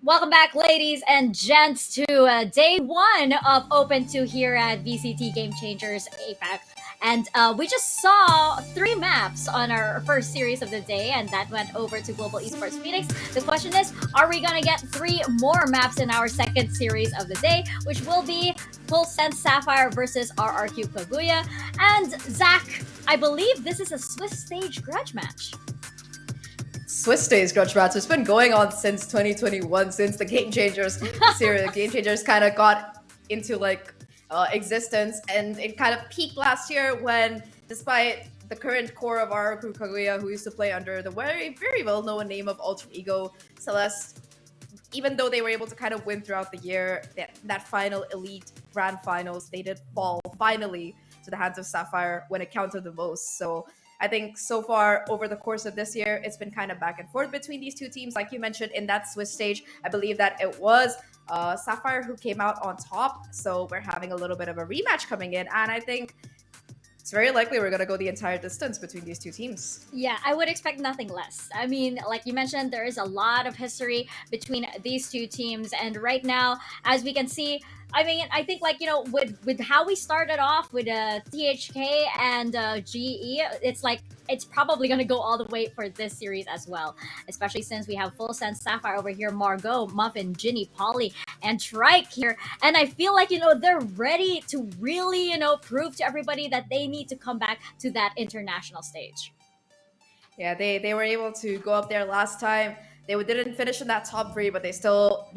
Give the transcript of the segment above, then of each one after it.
Welcome back, ladies and gents, to day one of Open 2 here at VCT Game Changers APAC. And we just saw three maps on our first series of the day, and that went over to Global Esports Phoenix. The question is, are we going to get three more maps in our second series of the day, which will be Full Sense Sapphire versus RRQ Kaguya? And Zach, I believe this is a Swiss stage grudge match. Swiss Days grudge match. It's been going on since 2021, since the Game Changers series. The Game Changers kind of got into existence, and it kind of peaked last year when, despite the current core of RRQ Kaguya, who used to play under the very, very well-known name of Alter Ego Celeste, even though they were able to kind of win throughout the year, that final Elite Grand Finals, they did fall finally to the hands of Sapphire when it counted the most. So I think so far over the course of this year, it's been kind of back and forth between these two teams. Like you mentioned, in that Swiss stage, I believe that it was Sapphire who came out on top. So we're having a little bit of a rematch coming in. And I think it's very likely we're going to go the entire distance between these two teams. Yeah, I would expect nothing less. I mean, like you mentioned, there is a lot of history between these two teams. And right now, as we can see, I mean, I think with how we started off with THK and GE, it's probably going to go all the way for this series as well, especially since we have Full Sense Sapphire over here, Margot, Muffin, Ginny, Polly, and Trike here. And I feel like, they're ready to really, prove to everybody that they need to come back to that international stage. Yeah, they were able to go up there last time. They didn't finish in that top three, but they still,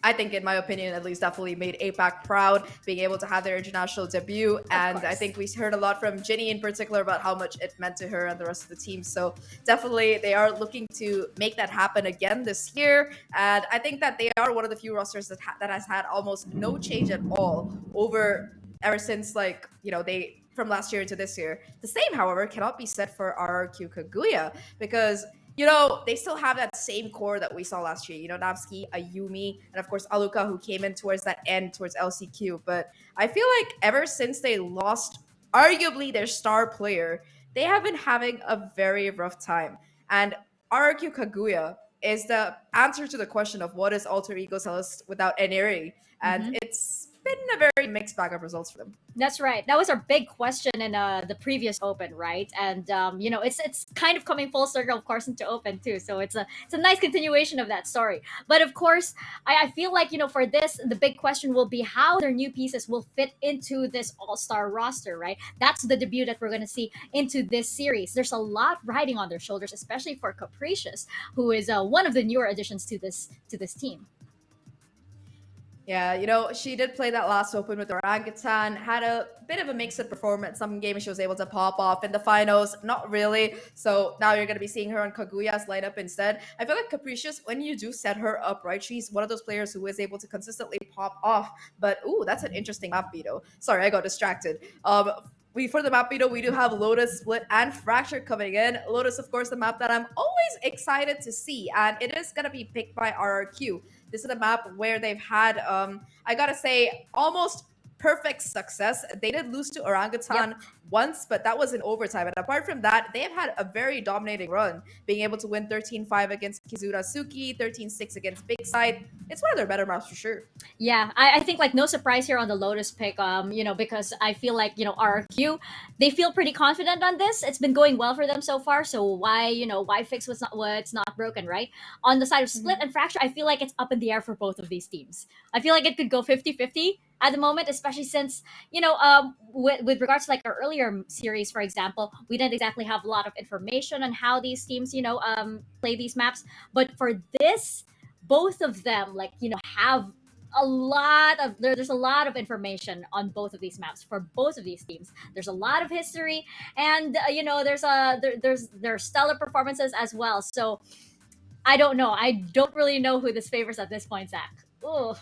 I think, in my opinion, at least, definitely made APAC proud, being able to have their international debut. And I think we heard a lot from Ginny in particular about how much it meant to her and the rest of the team. So definitely they are looking to make that happen again this year. And I think that they are one of the few rosters that has had almost no change at all ever since, they from last year to this year. The same, however, cannot be said for RRQ Kaguya, because they still have that same core that we saw last year. Navsky, Ayumi, and of course Aluka, who came in towards that end, towards LCQ. But I feel like ever since they lost arguably their star player, they have been having a very rough time. And RRQ Kaguya is the answer to the question of what is Alter Ego Celeste without Eneri. And it's been a very mixed bag of results for them. That's right. That was our big question in the previous Open, right? And it's kind of coming full circle, of course, into Open too. So it's a nice continuation of that story. But of course, I feel like for this, the big question will be how their new pieces will fit into this all-star roster, right? That's the debut that we're going to see into this series. There's a lot riding on their shoulders, especially for Capricious, who is one of the newer additions to this team. Yeah, she did play that last Open with Orangutan, had a bit of a mixed performance. Some games she was able to pop off in the finals, not really. So now you're going to be seeing her on Kaguya's lineup instead. I feel like Capricious, when you do set her up right, she's one of those players who is able to consistently pop off. But, ooh, that's an interesting map, Vito. Sorry, I got distracted. For the map veto, we do have Lotus, Split, and Fracture coming in. Lotus, of course, the map that I'm always excited to see, and it is going to be picked by RRQ. This is a map where they've had, I gotta say, almost perfect success. They did lose to Orangutan once, but that was in overtime. And apart from that, they have had a very dominating run, being able to win 13-5 against Kizura Suki, 13-6 against Big Side. It's one of their better maps for sure. Yeah, I think no surprise here on the Lotus pick, because I feel like, RRQ, they feel pretty confident on this. It's been going well for them so far. So why fix what's not broken, right? On the side of Split and Fracture, I feel like it's up in the air for both of these teams. I feel like it could go 50-50 at the moment, especially since, with regards to our earlier series, for example, we didn't exactly have a lot of information on how these teams, play these maps. But for this, both of them, have there's a lot of information on both of these maps for both of these teams. There's a lot of history, and there's stellar performances as well. So I don't know. I don't really know who this favors at this point, Zach. Ooh.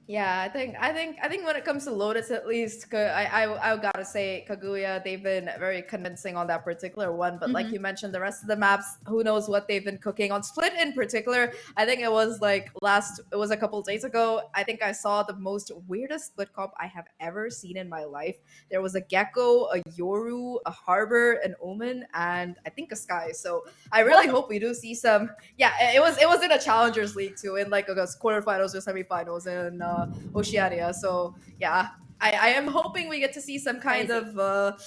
Yeah, I think when it comes to Lotus, at least, I gotta say Kaguya, they've been very convincing on that particular one. But like Mm-hmm. you mentioned, the rest of the maps, who knows what they've been cooking on Split in particular. I think it was like it was a couple days ago. I think I saw the most weirdest split comp I have ever seen in my life. There was a Gecko, a Yoru, a Harbor, an Omen, and I think a Sky. So I really hope we do see some. Yeah, it was in a Challengers League too, in like I guess quarterfinals or semifinals in Oceania. So yeah, I am hoping we get to see some kind Crazy. of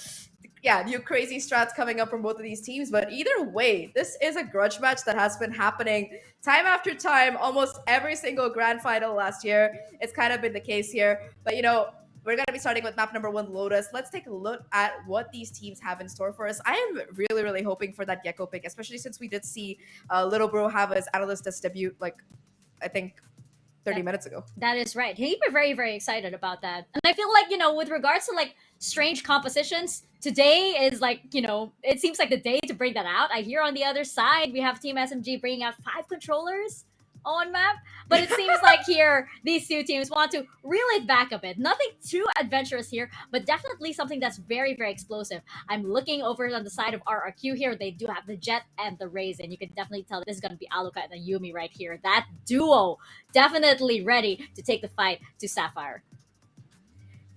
yeah, new crazy strats coming up from both of these teams. But either way, this is a grudge match that has been happening time after time, almost every single grand final last year. It's kind of been the case here. But we're going to be starting with map number 1, Lotus. Let's take a look at what these teams have in store for us. I am really, really hoping for that Gecko pick, especially since we did see Little Bro have his Analyst Test debut, like, I think 30 minutes ago. That is right. He'd be very, very excited about that. And I feel like, with regards to like strange compositions, today is like, it seems like the day to bring that out. I hear on the other side, we have Team SMG bringing out 5 controllers on map. But it seems like here, these two teams want to reel it back a bit. Nothing too adventurous here, but definitely something that's very, very explosive. I'm looking over on the side of RRQ here. They do have the Jet and the Raisin. You can definitely tell this is going to be Aluka and Ayumi right here. That duo definitely ready to take the fight to Sapphire.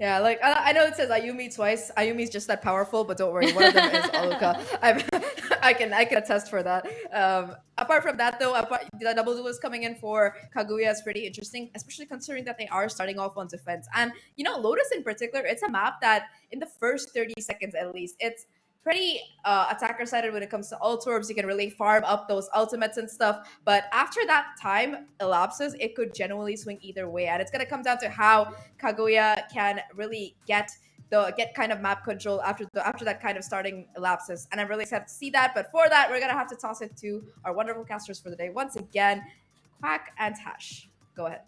Yeah, like I know it says Ayumi twice. Ayumi's just that powerful, but don't worry, one of them is Aluka. I can attest for that. Apart from that, though, the double duelist coming in for Kaguya is pretty interesting, especially considering that they are starting off on defense. And Lotus in particular, it's a map that in the first 30 seconds at least, it's pretty attacker sided when it comes to ult orbs. You can really farm up those ultimates and stuff. But after that time elapses, it could genuinely swing either way. And it's gonna come down to how Kaguya can really get kind of map control after that kind of starting elapses. And I'm really excited to see that. But for that, we're gonna have to toss it to our wonderful casters for the day. Once again, Quack and Tash. Go ahead.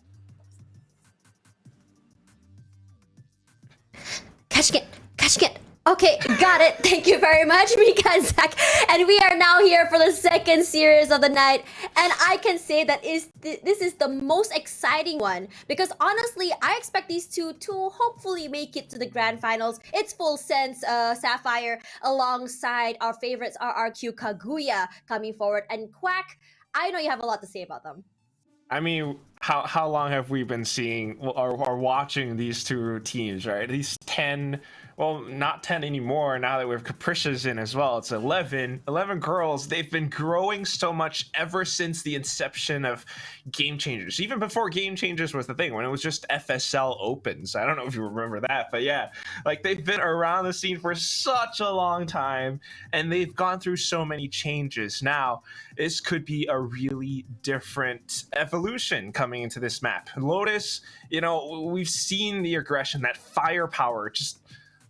Kashkit. Okay, got it. Thank you very much, Mika and Zach. And we are now here for the second series of the night. And I can say that this is the most exciting one. Because honestly, I expect these two to hopefully make it to the grand finals. It's full sense Sapphire alongside our favorites RRQ Kaguya coming forward. And Quack, I know you have a lot to say about them. I mean, how long have we been seeing or watching these two teams, right? These 10, well, not 10 anymore now that we have Capricious in as well. It's 11 girls. They've been growing so much ever since the inception of Game Changers. Even before Game Changers was the thing, when it was just FSL Opens. I don't know if you remember that, but yeah, like they've been around the scene for such a long time and they've gone through so many changes. Now, this could be a really different evolution coming into this map. Lotus, we've seen the aggression, that firepower, just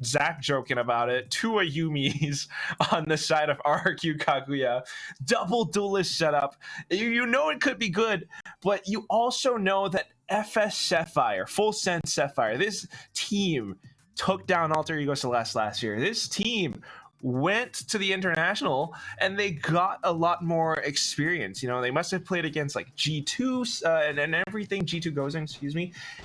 Zach joking about it, 2 Ayumis on the side of RRQ Kaguya, double duelist setup. You know it could be good, but you also know that FS Sapphire, Full Sense Sapphire, this team took down Alter Ego Celeste last year. This team went to the international and they got a lot more experience. They must have played against like G2 and everything G2 goes in,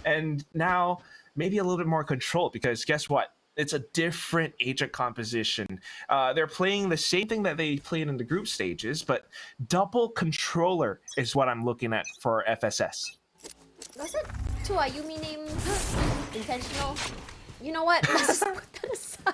and now maybe a little bit more control, because guess what? It's a different agent composition. They're playing the same thing that they played in the group stages, but double controller is what I'm looking at for FSS. Was it to Ayumi name intentional? You know what? Let's just put that aside.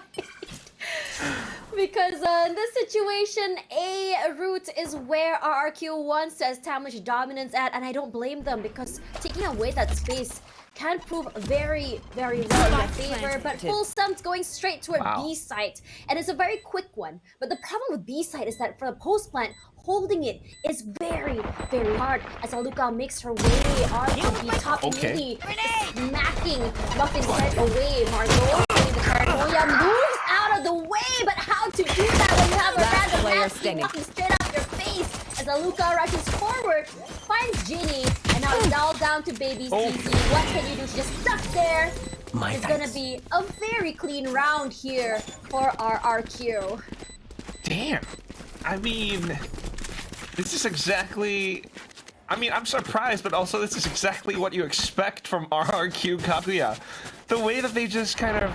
Because in this situation, A route is where RRQ wants to establish dominance at, and I don't blame them, because taking away that space can prove very, very well in their favor. But Full Sense going straight toward B site, and it's a very quick one. But the problem with B site is that for the post plant, holding it is very, very hard, as Aluka makes her way onto the top midi, smacking Muffin's head away. Margot getting the paranoia, moves out of the way, but how to do that when you have a random nasty walking straight up your face? As Aluka rushes forward, finds Ginny, and now it's all down to Baby's TC. What can you do? She's just stuck there. It's gonna be a very clean round here for our RQ. Damn. I mean, this is exactly I mean, I'm surprised, but also this is exactly what you expect from RRQ Kaguya. The way that they just kind of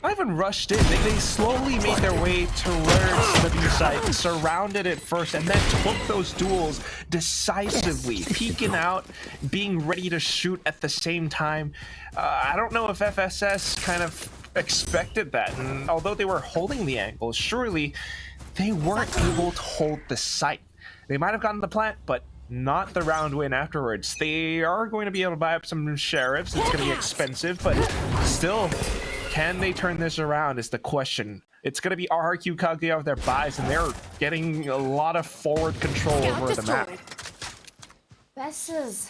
not even rushed in. They slowly made their way towards the B site, surrounded it first, and then took those duels decisively, peeking out, being ready to shoot at the same time. I don't know if FSS kind of expected that, and although they were holding the angles, surely they weren't able to hold the site. They might have gotten the plant, but not the round win afterwards. They are going to be able to buy up some sheriffs. It's going to be expensive, but still, can they turn this around is the question. It's going to be RRQ Kaguya with their buys, and they're getting a lot of forward control over the map. Bess's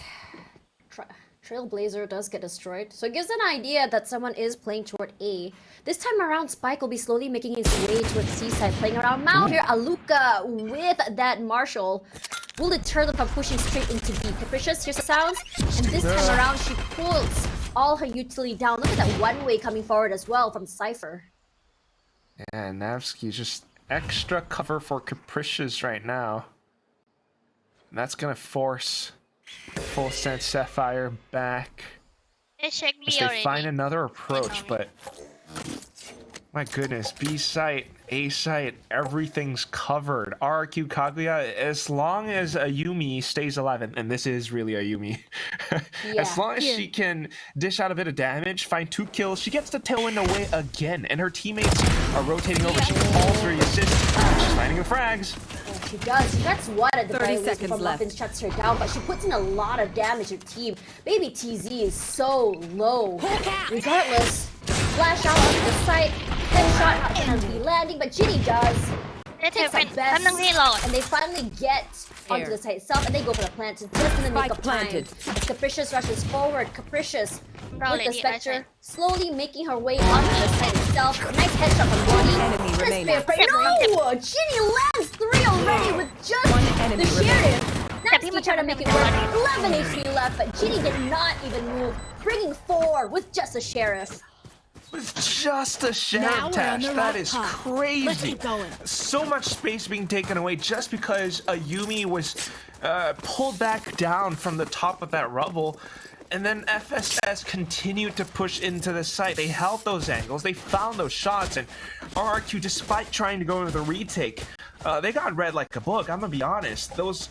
Trailblazer does get destroyed, so it gives an idea that someone is playing toward A. This time around, Spike will be slowly making his way towards C side, playing around Mao here. Aluka with that Marshall will deter them from pushing straight into B. Capricious, here's the sounds, and this time around she pulls all her utility down. Look at that one-way coming forward as well from Cypher. Yeah, Navsky just extra cover for Capricious right now. And that's gonna force Full Sense Sapphire back. They checked me As they already. find another approach, but my goodness, B site, A site, everything's covered. RRQ Kaguya, as long as Ayumi stays alive, and this is really Ayumi, as long as she can dish out a bit of damage, find 2 kills, she gets the tailwind away again, and her teammates are rotating over. She calls for the assist, she's finding the frags. Yeah, she does. She gets one at the 30 very least seconds before left. Muffin shuts her down, but she puts in a lot of damage to her team. Baby TZ is so low. Regardless, flash out onto the site, headshot not gonna be landing, but Ginny does. Let's Takes have a best, anong reload. and they finally get onto the site itself, and they go for the plant. It's just gonna make Spike up time. planted. As Capricious rushes forward, Capricious with the Already, Spectre outside. slowly making her way onto the site itself. Nice headshot from Bonnie. enemy Just remaining. fair play. No! Ginny lands 3 already with just One enemy the Sheriff. Tapi Napsky trying to make it work. 11 HP left, but Ginny did not even move. Bringing 4 with just a Sheriff. With just a sheriff Now we're on dash, the that right is path. crazy. Let's keep going. So much space being taken away just because Ayumi was pulled back down from the top of that rubble. And then FSS continued to push into the site. They held those angles, they found those shots, and RRQ, despite trying to go into the retake, they got read like a book. I'm gonna be honest. Those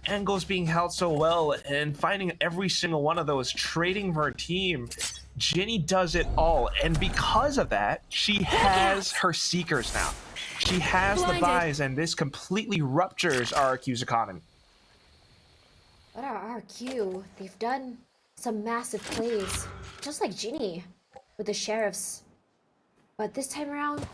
angles being held so well and finding every single one of those, trading for her team, Ginny does it all. And because of that, she has her Seekers now. She has the buys, and this completely ruptures RRQ's economy. But RRQ, they've done some massive plays, just like Ginny with the Sheriffs. But this time around,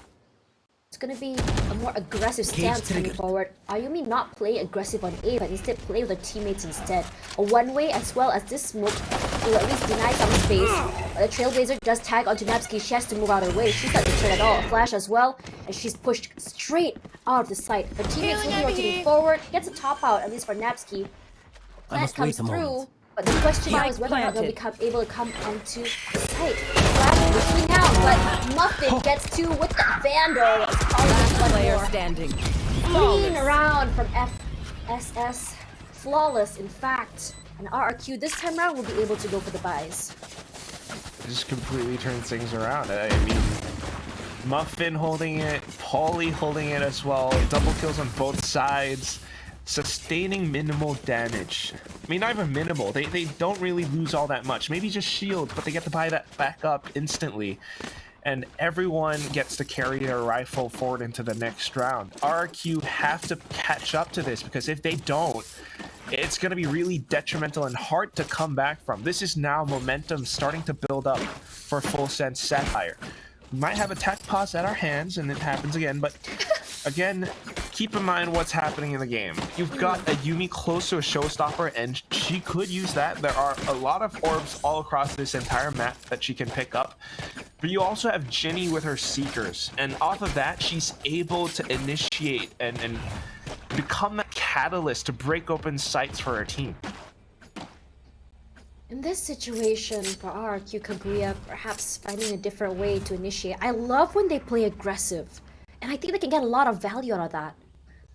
it's gonna be a more aggressive stance coming forward. Ayumi not play aggressive on A, but instead play with her teammates instead. A one-way as well as this smoke will at least deny some space. But the Trailblazer does tag onto Napsky. She has to move out of her way. She's not deterred at all. A flash as well, and she's pushed straight out of the site. Her teammates will be rotating forward. Gets a top out, at least for Napsky. Plant comes through. But the question now is whether or not they'll become able to come onto the site. Flash will swing out, but Muffin gets 2 with the Vandal. Last One player more. standing. Clean round from FSS. Flawless, in fact. And RRQ this time around will be able to go for the buys. Just completely turns things around. I mean, Muffin holding it, Paulie holding it as well. Double kills on both sides. Sustaining minimal damage. I mean, not even minimal. They don't really lose all that much. Maybe just shield, but they get to buy that back up instantly. And everyone gets to carry their rifle forward into the next round. RRQ have to catch up to this, because if they don't, it's going to be really detrimental and hard to come back from. This is now momentum starting to build up for Full Sense Sapphire. We might have attack pause at our hands, and it happens again, but again, keep in mind what's happening in the game. You've got a Yumi close to a showstopper, and she could use that. There are a lot of orbs all across this entire map that she can pick up. But you also have Ginny with her Seekers, and off of that, she's able to initiate and become that catalyst to break open sites for her team. In this situation, for RRQ Kaguya, perhaps finding a different way to initiate. I love when they play aggressive, and I think they can get a lot of value out of that.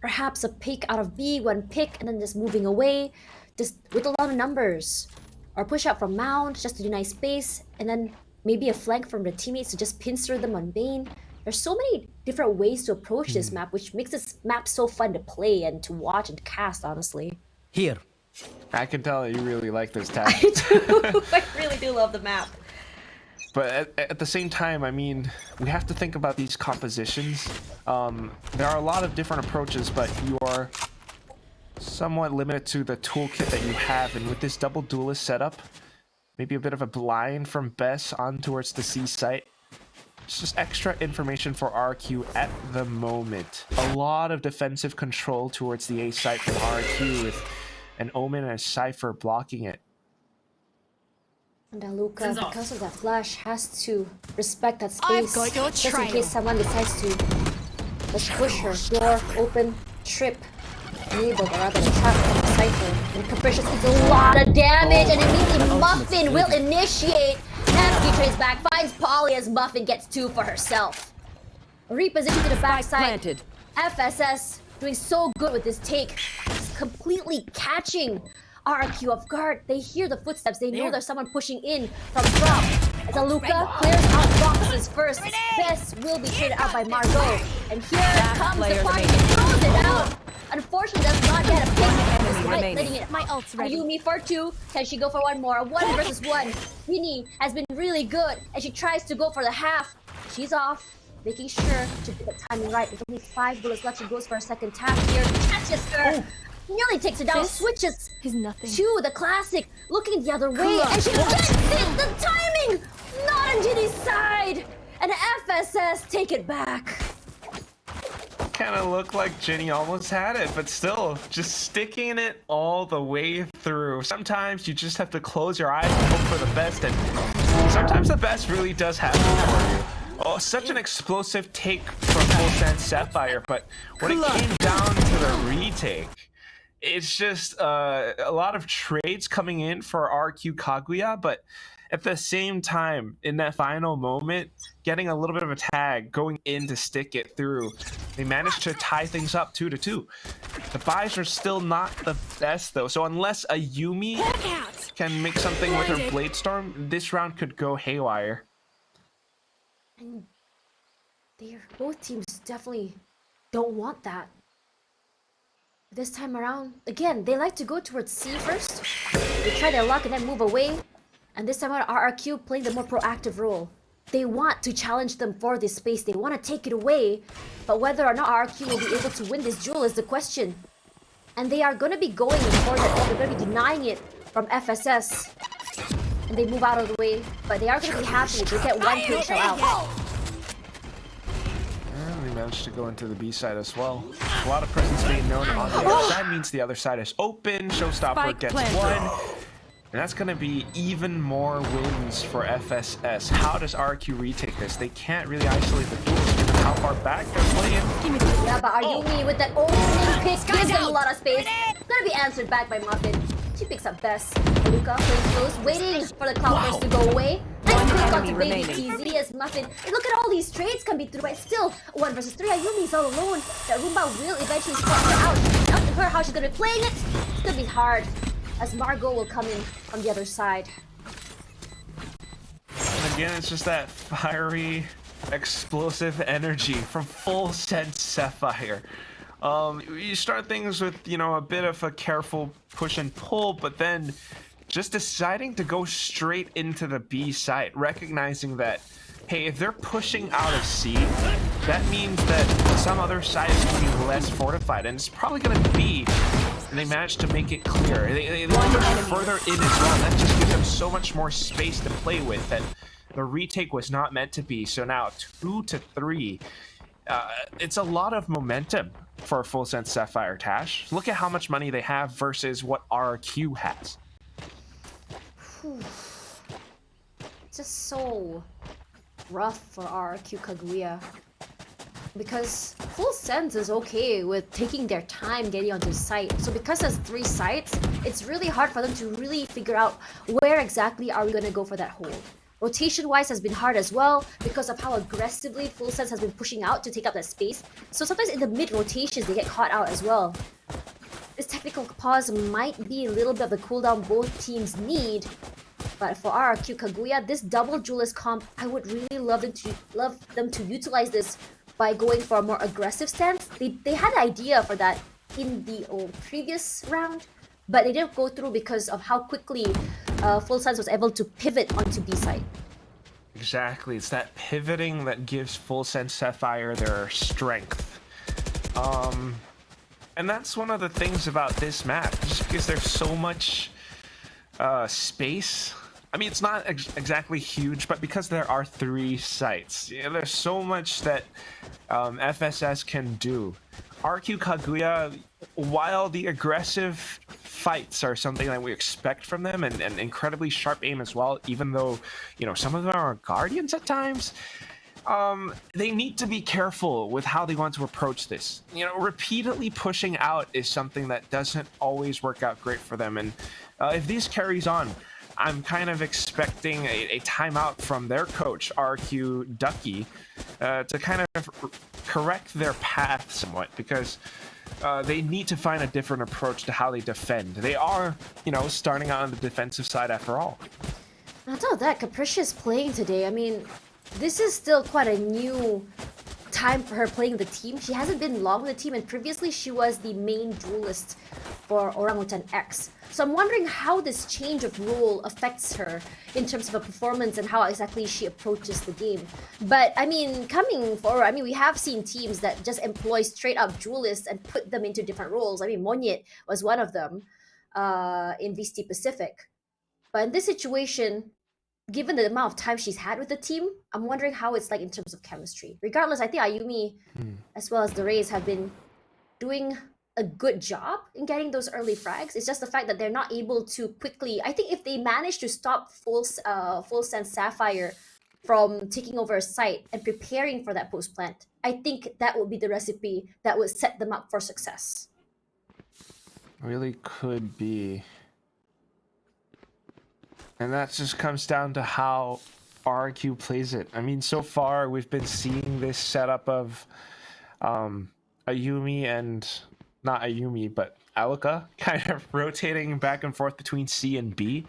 perhaps a pick out of B, one pick, and then just moving away, just with a lot of numbers. Or push out from Mound just to deny space, and then maybe a flank from the teammates to just pincer them on Bane. There's so many different ways to approach this map, which makes this map so fun to play and to watch and cast, honestly. Here. I can tell you really like this tag. I do. I really do love the map. But at the same time, I mean, we have to think about these compositions. There are a lot of different approaches, but you are somewhat limited to the toolkit that you have. And with this double duelist setup, maybe a bit of a blind from Bess on towards the C site. It's just extra information for RRQ at the moment. A lot of defensive control towards the A site from RRQ with an Omen and a Cypher blocking it. And Luca, because of that flash, has to respect that space. I've got your just in trail. case someone decides to just push her. Door open, trip, enabled, or rather the trap from the Cypher. And Capricious eats a lot of damage, and immediately Muffin will initiate. FG trades back, finds Polly as Muffin gets 2 for herself. Reposition to the backside. Planted. FSS doing so good with this take. Just completely catching RRQ off guard. They hear the footsteps. They know there's someone pushing in from drop. As Aluka clears out boxes first. Bess will be traded out by Margot. And here comes the party. He throws it out. Unfortunately, does not get a pick. Despite letting it. My ult's ready. Ayumi for 2. Can she go for one more? 1 versus 1. Winnie has been really good. And she tries to go for the half. She's off. Making sure to get the timing right. With only 5 bullets left, she goes for a second tap here. Catches her. Nearly takes it down. This Switches is nothing. to the classic. Looking the other way. And she gets it. The timing. Not on Ginny's side. And FSS take it back. Kind of looked like Jenny almost had it, but still, just sticking it all the way through. Sometimes you just have to close your eyes and hope for the best, and sometimes the best really does happen for you. Oh, such an explosive take from Full Send Sapphire, but when it came down to the retake, it's just a lot of trades coming in for RQ Kaguya, but at the same time, in that final moment, getting a little bit of a tag, going in to stick it through, they managed to tie things up 2-2. The buys are still not the best, though, so unless a Yumi can make something with her Blade Storm, this round could go haywire. And both teams definitely don't want that. This time around, again, they like to go towards C first. They try their luck and then move away. And this time around, RRQ playing the more proactive role. They want to challenge them for this space. They want to take it away. But whether or not RRQ will be able to win this duel is the question. And they are going to be going for that. They're going to be denying it from FSS. And they move out of the way. But they are going to be happy if they get one kill shell out. And they managed to go into the B side as well. A lot of presence being known on the other side means the other side is open. Showstopper gets 1. And that's going to be even more wins for FSS. How does RQ retake this? They can't really isolate the duels given how far back they're playing. Yeah, but Ayumi with that opening pick gives them a lot of space. Gonna be answered back by Muffin. She picks up Bess. Luca plays close, waiting for the Cloudburst to go away. Nice pick onto Baby TZ as Muffin. And look at all these trades can be through, but still 1 versus 3. Ayumi's all alone. That Roomba will eventually spot her out. Up to her how she's gonna be playing it. It's gonna be hard, as Margot will come in from the other side. And again, it's just that fiery, explosive energy from Full Send Sapphire. You start things with, you know, a bit of a careful push and pull, but then just deciding to go straight into the B site, recognizing that, hey, if they're pushing out of C, that means that some other side is going to be less fortified, and it's probably going to be. And they managed to make it clear. They push further in as well. That just gives them so much more space to play with that the retake was not meant to be. So now 2-3. It's a lot of momentum for Full Send Sapphire Tash. Look at how much money they have versus what RQ has. It's just so rough for RRQ Kaguya. Because Full Sense is okay with taking their time getting onto the site. So because there's 3 sites, it's really hard for them to really figure out where exactly are we going to go for that hold. Rotation-wise has been hard as well because of how aggressively Full Sense has been pushing out to take up that space. So sometimes in the mid-rotations, they get caught out as well. This technical pause might be a little bit of the cooldown both teams need, but for RRQ Kaguya, this double duelist comp, I would really love them to utilize this by going for a more aggressive stance. They had an idea for that in the previous round, but they didn't go through because of how quickly Full Sense was able to pivot onto B side. Exactly, it's that pivoting that gives Full Sense Sapphire their strength. And that's one of the things about this map, just because there's so much space. I mean, it's not exactly huge, but because there are 3 sites, there's so much that FSS can do. RRQ Kaguya, while the aggressive fights are something that we expect from them, and incredibly sharp aim as well, even though, some of them are guardians at times, they need to be careful with how they want to approach this. Repeatedly pushing out is something that doesn't always work out great for them, and if this carries on, I'm kind of expecting a timeout from their coach, RRQ Ducky, to kind of correct their path somewhat, because they need to find a different approach to how they defend. They are, starting out on the defensive side after all. On top of that, Capricious playing today, I mean, this is still quite a new time for her playing the team. She hasn't been long with the team, and previously she was the main duelist for Orangutan X. So I'm wondering how this change of role affects her in terms of her performance and how exactly she approaches the game. But I mean, coming forward, we have seen teams that just employ straight up duelists and put them into different roles. I mean, Monyet was one of them in VCT Pacific. But in this situation, given the amount of time she's had with the team, I'm wondering how it's like in terms of chemistry. Regardless, I think Ayumi, as well as the Rays, have been doing a good job in getting those early frags. It's just the fact that they're not able to quickly. I think if they manage to stop Full Sense Sapphire from taking over a site and preparing for that post plant, I think that would be the recipe that would set them up for success. Really could be. And that just comes down to how RRQ plays it. I mean, so far we've been seeing this setup of Ayumi and not Ayumi, but Alika kind of rotating back and forth between C and B.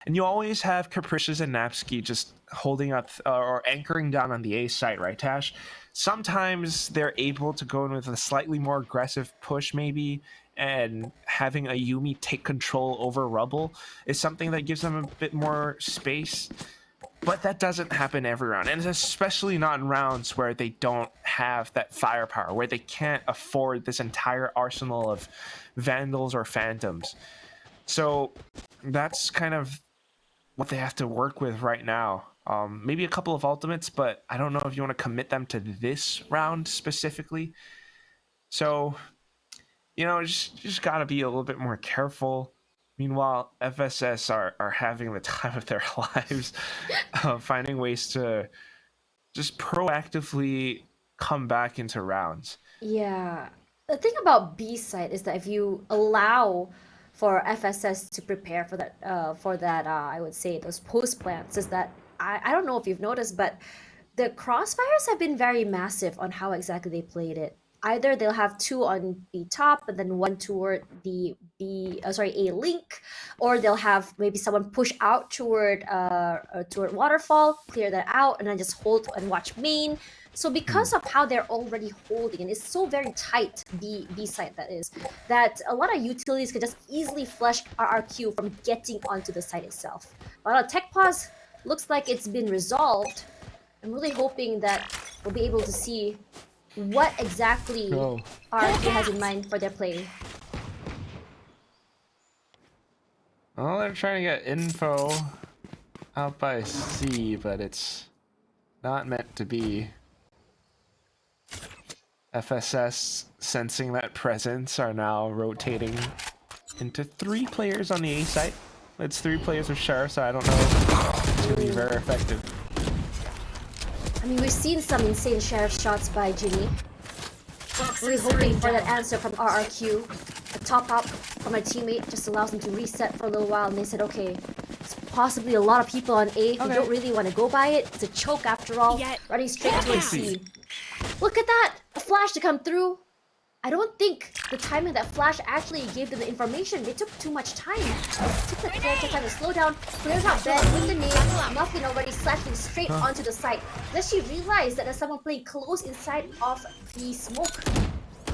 And you always have Capricious and Napsky just holding up or anchoring down on the A site, right, Tash? Sometimes they're able to go in with a slightly more aggressive push, maybe, and having Ayumi take control over Rubble is something that gives them a bit more space. But that doesn't happen every round, and especially not in rounds where they don't have that firepower, where they can't afford this entire arsenal of Vandals or Phantoms. So that's kind of what they have to work with right now. Maybe a couple of ultimates, but I don't know if you want to commit them to this round specifically. So, just got to be a little bit more careful. Meanwhile, FSS are having the time of their lives, finding ways to just proactively come back into rounds. Yeah. The thing about B side is that if you allow for FSS to prepare for that, I would say those post plants, is that I don't know if you've noticed, but the crossfires have been very massive on how exactly they played it. Either they'll have 2 on B top and then 1 toward the A link, or they'll have maybe someone push out toward waterfall, clear that out, and then just hold and watch main. So because of how they're already holding, and it's so very tight, B site that is, that a lot of utilities can just easily flush RRQ from getting onto the site itself. But tech pause looks like it's been resolved. I'm really hoping that we'll be able to see what exactly RRQ has in mind for their play. Well, they're trying to get info out by C, but it's not meant to be. FSS, sensing that presence, are now rotating into 3 players on the A site. It's 3 players with Sheriff, so I don't know if it's going to be very effective. I mean, we've seen some insane Sheriff shots by Ginny. Really hoping for that answer from RRQ. The top up from my teammate just allows them to reset for a little while, and they said, okay, possibly a lot of people on A. We don't really want to go by it. It's a choke after all. Running straight towards C. Look at that! A flash to come through. I don't think the timing of that flash actually gave them the information. They took too much time. It took the player time to slow down, clears out bed with the nade, Muffin already slashing straight onto the site. Then she realized that there's someone playing close inside of the smoke.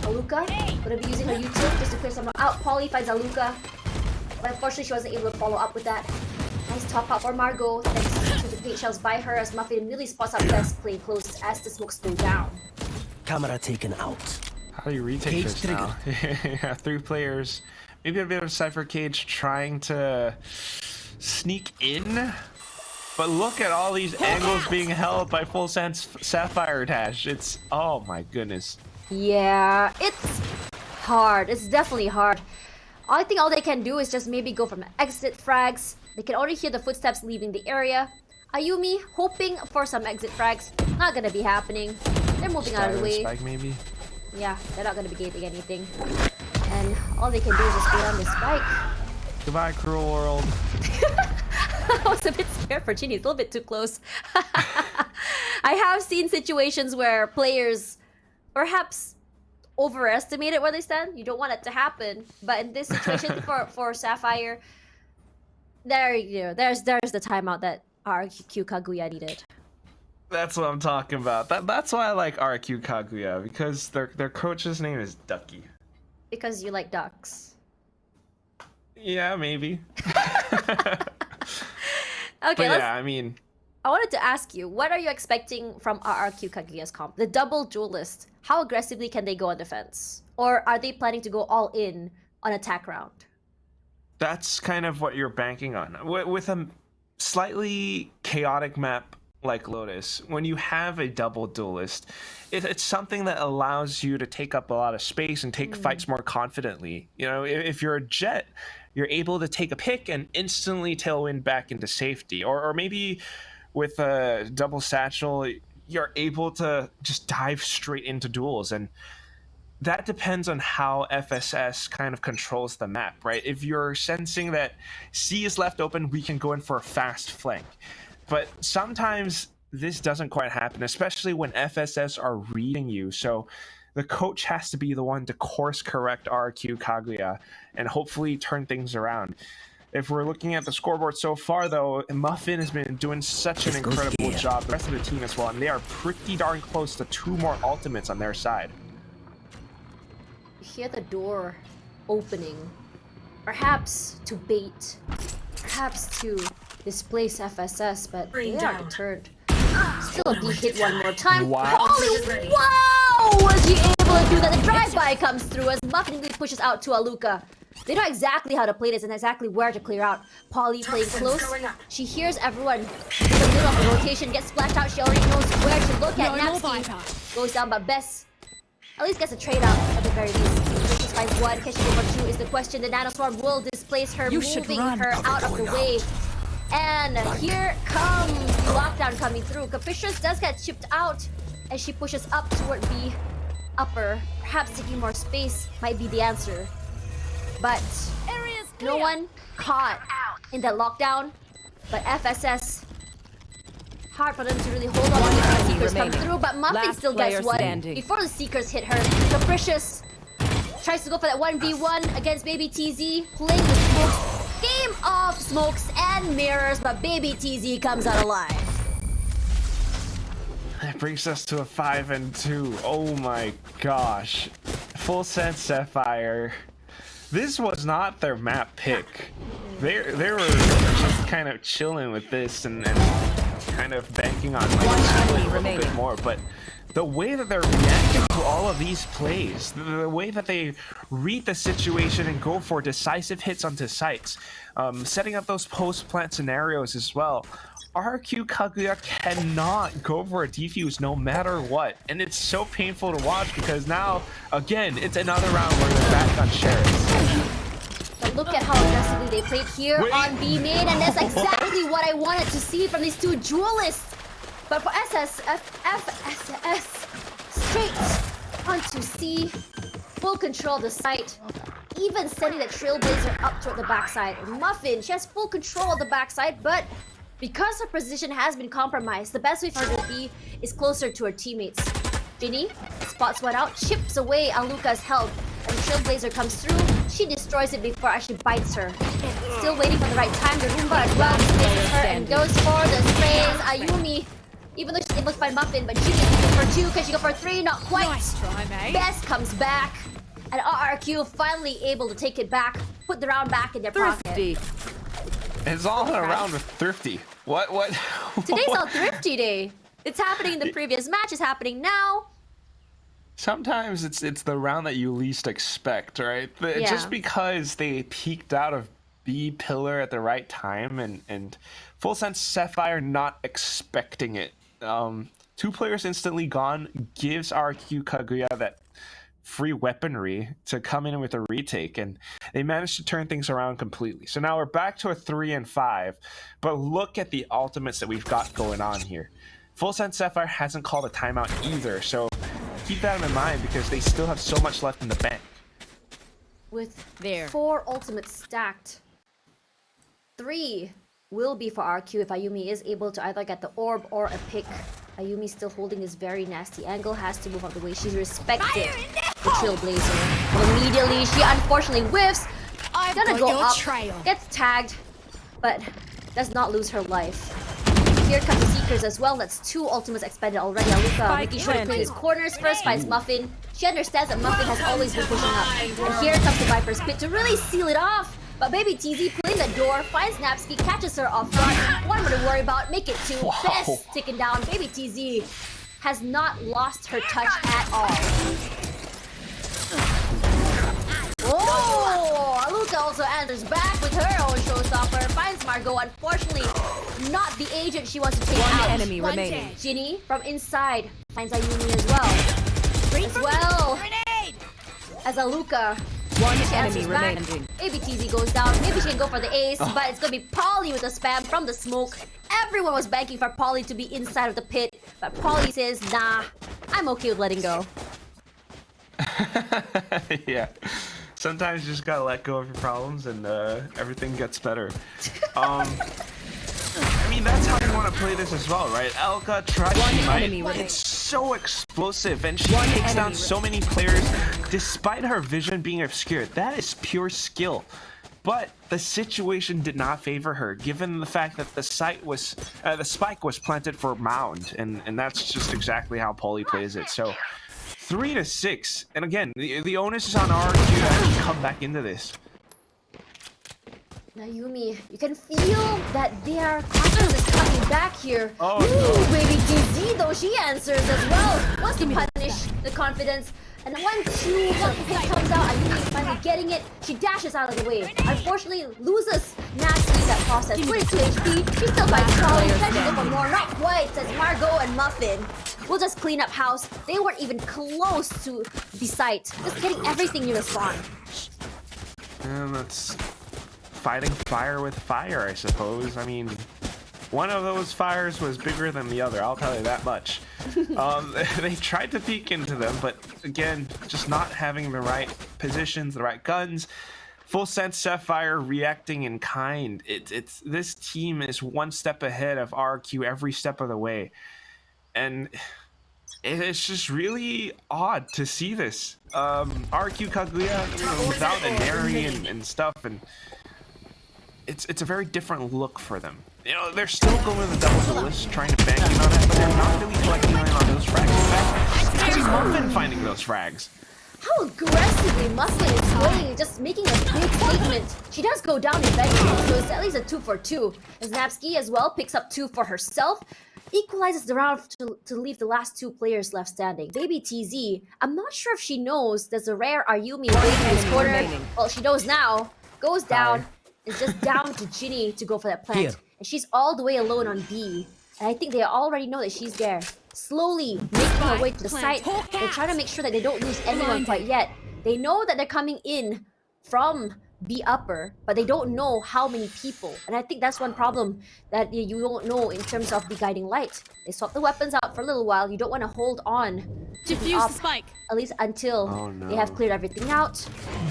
Aluka gonna be using her util just to clear someone out. Polly finds Aluka, but unfortunately she wasn't able to follow up with that. Nice top up for Margot, thanks to the paint shells by her as Muffin immediately spots out Best playing close as the smokes go down. Camera taken out. How do you retake this now? Yeah, 3 players. Maybe a bit of Cypher Cage trying to sneak in. But look at all these angles being held by Full Sense Sapphire Dash. It's, oh my goodness. Yeah, it's hard. It's definitely hard. I think all they can do is just maybe go from exit frags. They can already hear the footsteps leaving the area. Ayumi hoping for some exit frags. Not gonna be happening. They're moving out of the way. Spike maybe? Yeah, they're not gonna be gating anything. And all they can do is just go down the spike. Goodbye, cruel world. I was a bit scared for Ginny. It's a little bit too close. I have seen situations where players perhaps overestimated where they stand. You don't want it to happen. But in this situation for Sapphire, there's the timeout that RRQ Kaguya needed. That's what I'm talking about. That's why I like RRQ Kaguya, because their coach's name is Ducky. Because you like ducks. Yeah, maybe. Okay, but yeah, I mean, I wanted to ask you, what are you expecting from RRQ Kaguya's comp? The double duelist, how aggressively can they go on defense? Or are they planning to go all in on attack round? that's kind of what you're banking on. With a slightly chaotic map like Lotus, when you have a double duelist, it's something that allows you to take up a lot of space and take fights more confidently. You know, if you're a Jet, you're able to take a pick and instantly tailwind back into safety. Or maybe with a double satchel, you're able to just dive straight into duels. And that depends on how FSS kind of controls the map, right? If you're sensing that C is left open, we can go in for a fast flank. But sometimes this doesn't quite happen, especially when FSS are reading you. So the coach has to be the one to course correct RRQ Kaguya and hopefully turn things around. If we're looking at the scoreboard so far, though, Muffin has been doing such an incredible job. The rest of the team as well, and they are pretty darn close to 2 more ultimates on their side. You hear the door opening. Perhaps to bait. Perhaps to displace FSS, but they are deterred. Still a D hit one more time. Wow. Holy wow! Was he able to do that? The drive-by comes through as Muffin pushes out to Aluka. They know exactly how to play this and exactly where to clear out. Polly playing close. She hears everyone in the middle of the rotation get splashed out. She already knows where to look at. Napsky goes down, but Bess at least gets a trade out at the very least. She finds one. Can she go for 2 is the question. The Nanoswarm will displace her, moving her out of the way. And here comes the lockdown coming through. Capricious does get chipped out as she pushes up toward the upper. Perhaps taking more space might be the answer. But no one caught in that lockdown. But FSS, hard for them to really hold on when the Seekers come through. But Muffin still gets one before the Seekers hit her. Capricious tries to go for that 1v1 against Baby TZ, playing with smokes. Game of smokes and mirrors, but Baby TZ comes out alive. That brings us to a 5-2. Oh my gosh. Full Sense Sapphire. This was not their map pick. They were just kind of chilling with this and kind of banking on like a little bit more. But the way that they're reacting to all of these plays, the way that they read the situation and go for decisive hits onto sites, setting up those post-plant scenarios as well. RRQ Kaguya cannot go for a defuse no matter what. And it's so painful to watch because now, again, it's another round where they're back on Sheriffs. But look at how aggressively they played here on B main, and that's exactly what I wanted to see from these 2 duelists. But for FSS, straight onto C, full control of the site. even sending the Trailblazer up toward the backside. Muffin, she has full control of the backside, but because her position has been compromised, the best way for her to be is closer to her teammates. Ginny spots one out, chips away Aluka's help, and the Trailblazer comes through. She destroys it before it actually bites her. Still waiting for the right time. The Roomba as well displaces her and goes for the sprays. Ayumi, even though she's able to find Muffin, but Ginny can go for 2. Can she go for 3? Not quite. Nice try, mate. Best comes back, and RRQ finally able to take it back, put the round back in their pocket. Thrifty. It's all around with Thrifty. What? Today's all Thrifty Day. It's happening in the previous match. It's happening now. Sometimes it's the round that you least expect, right? Yeah. Just because they peeked out of B pillar at the right time and Full Sense Sapphire not expecting it. 2 players instantly gone gives RRQ Kaguya that free weaponry to come in with a retake, and they managed to turn things around completely. So now we're back to a 3 and 5, but look at the ultimates that we've got going on here. Full Sense Sapphire hasn't called a timeout either, so keep that in mind because they still have so much left in the bank. With There. 4 ultimates stacked, 3 will be for RQ if Ayumi is able to either get the orb or a pick. Ayumi still holding this very nasty angle, has to move out of the way. She's respected the Trailblazer. But immediately, she unfortunately whiffs. I've Gonna got go your up, trail. gets tagged, but does not lose her life. Here comes the Seekers as well. That's 2 ultimates expended already. Aluka making sure to play his corners first, finds Muffin. She understands that Muffin has always been pushing up. And here comes the Viper's Pit to really seal it off. But Baby TZ playing the door, finds Napsky, catches her off guard. One more to worry about, make it 2. Wow. Best taken down. Baby TZ has not lost her touch at all. Oh, Aluka also answers back with her own showstopper. Finds Margot, unfortunately, not the agent she wants to take out. One enemy remaining. Ginny from inside finds Ayumi as well. As Aluka. One She enemy answers back. remaining. Maybe TZ goes down. Maybe she can go for the ace, but it's gonna be Polly with a spam from the smoke. Everyone was banking for Polly to be inside of the pit, but Polly says, nah, I'm okay with letting go. Yeah. Sometimes you just gotta let go of your problems and everything gets better. I mean, that's how you want to play this as well, right? Elka tries to enemy fight. remaining. It's so explosive, and she takes down so many players despite her vision being obscured. That is pure skill. But the situation did not favor her, given the fact that the spike was planted for Mound, and that's just exactly how Polly plays it. So 3-6, and again, the onus is on RRQ to actually come back into this. Ayumi, you can feel that their confidence is coming back here. Oh, Ooh, no. baby TZ though, she answers as well. Wants to punish the confidence. And 1-2, one pick comes out. Ayumi finally getting it. She dashes out of the way. Unfortunately, loses Nasty in that process. 22 HP. She still fights Charlie. Tries to go for more. Not quite, says Margot and Muffin. We'll just clean up house. They weren't even close to the site. Just getting everything near the spawn. And that's fighting fire with fire, I suppose. I mean, one of those fires was bigger than the other, I'll tell you that much. They tried to peek into them, but again, just not having the right positions, the right guns. Full Sense Sapphire reacting in kind. It's this team is one step ahead of RRQ every step of the way. And it's just really odd to see this. RRQ Kaguya, you know, without a Neri and stuff, and it's a very different look for them. You know, they're still going with the double duelist, trying to bank in on it, but they're not really collecting in on those frags. In fact, it's actually Muffin finding those frags. How aggressively Muffin is playing, just making a big statement. She does go down eventually, so it's at least a 2 for 2. As Napsky as well picks up 2 for herself, equalizes the round to leave the last 2 players left standing. Baby TZ, I'm not sure if she knows there's a rare Ayumi waiting in this corner. remaining. Well, she knows now. Goes down. It's just down to Ginny to go for that plant. Here. And she's all the way alone on B. And I think they already know that she's there. Slowly making her way to the site. They're trying to make sure that they don't lose anyone quite yet. They know that they're coming in from B upper, but they don't know how many people. And I think that's one problem that you don't know in terms of the guiding light. They swap the weapons out for a little while. You don't want to hold on to the Defuse op, the spike. at least until Oh, no. they have cleared everything out.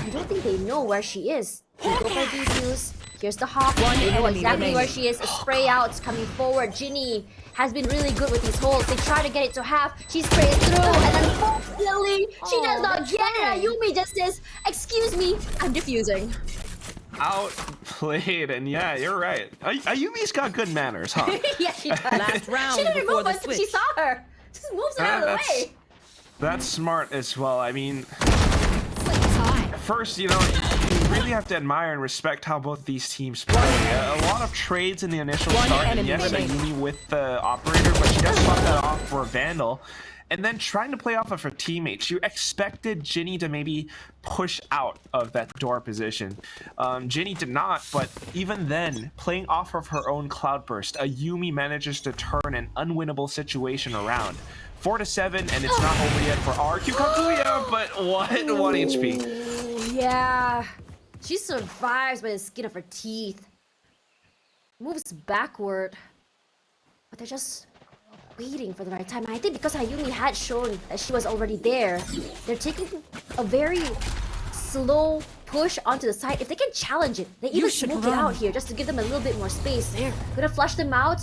I don't think they know where she is. They go for defuse. Here's the hawk. One They know enemy exactly where remaining. she is. A spray out's coming forward. Ginny has been really good with these holes. They try to get it to half. She sprays through, and unfortunately, she does not get it. Ayumi just says, "Excuse me, I'm defusing." Outplayed, and yeah, you're right. Ayumi's got good manners, huh? Yeah, she does. Last round She didn't before move the until she switch. saw her. Just moves it out of the That's- way. That's smart as well. I mean, Like time. first, you really have to admire and respect how both these teams play. A lot of trades in the initial One start, and enemy yes, remaining. Ayumi with the operator, but she does swap that off for a Vandal. And then trying to play off of her teammates. You expected Ginny to maybe push out of that door position. Ginny did not, but even then, playing off of her own Cloudburst, Ayumi manages to turn an unwinnable situation around. 4-7, and it's not over yet for RRQ Kaguya, but what? 1 HP. Ooh, yeah. She survives by the skin of her teeth. Moves backward. But they're just waiting for the right time. I think because Ayumi had shown that she was already there, they're taking a very slow push onto the side. If they can challenge it, they even should smoke it run. out here just to give them a little bit more space. They're gonna flush them out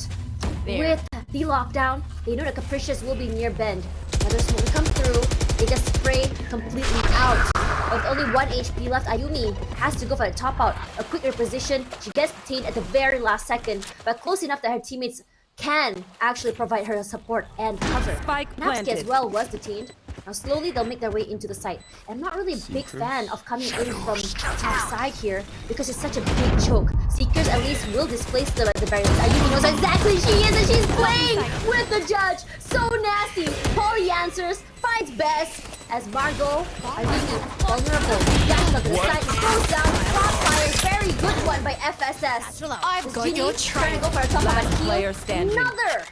There. with the lockdown. They know the Capricious will be near Bend. Another smoke come through. They just spray completely out. With only 1 HP left, Ayumi has to go for a top out. A quick reposition. She gets detained at the very last second, but close enough that her teammates can actually provide her support and cover. Spike Natsuki as planted. well was detained. Now slowly they'll make their way into the site. I'm not really a big fan of coming in from top side here because it's such a big choke. Seekers at least will displace them at the very least. Ayumi knows exactly she is and she's playing with the judge. So nasty. Polly answers, finds best as Margot, Ayumi, vulnerable. Dash up to the side, goes down, crossfire, very good one by FSS. I've got Ginny your trying to go trail. for a top Last of a heal. player standing. Another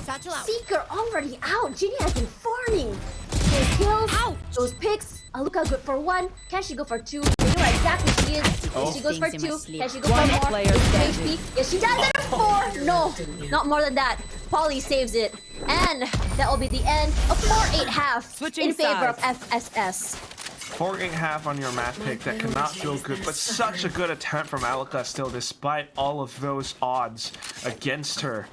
Satchel out. Seeker already out. Ginny has been farming. Those kills, Ouch. those picks. Aluka good for 1. Can she go for 2? They know exactly she is. If she goes for Things in my 2, sleep. can she go One for more? player standing. HP. Yes, she does. And a 4. No, not more than that. Polly saves it. And that will be the end of 4-8 half Switching in favor of sides. FSS. 4-8 half on your map pick that cannot feel good, but such a good attempt from Alika still, despite all of those odds against her.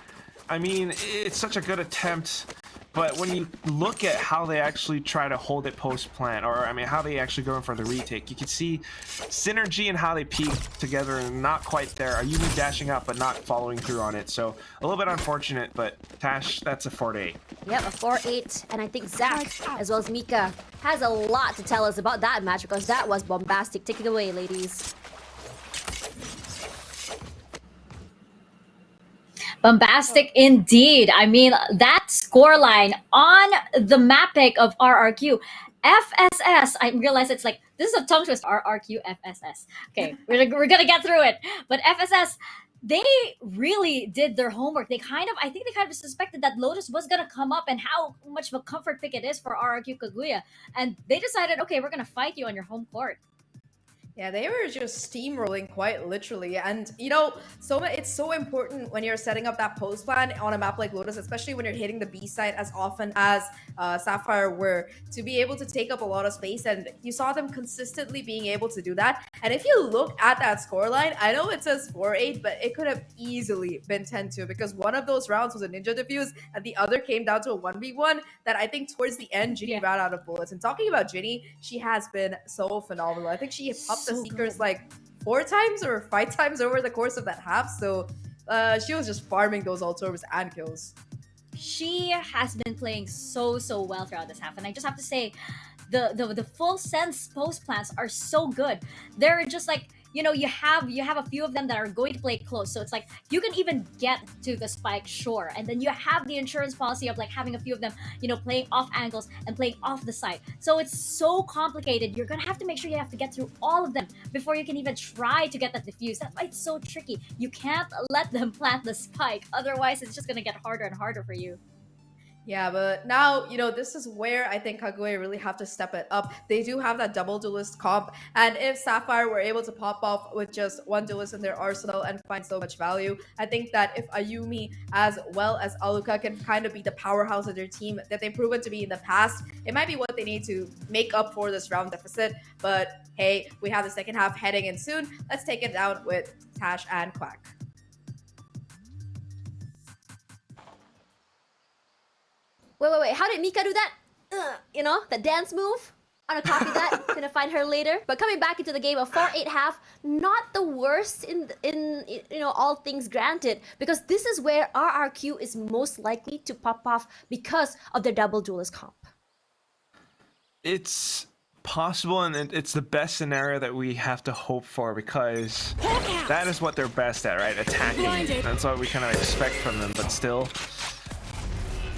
I mean, it's such a good attempt, but when you look at how they actually try to hold it post-plant, or I mean, how they actually go in for the retake, you can see synergy and how they peak together and not quite there. Ayumi dashing out, but not following through on it. So a little bit unfortunate, but Tash, that's a 4-8. Yep, a 4-8. And I think Zach, as well as Mika, has a lot to tell us about that match because that was bombastic. Take it away, ladies. Bombastic indeed. I mean, that scoreline on the map pick of RRQ. FSS, I realize it's like, this is a tongue twist. RRQ, FSS. Okay, we're gonna get through it. But FSS, they really did their homework. I think they kind of suspected that Lotus was gonna come up and how much of a comfort pick it is for RRQ Kaguya. And they decided, okay, we're gonna fight you on your home court. Yeah, they were just steamrolling quite literally. And, it's so important when you're setting up that post plan on a map like Lotus, especially when you're hitting the B side as often as Sapphire were, to be able to take up a lot of space. And you saw them consistently being able to do that. And if you look at that scoreline, I know it says 4-8, but it could have easily been 10-2 because one of those rounds was a ninja defuse and the other came down to a 1v1 that I think towards the end, Ginny ran out of bullets. And talking about Ginny, she has been so phenomenal. I think she popped the Seekers like 4 times or 5 times over the course of that half. So she was just farming those ultorbs and kills. She has been playing so well throughout this half, and I just have to say the full sense post plans are so good. They're just like, you have a few of them that are going to play close, so it's like you can even get to the spike, sure, and then you have the insurance policy of like having a few of them playing off angles and playing off the side. So it's so complicated. You're gonna have to make sure you have to get through all of them before you can even try to get that diffuse. That's why it's so tricky. You can't let them plant the spike, otherwise it's just gonna get harder and harder for you. Yeah, but now, this is where I think Kaguya really have to step it up. They do have that double duelist comp, and if Sapphire were able to pop off with just one duelist in their arsenal and find so much value, I think that if Ayumi as well as Aluka can kind of be the powerhouse of their team that they've proven to be in the past, it might be what they need to make up for this round deficit. But hey, we have the second half heading in soon. Let's take it down with Tash and Quack. Wait. How did Mika do that? That dance move? I'm gonna copy that. Gonna find her later. But coming back into the game, a 4-8 half, not the worst in all things granted, because this is where RRQ is most likely to pop off because of their double duelist comp. It's possible, and it's the best scenario that we have to hope for, because that is what they're best at, right? Attacking. That's what we kind of expect from them, but still.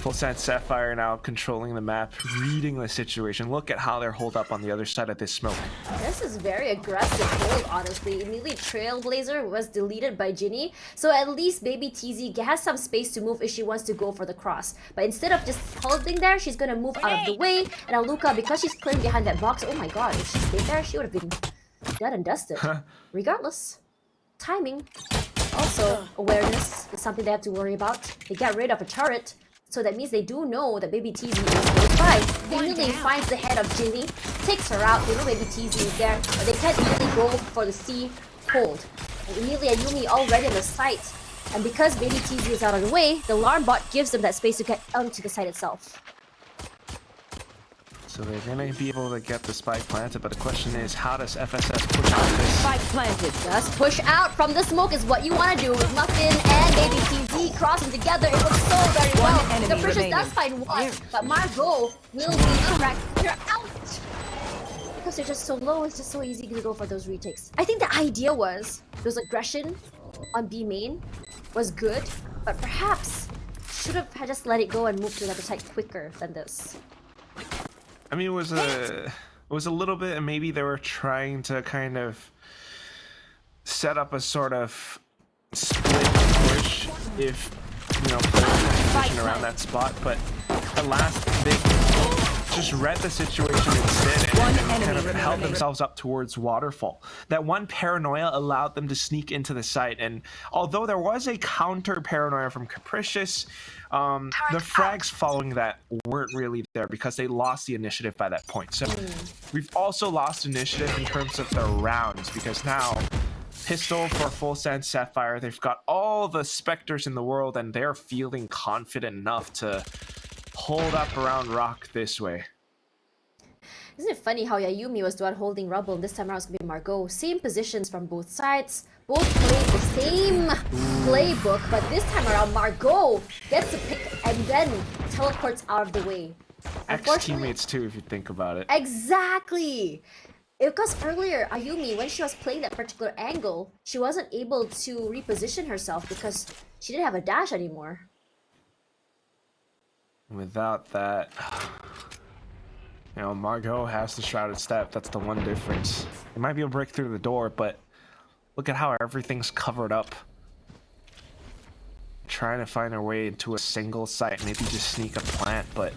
Full Saiyan Sapphire now controlling the map, reading the situation. Look at how they're holed up on the other side of this smoke. This is very aggressive hold, honestly. Immediately Trailblazer was deleted by Ginny, so at least Baby TZ has some space to move if she wants to go for the cross. But instead of just holding there, she's gonna move out of the way. And Aluka, because she's clearing behind that box, oh my god, if she stayed there, she would have been dead and dusted. Regardless, timing. Also, awareness is something they have to worry about. They get rid of a turret. So that means they do know that Baby TZ is close by. They immediately finds the head of Ginny, takes her out. They know Baby TZ is there, but they can't really go for the C hold. And immediately Ayumi already on the site. And because Baby TZ is out of the way, the alarm bot gives them that space to get onto the site itself. So they're gonna be able to get the spike planted, but the question is, how does FSS push out this? Spike planted. Just push out from the smoke is what you want to do. With Muffin and Baby TZ crossing together, it looks so very well. The Precious does find one, but Margot will be tracked. They're out! Because they're just so low, it's just so easy to go for those retakes. I think the idea was, those aggression on B main was good, but perhaps should have just let it go and move to the other side quicker than this. I mean, it was a little bit, and maybe they were trying to kind of set up a sort of split push if players were positioned around that spot. But at last, they just read the situation instead and kind of held themselves up towards Waterfall. That one paranoia allowed them to sneak into the site, and although there was a counter paranoia from Capricious, the frags following that weren't really there because they lost the initiative by that point. So we've also lost initiative in terms of the rounds, because now Pistol for Full Saiyan Sapphire, they've got all the Spectres in the world, and they're feeling confident enough to hold up around Rock this way. Isn't it funny how Ayumi was the one holding rubble, and this time around it's gonna be Margot. Same positions from both sides, both playing the same playbook, but this time around Margot gets a pick and then teleports out of the way. Ex-teammates too, if you think about it. Exactly! Because earlier, Ayumi, when she was playing that particular angle, she wasn't able to reposition herself because she didn't have a dash anymore. Without that, Margot has the Shrouded Step. That's the one difference. They might be able to break through the door, but look at how everything's covered up. Trying to find their way into a single site, maybe just sneak a plant, but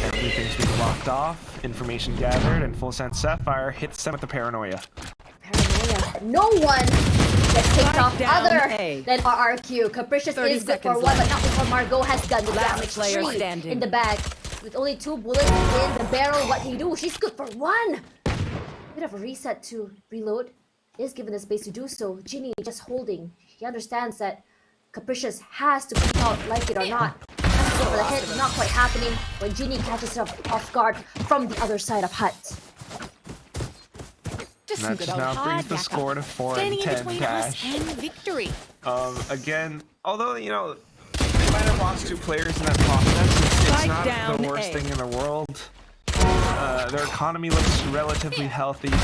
everything's been blocked off, information gathered, and Full Saiyan Sapphire hits them with the paranoia. No one gets picked off other than RRQ. Capricious is good for one, but not before Margot has done the damage. 3 in the bag. With only 2 bullets in the barrel, what can you do? She's good for 1! Bit of a reset to reload. Is given the space to do so. Ginny just holding. He understands that Capricious has to peek out, like it or not. Has to go for the hit, not quite happening when Ginny catches her off guard from the other side of Hut. And that just now brings the score to 4-10 Dash. Victory. Again, although, they might have lost 2 players in that process, it's not the worst thing in the world. Their economy looks relatively healthy, but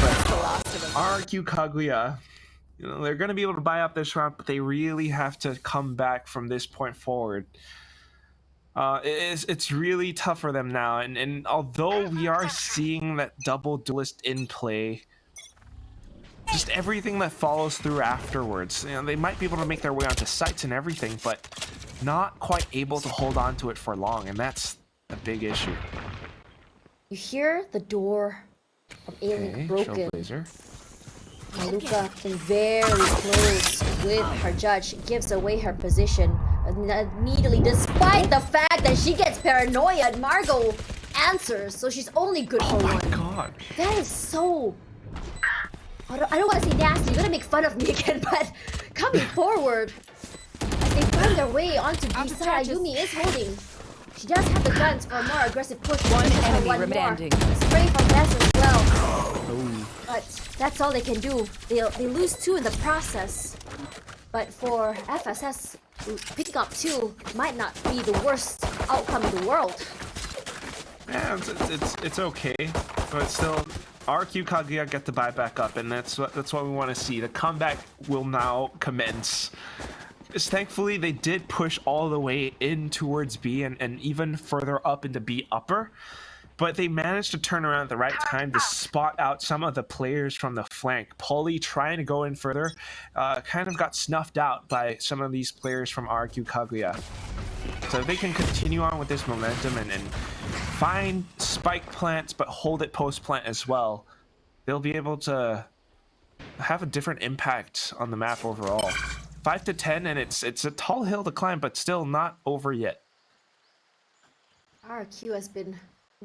RRQ Kaguya, they're going to be able to buy up this round, but they really have to come back from this point forward. It's really tough for them now, and although we are seeing that double duelist in play, just everything that follows through afterwards, they might be able to make their way onto sites and everything, but not quite able to hold on to it for long, and that's a big issue. You hear the door of A-Link broken. Trailblazer. Maluka is very close with her judge. She gives away her position immediately, despite the fact that she gets paranoia. Margot answers, so she's only good for one. Oh my god. That is so... I don't want to say nasty. You're gonna make fun of me again, but coming forward as they find their way onto B side, Ayumi is holding. She does have the guns for a more aggressive push. One enemy remaining. Spray from Ness as well. But that's all they can do. They lose 2 in the process. But for FSS, picking up 2 might not be the worst outcome in the world. Yeah, it's okay, but still, RRQ Kaguya get to buy back up, and that's what we want to see. The comeback will now commence. Thankfully, they did push all the way in towards B and even further up into B upper, but they managed to turn around at the right time to spot out some of the players from the flank. Polly trying to go in further, kind of got snuffed out by some of these players from RRQ Kaguya. So if they can continue on with this momentum and find spike plants but hold it post plant as well, they'll be able to have a different impact on the map overall. 5 to 10, and it's a tall hill to climb, but still not over yet. RRQ has been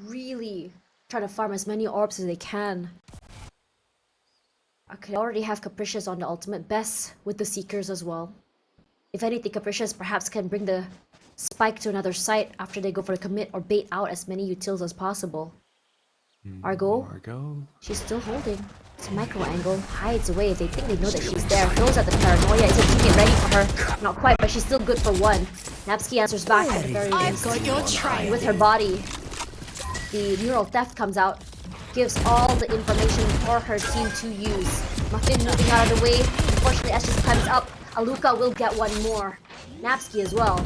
really trying to farm as many orbs as they can. I could already have Capricious on the ultimate best with the Seekers as well. If anything, Capricious perhaps can bring the spike to another site after they go for the commit or bait out as many utils as possible. Argo, she's still holding. It's a micro angle, hides away. They think they know that she's there. Throws at the paranoia. Is her teammate ready for her? Not quite, but she's still good for 1. Napsky answers back at the very least. I've got your trail. With her body, the neural theft comes out, gives all the information for her team to use. Muffin moving out of the way. Unfortunately, as she climbs up, Aluka will get 1 more. Napsky as well.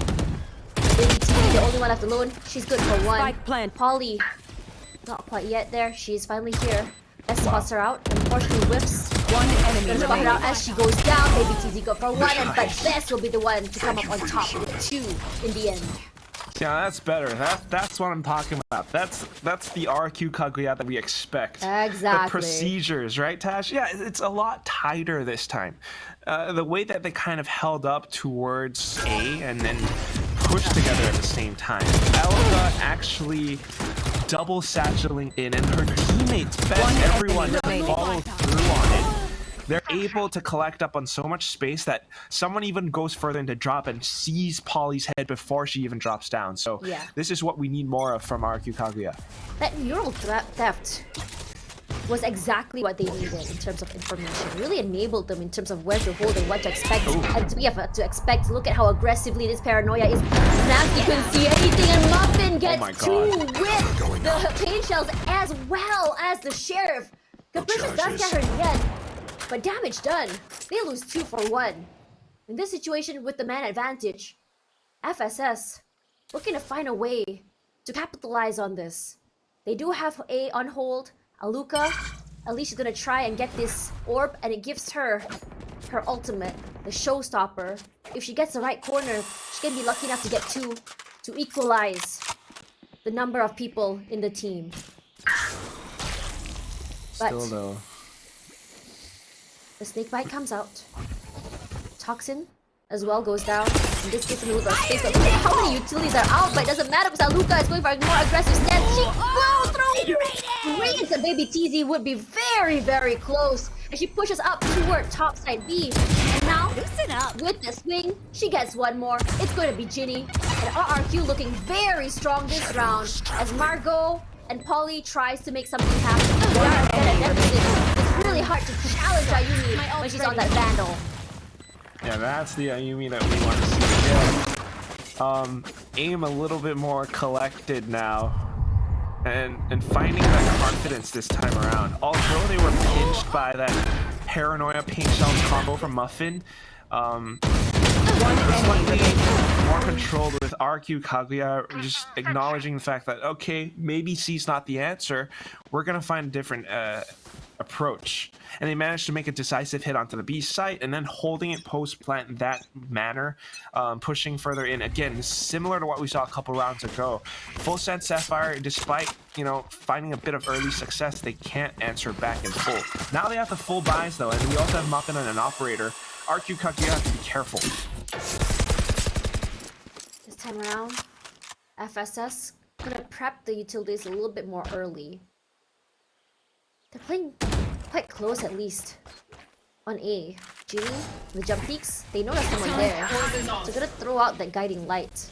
Baby T, the only one left alone. She's good for 1. Spike plant. Polly, not quite yet there. She's finally here. S spots her out. Unfortunately, whiffs. 1 enemy Gonna spot her out as she goes down. Baby TZ go for 1, and but Bess will be the one to come up on top with 2 in the end. Yeah, that's better. That's what I'm talking about. That's the RRQ Kaguya that we expect. Exactly. The procedures, right, Tash? Yeah, it's a lot tighter this time. The way that they kind of held up towards A and then pushed together at the same time. Elga actually double satcheling in, and her teammates, everyone follow through on it. They're able to collect up on so much space that someone even goes further into drop and sees Polly's head before she even drops down. So Yeah. This is what we need more of from RRQ Kaguya. That neural theft was exactly what they needed in terms of information. Really enabled them in terms of where to hold and what to expect. And we have to expect. Look at how aggressively this paranoia is. Nasty couldn't see anything, and Muffin gets 2 with the pain shells as well as the sheriff. Capricious does get her in the end, but damage done. They lose 2 for 1. In this situation with the man advantage, FSS looking to find a way to capitalize on this. They do have A on hold. Aluka, at least she's gonna try and get this orb, and it gives her her ultimate, the showstopper. If she gets the right corner, she can be lucky enough to get 2 to equalize the number of people in the team. But Still though. the snakebite comes out. Toxin as well goes down. In this case, a little bit of space, but look at how many utilities are out, but it doesn't matter because Aluka is going for a more aggressive stance. She will throw Radiance, and Baby TZ would be very, very close. And she pushes up toward topside B. And now, Loosen up. with the swing, she gets 1 more. It's going to be Ginny. And RRQ looking very strong this round as Margot and Polly tries to make something happen. They are at a deficit. It's really hard to challenge Ayumi when she's on that Vandal. Yeah, that's the Ayumi that we want to see again. Aim a little bit more collected now, and finding that confidence this time around. Although they were pinched by that paranoia paint shells combo from Muffin, slightly more controlled with RQ Kaguya, just acknowledging the fact that okay, maybe C's not the answer. We're gonna find a different approach. And they managed to make a decisive hit onto the B site and then holding it post-plant in that manner, pushing further in. Again, similar to what we saw a couple rounds ago. Full Send Sapphire, despite, finding a bit of early success, they can't answer back in full. Now they have the full buys, though, and we also have Muffin and an operator. RQ Kaguya have to be careful. This time around, FSS gonna prep the utilities a little bit more early. They're playing quite close at least. On A, Ginny, the jump peaks, they know there's someone there. So they're gonna throw out that guiding light.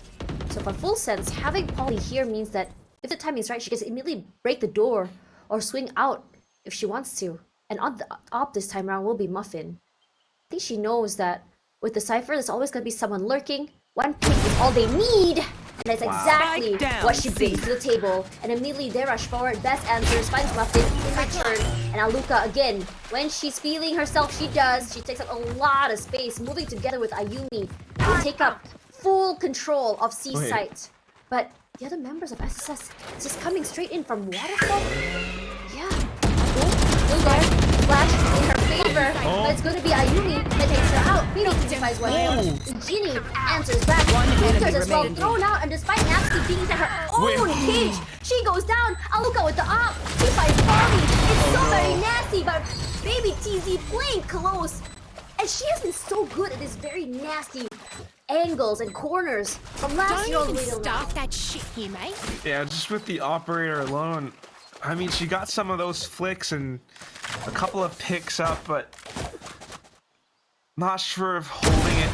So for Full Sense, having Polly here means that if the timing is right, she can immediately break the door or swing out if she wants to. And on the op this time around will be Muffin. I think she knows that with the Cypher, there's always gonna be someone lurking. One pick is all they need! And that's exactly what she brings to the table. And immediately they rush forward, best answers, finds Muffin in return. And Aluka, again, when she's feeling herself, she does. She takes up a lot of space, moving together with Ayumi. They take up full control of C site. But the other members of FSS just coming straight in from Waterfall. Yeah, still there. Flash in her favor, but it's going to be Ayumi that takes her out. Maybe defies one. Ginny answers back. Victor's as well thrown out, and despite Napsky being to her own cage, she goes down. Aluka with the op. She finds Bobby. It's so very nasty, but baby TZ playing close. And she has been so good at this very nasty angles and corners from last year all the way to now. Start that shit here, mate. Yeah, just with the operator alone, I mean, she got some of those flicks and a couple of picks up, but not sure if holding it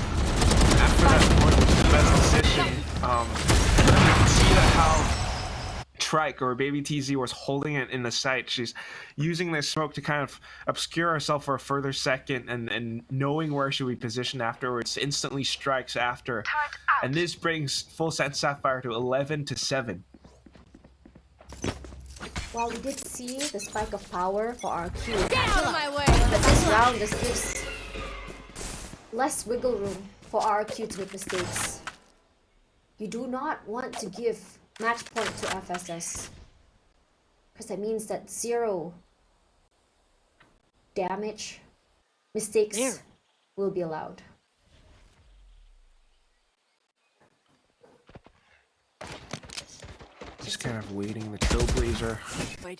after that point was the best decision. You can see that how Trike or Baby TZ was holding it in the site. She's using this smoke to kind of obscure herself for a further second, and knowing where she'll be positioned afterwards, instantly strikes after. And this brings Full Send Sapphire to 11-7. While we did see the spike of power for RRQ, Get out of my way! but this round just gives less wiggle room for RRQ to make mistakes. You do not want to give match point to FSS, because that means that 0 damage mistakes will be allowed. Just kind of waiting, the Trailblazer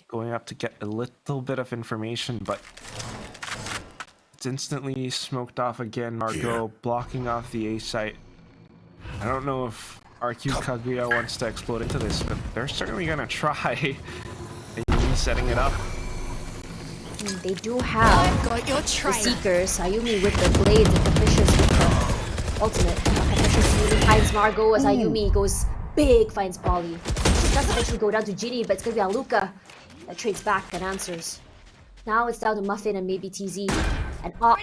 going up to get a little bit of information, but it's instantly smoked off again. Margot blocking off the A site. I don't know if RQ Kaguya wants to explode into this, but they're certainly gonna try. Ayumi setting it up. They do have Got your the trail. Seekers, Ayumi with the blades and Capricious with the ultimate. Capricious really finds Margot as Ayumi goes big, finds Polly. She does eventually go down to Ginny, but it's gonna be Aluka that trades back and answers. Now it's down to Muffin and maybe TZ. An op,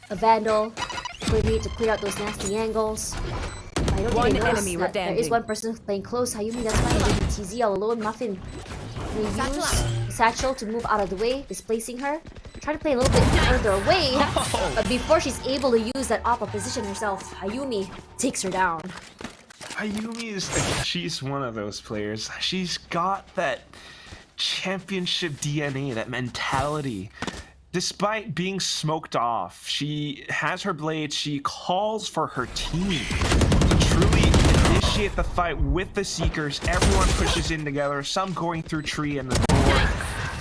a Vandal, we need to clear out those nasty angles. I don't One think they enemy notice that there is remaining. one person playing close. Ayumi, that's why maybe TZ all alone. Muffin will use the satchel to move out of the way, displacing her. Try to play a little bit further away, but before she's able to use that op position herself, Ayumi takes her down. Ayumi she's one of those players. She's got that championship DNA, that mentality. Despite being smoked off, she has her blade, she calls for her team to truly initiate the fight with the Seekers. Everyone pushes in together, some going through tree and the door,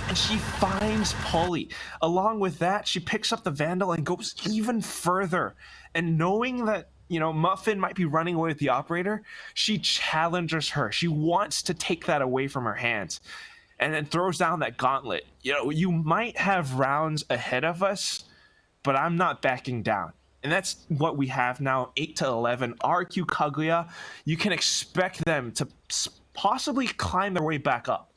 and she finds Polly. Along with that, she picks up the Vandal and goes even further. And knowing that, Muffin might be running away with the operator, she challenges her. She wants to take that away from her hands. And then throws down that gauntlet. You might have rounds ahead of us, but I'm not backing down. And that's what we have now, 8-11. RQ Kaguya, you can expect them to possibly climb their way back up.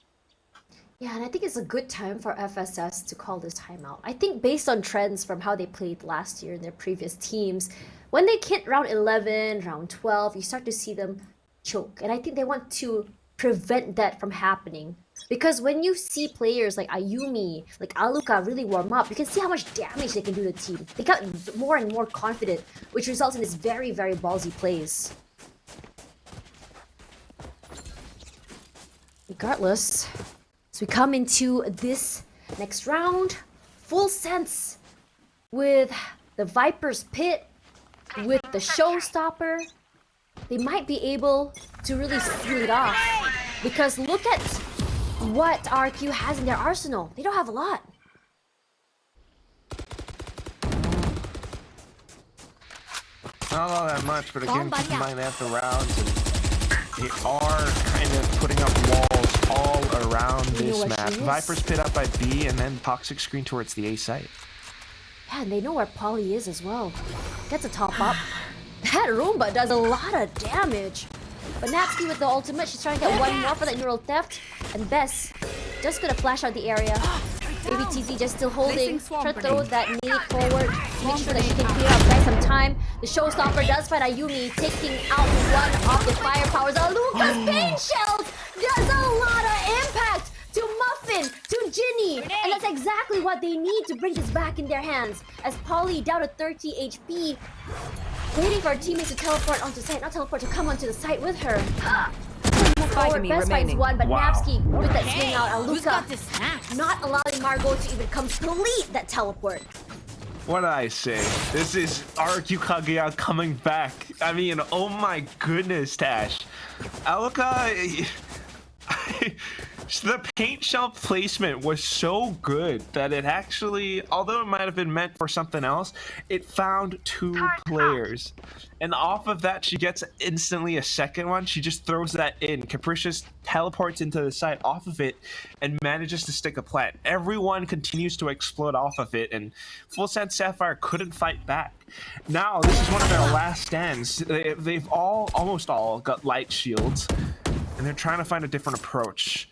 Yeah, and I think it's a good time for FSS to call this timeout. I think based on trends from how they played last year in their previous teams, when they hit round 11, round 12, you start to see them choke. And I think they want to prevent that from happening. Because when you see players like Ayumi, like Aluka really warm up, you can see how much damage they can do to the team. They got more and more confident, which results in these very, very ballsy plays. Regardless, as we come into this next round, full sense with the Viper's Pit, with the Showstopper, they might be able to really seal it off. Because look at what RRQ has in their arsenal. They don't have a lot. Not all that much, but again, Bomb keep in buddy mind they have the rounds, and they are kind of putting up walls all around You know this what map. she is? Viper's Pit up by B, and then Toxic Screen towards the A site. Yeah, and they know where Polly is as well. Gets a top up. That Roomba does a lot of damage. But Natsuki with the ultimate, she's trying to get one more for that neural theft. And Bess just gonna flash out the area. Baby TZ just still holding. Try to throw that nade forward to make sure that she can clear up by some time. The Showstopper does find Ayumi, taking out one of the firepowers. Aluka's pain shells does a lot of impact to Muffin, to Ginny. And that's exactly what they need to bring this back in their hands. As Polly down to 30 HP, waiting for her teammates to teleport onto site, not teleport, to come onto the site with her. Move forward, enemy Best finds remaining. one, but Wow. Napski with that swing out, Who's got Aluka the snacks? not allowing Margot to even complete that teleport. What did I say? This is RRQ Kaguya coming back. I mean, oh my goodness, Tash. Aluka, the paint shell placement was so good that it actually, although it might have been meant for something else, it found two players. And off of that, she gets instantly a second one. She just throws that in. Capricious teleports into the site off of it and manages to stick a plant. Everyone continues to explode off of it, and Full Send Sapphire couldn't fight back. Now, this is one of their last stands. They've almost all got light shields, and they're trying to find a different approach.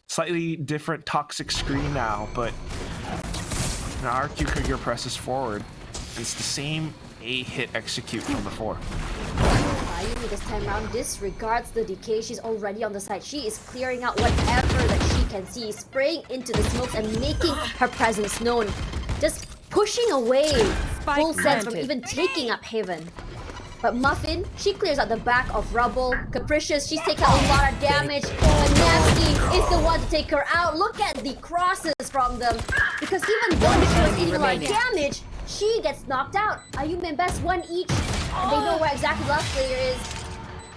Slightly different toxic screen now, but now RQ Kaguya presses forward. And it's the same A hit execute from before. Ayumi this time around disregards the decay. She's already on the side. She is clearing out whatever that she can see, spraying into the smokes and making her presence known. Just pushing away Full Sense from planted. even taking up Haven. But Muffin, she clears out the back of rubble. Capricious, she's taking a lot of damage. But Napski is the one to take her out. Look at the crosses from them. Because even though she was eating a lot of damage, she gets knocked out. Ayumi and Best one each. And they know where exactly the last player is.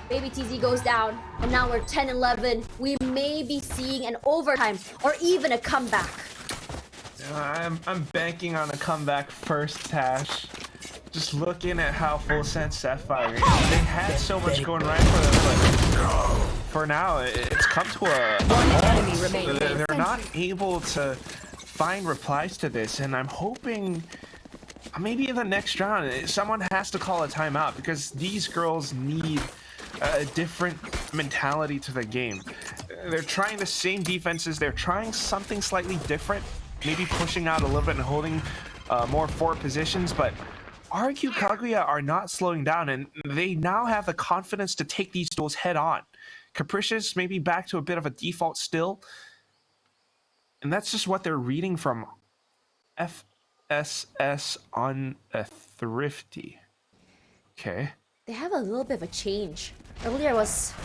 Baby TZ goes down. And now we're 10-11. We may be seeing an overtime or even a comeback. I'm banking on a comeback first, Tash. Just looking at how Full Send Sapphire, they had so much going right for them, but for now, it's come to a enemy halt. remaining. They're not able to find replies to this, and I'm hoping maybe in the next round, someone has to call a timeout, because these girls need a different mentality to the game. They're trying the same defenses, they're trying something slightly different, maybe pushing out a little bit and holding more forward positions, but RRQ Kaguya are not slowing down, and they now have the confidence to take these duels head on. Capricious maybe back to a bit of a default still, and that's just what they're reading from FSS on a Thrifty. Okay. They have a little bit of a change. Earlier was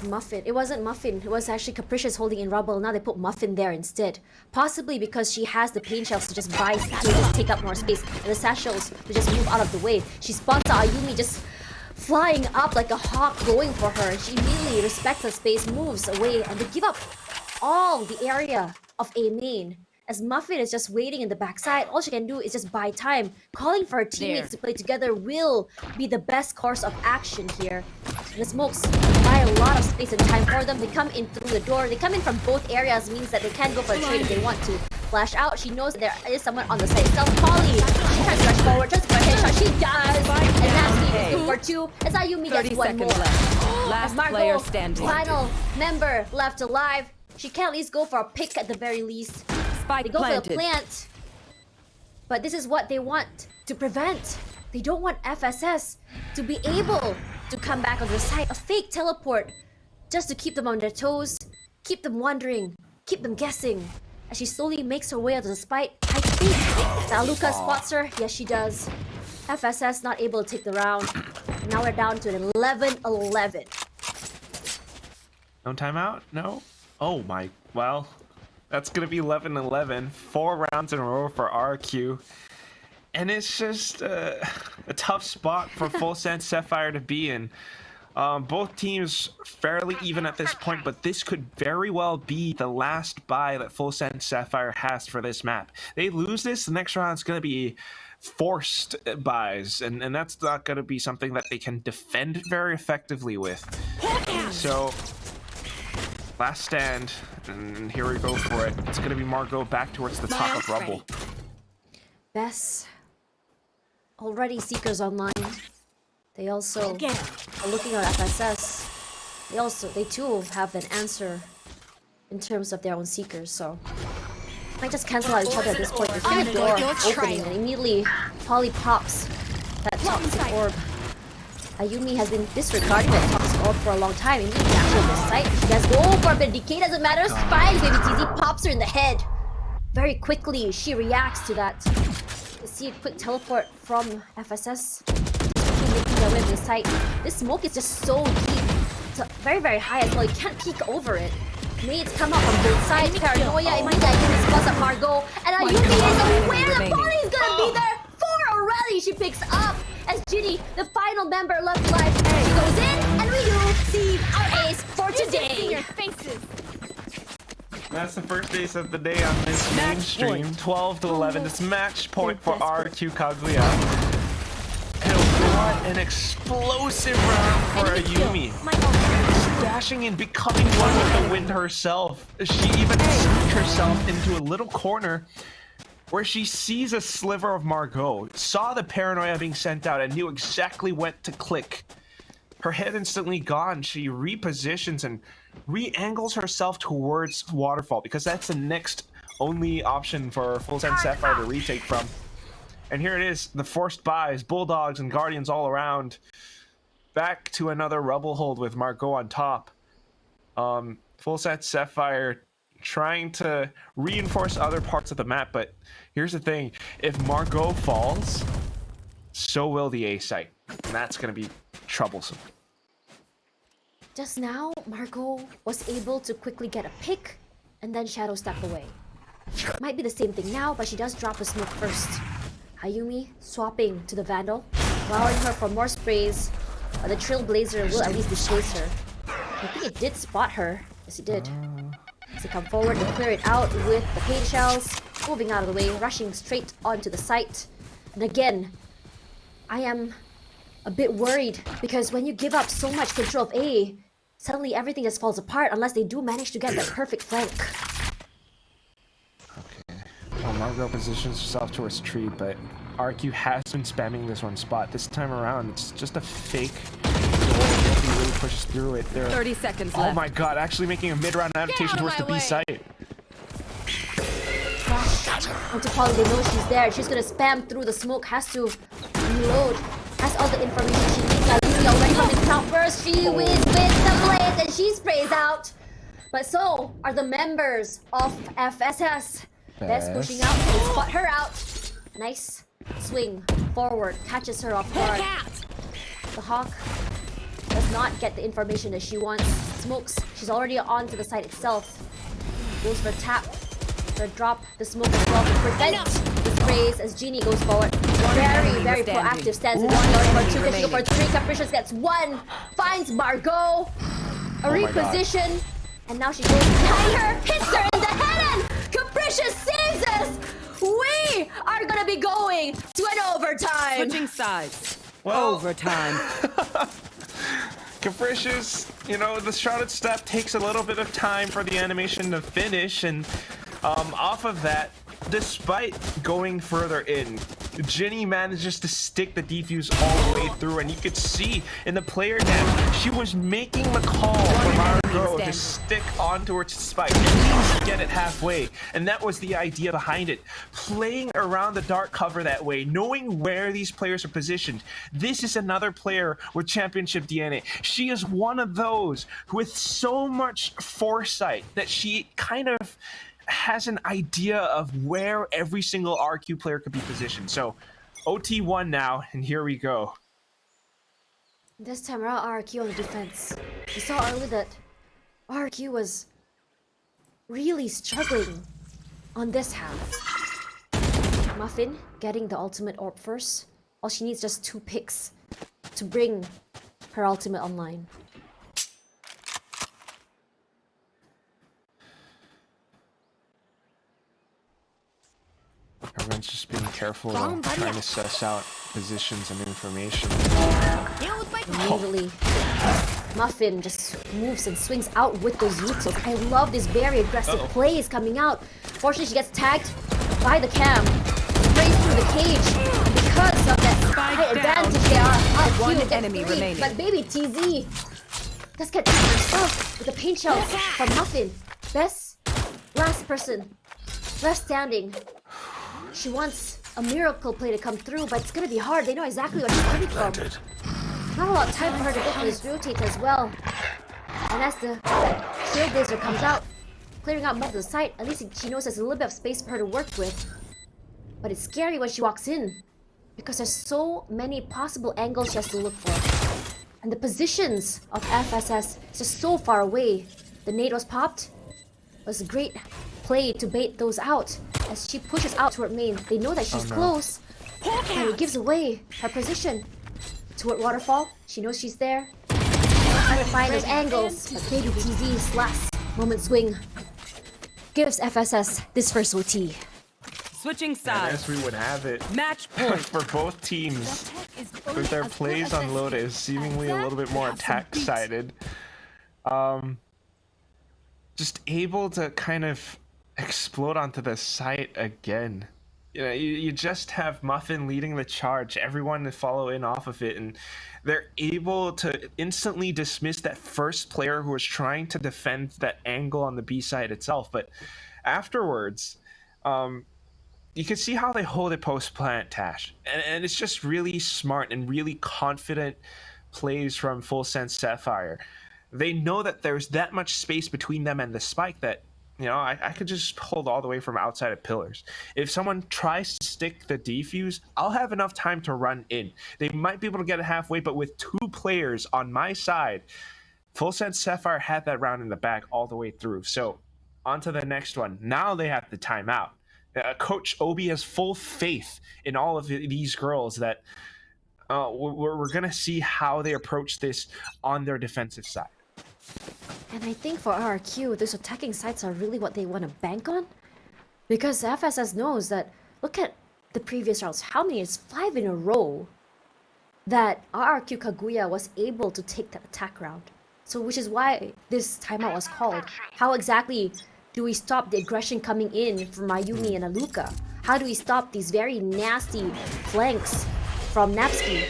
Muffin. It wasn't Muffin. It was actually Capricious holding in rubble. Now they put Muffin there instead. Possibly because she has the pain shells to just buy, to just take up more space, and the satchels to just move out of the way. She spots out Ayumi just flying up like a hawk going for her. She immediately respects the space, moves away, and they give up all the area of A main. As Muffin is just waiting in the backside, all she can do is just buy time. Calling for her teammates to play together will be the best course of action here. And the smokes buy a lot of space and time for them. They come in through the door. They come in from both areas, means that they can go for a trade if they want to. Flash out, she knows that there is someone on the site itself. Polly, she tries to rush forward, tries to get a headshot. She does! And Natsuki is good for two. As Ayumi 30 gets one more. seconds left. As Last Margot, player standing. final member left alive. She can at least go for a pick at the very least. They Spike go for the planted. plant. But this is what they want to prevent. They don't want FSS to be able to come back on the site. A fake teleport just to keep them on their toes, keep them wondering, keep them guessing. As she slowly makes her way out of the spite, I think that Aluka spots her. Yes, she does. FSS not able to take the round. Now we're down to an 11-11. No timeout? No? Oh my, well, That's gonna be 11-11. 4 rounds in a row for RRQ. And it's just a tough spot for Full Send Sapphire to be in. Both teams fairly even at this point, but this could very well be the last bye that Full Send Sapphire has for this map. They lose this, the next round's going to be forced buys, and that's not going to be something that they can defend very effectively with. So, last stand, and here we go for it. It's going to be Margot back towards the top of Rumble. Bess. Already Seekers online. They also are looking at FSS. They too have an answer in terms of their own Seekers, so might just cancel out each other at this point. We see the door opening and immediately Polly pops that toxic orb. Ayumi has been disregarding that toxic orb for a long time. Immediately after this site, she does go for a bit. Decay doesn't matter. Spines, baby TZ pops her in the head. Very quickly, she reacts to that. You see a quick teleport from FSS. Making their way to the site. This smoke is just so deep. It's very, very high as well. You can't peek over it. Nades come out from both sides. Paranoia, immediately Ayumi spots up Margot. And Ayumi is aware that Polly's gonna be there. 4 already she picks up. As Ginny, the final member left alive. She goes in, and we do see our ace for today. That's the first ace of the day on this main stream. 12-11. This match point for RRQ Kaguya. And what an explosive round for Ayumi. Dashing in, becoming one with the wind herself. She even sneaked herself into a little corner where she sees a sliver of Margot, saw the paranoia being sent out, and knew exactly what to click. Her head instantly gone. She repositions and re-angles herself towards Waterfall because that's the next only option for Full Send Sapphire to retake from. And here it is, the forced buys, Bulldogs and Guardians all around. Back to another rubble hold with Margot on top. Full Send Sapphire trying to reinforce other parts of the map, but here's the thing. If Margot falls, so will the A site. And that's going to be troublesome. Just now, Margot was able to quickly get a pick and then shadow step away. Might be the same thing now, but she does drop a smoke first. Ayumi swapping to the Vandal, allowing her for more sprays, but the Trailblazer will at least displace her. I think it did spot her. Yes, it did. As they come forward, they clear it out with the paint shells, moving out of the way, rushing straight onto the site. And again, I am a bit worried because when you give up so much control of A, suddenly everything just falls apart unless they do manage to get that perfect flank. Okay. Well, Margot positions herself towards tree, but RQ has been spamming this one spot. This time around, it's just a fake. He really pushes through it. There. 30 seconds left. Oh my god, actually making a mid-round adaptation towards the B site. Onto Polly, they know she's there. She's gonna spam through the smoke, has to reload. Has all the information she needs. Ayumi already from the count burst. She whizzes with the blade and she sprays out. But so are the members of FSS. Bess pushing out, they spot her out. Nice swing forward, catches her off guard. The Hawk does not get the information that she wants. Smokes, she's already on to the site itself. Goes for tap, for drop the smoke as well to prevent the sprays as Genie goes forward. Very, very proactive stance. It's going for 2, can she go for 3? Capricious gets 1, finds Margot. A reposition, and now she goes behind her, hits her in the head, and Capricious saves us! We are gonna be going to an overtime! Switching sides. Well, Overtime. Capricious, you know, the shrouded step takes a little bit of time for the animation to finish, and off of that, despite going further in, Ginny manages to stick the defuse all the way through, and you could see in the player cam, she was making the call for Margot to stick on towards the spike, at least get it halfway, and that was the idea behind it. Playing around the dark cover that way, knowing where these players are positioned. This is another player with championship DNA. She is one of those with so much foresight that she kind of has an idea of where every single RQ player could be positioned. So OT1 now, and here we go. This time around, RRQ on the defense. We saw earlier that RRQ was really struggling on this half. Muffin getting the ultimate orb first. All she needs just 2 picks to bring her ultimate online. Everyone's just being careful, trying to suss out positions and information. Immediately, Muffin just moves and swings out with those utils. I love this very aggressive plays coming out. Fortunately, she gets tagged by the cam, sprays through the cage. And because of that high advantage, they are One enemy remaining. But baby TZ does get tagged herself with the paint shells from Muffin. Best last person left standing. She wants a miracle play to come through, but it's gonna be hard. They know exactly where she's coming from. Not a lot of time for her to go for this rotate as well. And as the shield laser comes out, clearing out most of the site, at least she knows there's a little bit of space for her to work with. But it's scary when she walks in, because there's so many possible angles she has to look for. And the positions of FSS is just so far away. The nade was popped. It was a great play to bait those out. As she pushes out toward main, they know that she's close, but it gives away her position. Toward Waterfall, she knows she's there. Trying to find those angles, but baby TZ's last moment swing gives FSS this first OT. Switching I sides. guess we would have it Match point. for both teams. With their plays on Lotus seemingly a little bit more attack-sided. Just able to kind of explode onto the site again. You know, you just have Muffin leading the charge, everyone to follow in off of it, and they're able to instantly dismiss that first player who was trying to defend that angle on the B side itself. But afterwards, you can see how they hold it post-plant, Tash. And it's just really smart and really confident plays from Full Sense Sapphire. They know that there's that much space between them and the spike that, you know, I could just hold all the way from outside of pillars. If someone tries to stick the defuse, I'll have enough time to run in. They might be able to get it halfway, but with 2 players on my side, Full Sense Sapphire had that round in the bag all the way through. So on to the next one. Now they have the timeout. Coach Obi has full faith in all of these girls that we're going to see how they approach this on their defensive side. And I think for RRQ, those attacking sites are really what they want to bank on. Because FSS knows that, look at the previous rounds, how many? It's 5 in a row that RRQ Kaguya was able to take that attack round. So which is why this timeout was called. How exactly do we stop the aggression coming in from Mayumi and Aluka? How do we stop these very nasty flanks from Napski?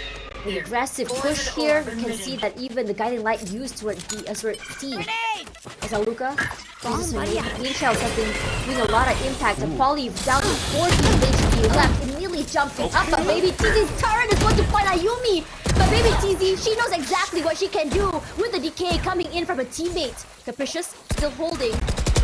An aggressive push here, you can see that even the guiding light used toward T as Aluka uses her green shells has been doing a lot of impact, and Polly down to 14 HP left, immediately jumping up, but baby TZ's turret is going to find Ayumi! But baby TZ, she knows exactly what she can do with the decay coming in from a teammate. Capricious still holding.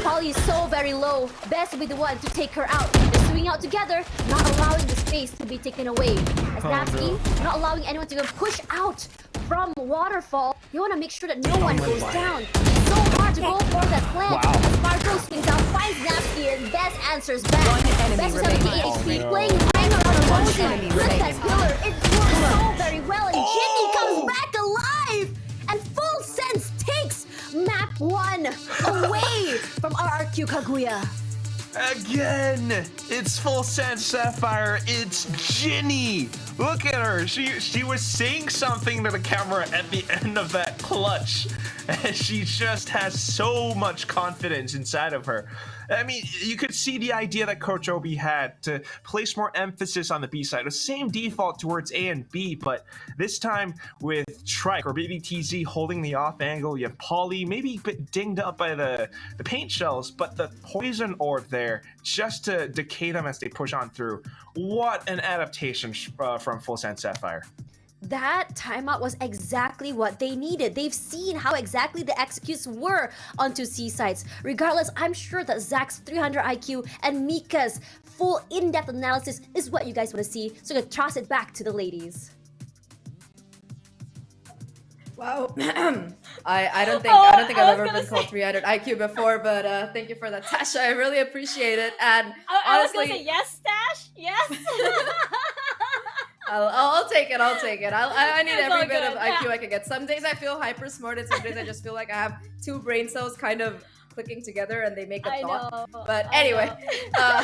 Polly is so very low. Best will be the one to take her out. They're swinging out together, not allowing the space to be taken away. As Napski, not allowing anyone to even push out from Waterfall. You want to make sure that no one goes down. It's so hard to go for that plant. As Marco swings out, finds Napski, and Best answers back. Best with 78 HP, playing right around the motion. Look at that pillar. It works so very well, and Ginny comes back alive! And Full Sense takes map 1 away from RRQ Kaguya. Again, it's Full Sense Sapphire. It's Ginny. Look at her. She was saying something to the camera at the end of that clutch, and she just has so much confidence inside of her. I mean, you could see the idea that Coach Obi had to place more emphasis on the B side. The same default towards A and B, but this time with Trike or Baby TZ holding the off angle. You have Polly maybe a bit dinged up by the paint shells, but the poison orb there just to decay them as they push on through. What an adaptation from Full Sense Sapphire. That timeout was exactly what they needed. They've seen how exactly the executes were onto C sites. Regardless, I'm sure that Zach's 300 IQ and Mika's full in-depth analysis is what you guys want to see. So I'm going to toss it back to the ladies. Wow. I don't think Oh, I don't think I I've was ever gonna been called say- 300 IQ before, but thank you for that, Tasha. I really appreciate it. And I was gonna say honestly, yes, Stash. Yes. I'll take it. I'll take it. I need It's every all bit of good, IQ yeah. I can get. Some days I feel hyper smart, and some days I just feel like I have two brain cells kind of clicking together and they make a I thought. know. But I anyway, know.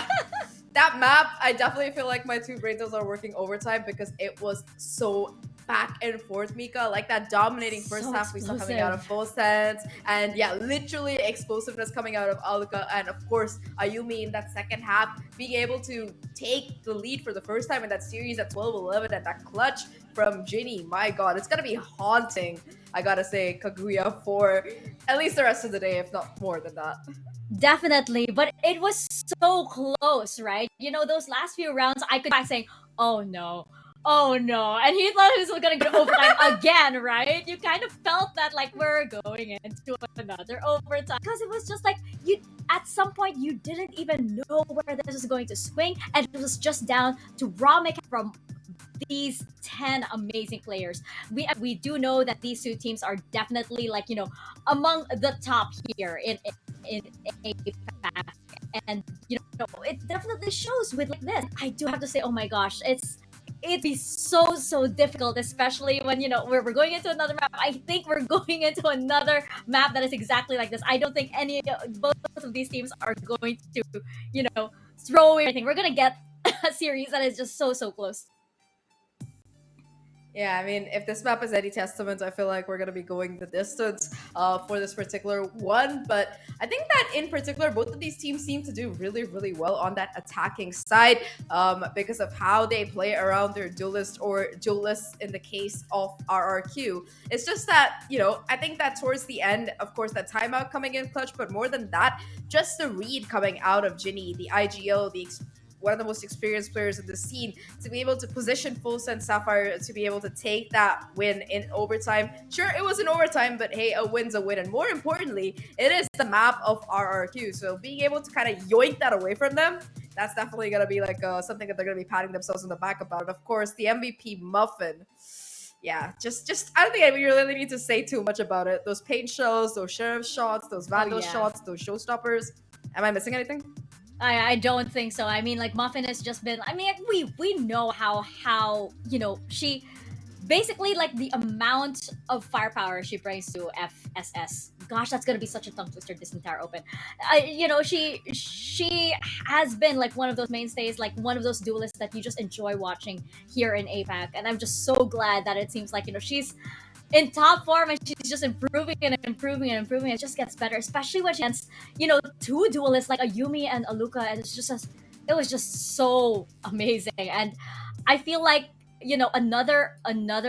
that map, I definitely feel like my two brain cells are working overtime because it was so back and forth, Mika. Like that dominating first So half we saw coming out of both ends. And yeah, literally explosiveness coming out of Aluka. And of course, Ayumi in that second half being able to take the lead for the first time in that series at 12-11, and that clutch from Ginny. My god, it's gonna be haunting, I gotta say, Kaguya for at least the rest of the day, if not more than that. Definitely, but it was so close, right? You know, those last few rounds, I could back saying, "Oh no, oh no," and he thought he was gonna go to overtime again, right? You kind of felt that like we're going into another overtime because it was just like you. At some point, you didn't even know where this was going to swing, and it was just down to raw mechanics from these 10 amazing players. We do know that these two teams are definitely like, you know, among the top here in APAC, and you know it definitely shows with like this. I do have to say, oh my gosh, it'd be so difficult, especially when you know we're going into another map. I think we're going into another map that is exactly like this. I don't think both of these teams are going to, you know, throw away everything. We're gonna get a series that is just so close. Yeah, I mean, if this map is any testament, I feel like we're gonna be going the distance for this particular one. But I think that in particular, both of these teams seem to do really well on that attacking side because of how they play around their duelist or duelists in the case of RRQ. It's just that, you know, I think that towards the end, of course, that timeout coming in clutch, but more than that, just the read coming out of Ginny, the IGO, one of the most experienced players in the scene, to be able to position Full Send Sapphire to be able to take that win in overtime. Sure, it was in overtime, but hey, a win's a win. And more importantly, it is the map of RRQ. So being able to kind of yoink that away from them, that's definitely going to be like something that they're going to be patting themselves on the back about. Of course, the MVP Muffin. Yeah, just I don't think we really need to say too much about it. Those paint shells, those sheriff shots, those Vandal yeah. shots, those showstoppers. Am I missing anything? I don't think so. I mean, like Muffin has just been. I mean, we know how you know she basically like the amount of firepower she brings to FSS. Gosh, that's gonna be such a tongue twister this entire open. You know, she has been like one of those mainstays, like one of those duelists that you just enjoy watching here in APAC, and I'm just so glad that it seems like, you know, she's in top form and she's just improving and improving and improving. It just gets better, especially when she against, you know, two duelists like Ayumi and Aluka, and it was just so amazing. And I feel like, you know, another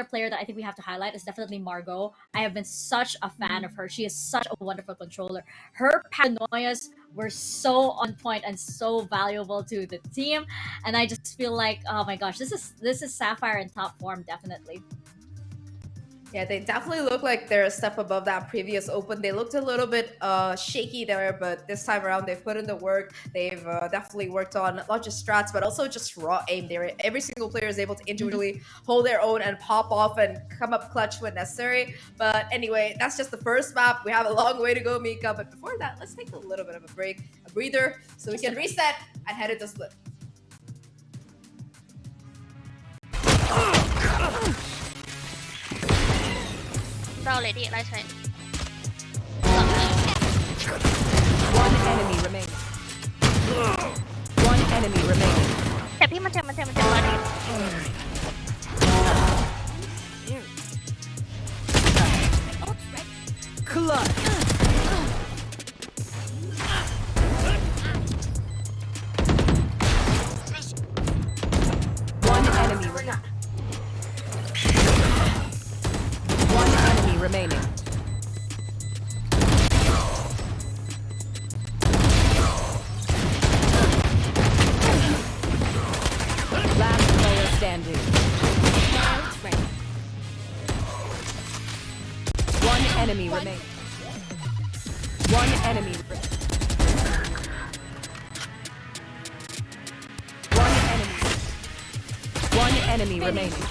player that I think we have to highlight is definitely Margot. I have been such a fan of her. She is such a wonderful controller. Her paranoias were so on point and so valuable to the team, and I just feel like, oh my gosh, this is Sapphire in top form, definitely. Yeah, they definitely look like they're a step above that previous open. They looked a little bit shaky there, but this time around they've put in the work. They've definitely worked on not just strats, but also just raw aim. Every single player is able to individually hold their own and pop off and come up clutch when necessary. But anyway, that's just the first map. We have a long way to go, Mika. But before that, let's take a little bit of a break, a breather, so we can reset and head into split. Already, right side. One enemy remaining. One enemy remaining. แต่พี่มันเจ็บร้อยนิด Clutch. One enemy remaining. One enemy remaining. Last player standing. One enemy remaining. One enemy. One enemy remaining.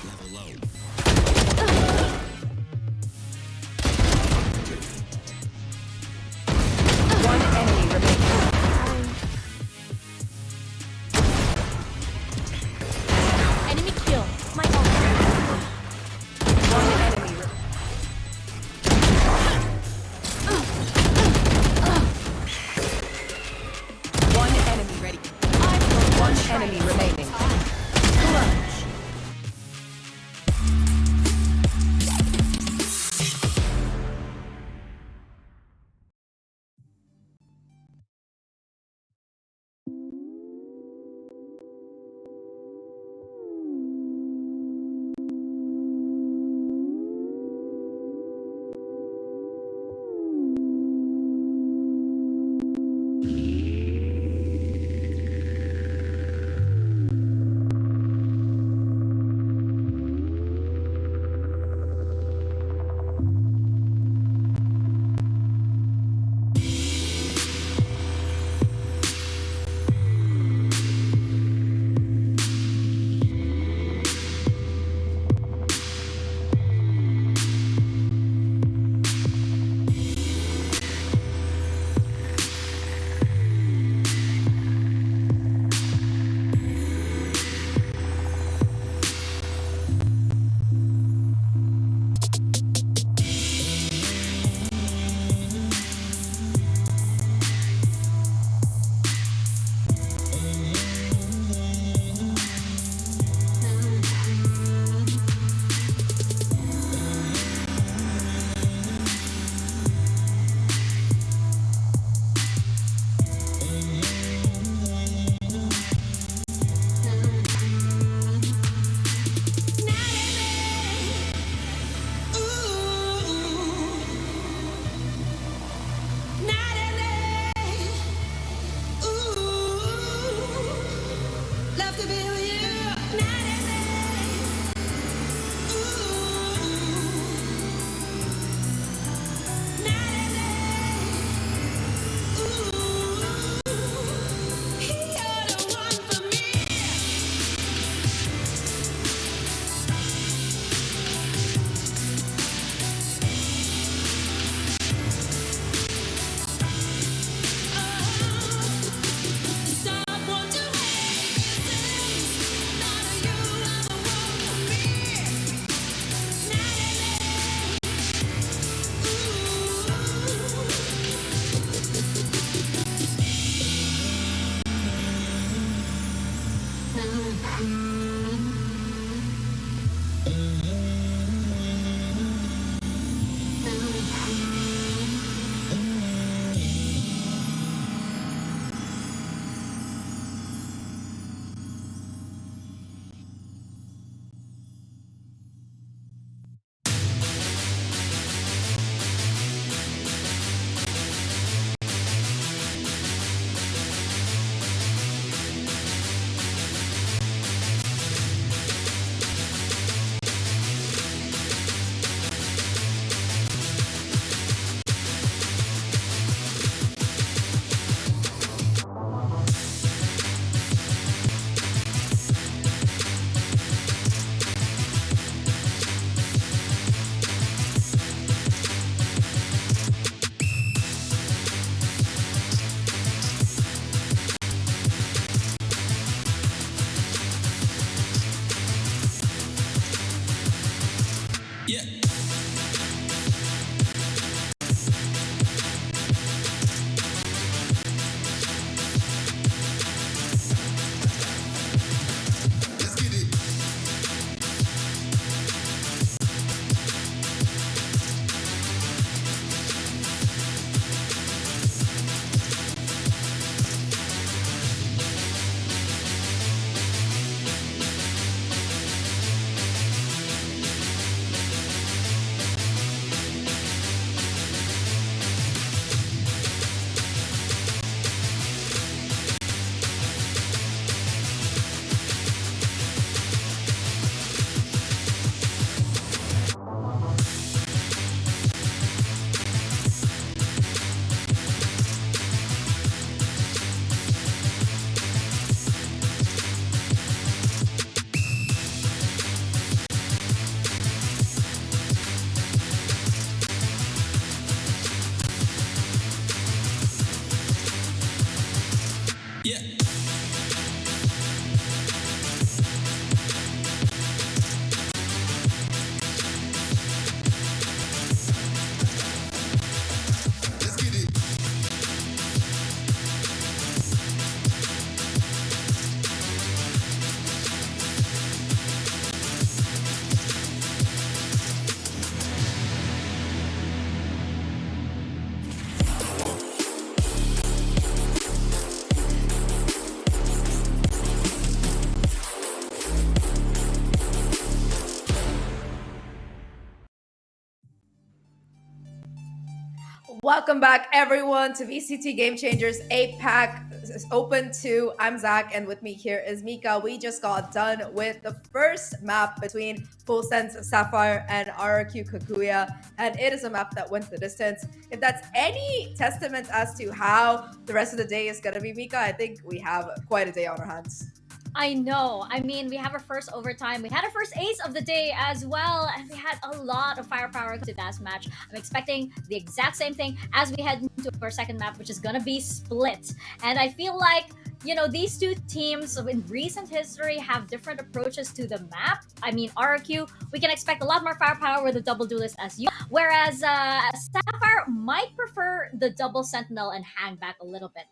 Welcome back, everyone, to VCT Game Changers APAC Open 2. I'm Zach, and with me here is Mika. We just got done with the first map between Full Sense Sapphire and RRQ Kaguya, and it is a map that went the distance. If that's any testament as to how the rest of the day is going to be, Mika, I think we have quite a day on our hands. I know. I mean, we have our first overtime. We had our first ace of the day as well, and we had a lot of firepower to that match. I'm expecting the exact same thing as we head into our second map, which is gonna be Split. And I feel like, you know, these two teams in recent history have different approaches to the map. I mean, RRQ, we can expect a lot more firepower with the double duelist as you, whereas Sapphire might prefer the double sentinel and hang back a little bit.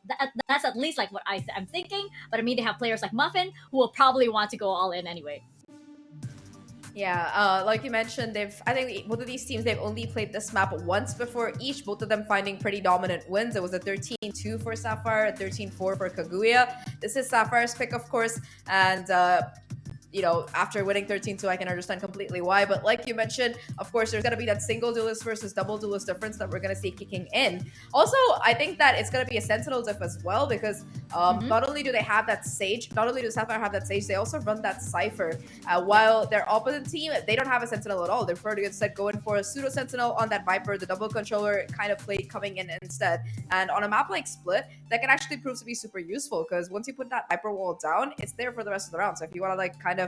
That's at least like what I'm thinking. But I mean, they have players like Muffin who will probably want to go all in anyway. Yeah, like you mentioned, I think both of these teams, they've only played this map once before each, both of them finding pretty dominant wins. It was a 13-2 for Sapphire, a 13-4 for Kaguya. This is Sapphire's pick, of course, and you know, after winning 13-2, I can understand completely why. But like you mentioned, of course, there's going to be that single duelist versus double duelist difference that we're going to see kicking in. Also, I think that it's going to be a sentinel diff as well, because not only do they have that Sage, not only does Sapphire have that Sage, they also run that Cypher. While their opposite team, they don't have a sentinel at all. They prefer to instead go in for a pseudo sentinel on that Viper, the double controller kind of play coming in instead. And on a map like Split, that can actually prove to be super useful, because once you put that Viper wall down, it's there for the rest of the round. So if you want to like kind of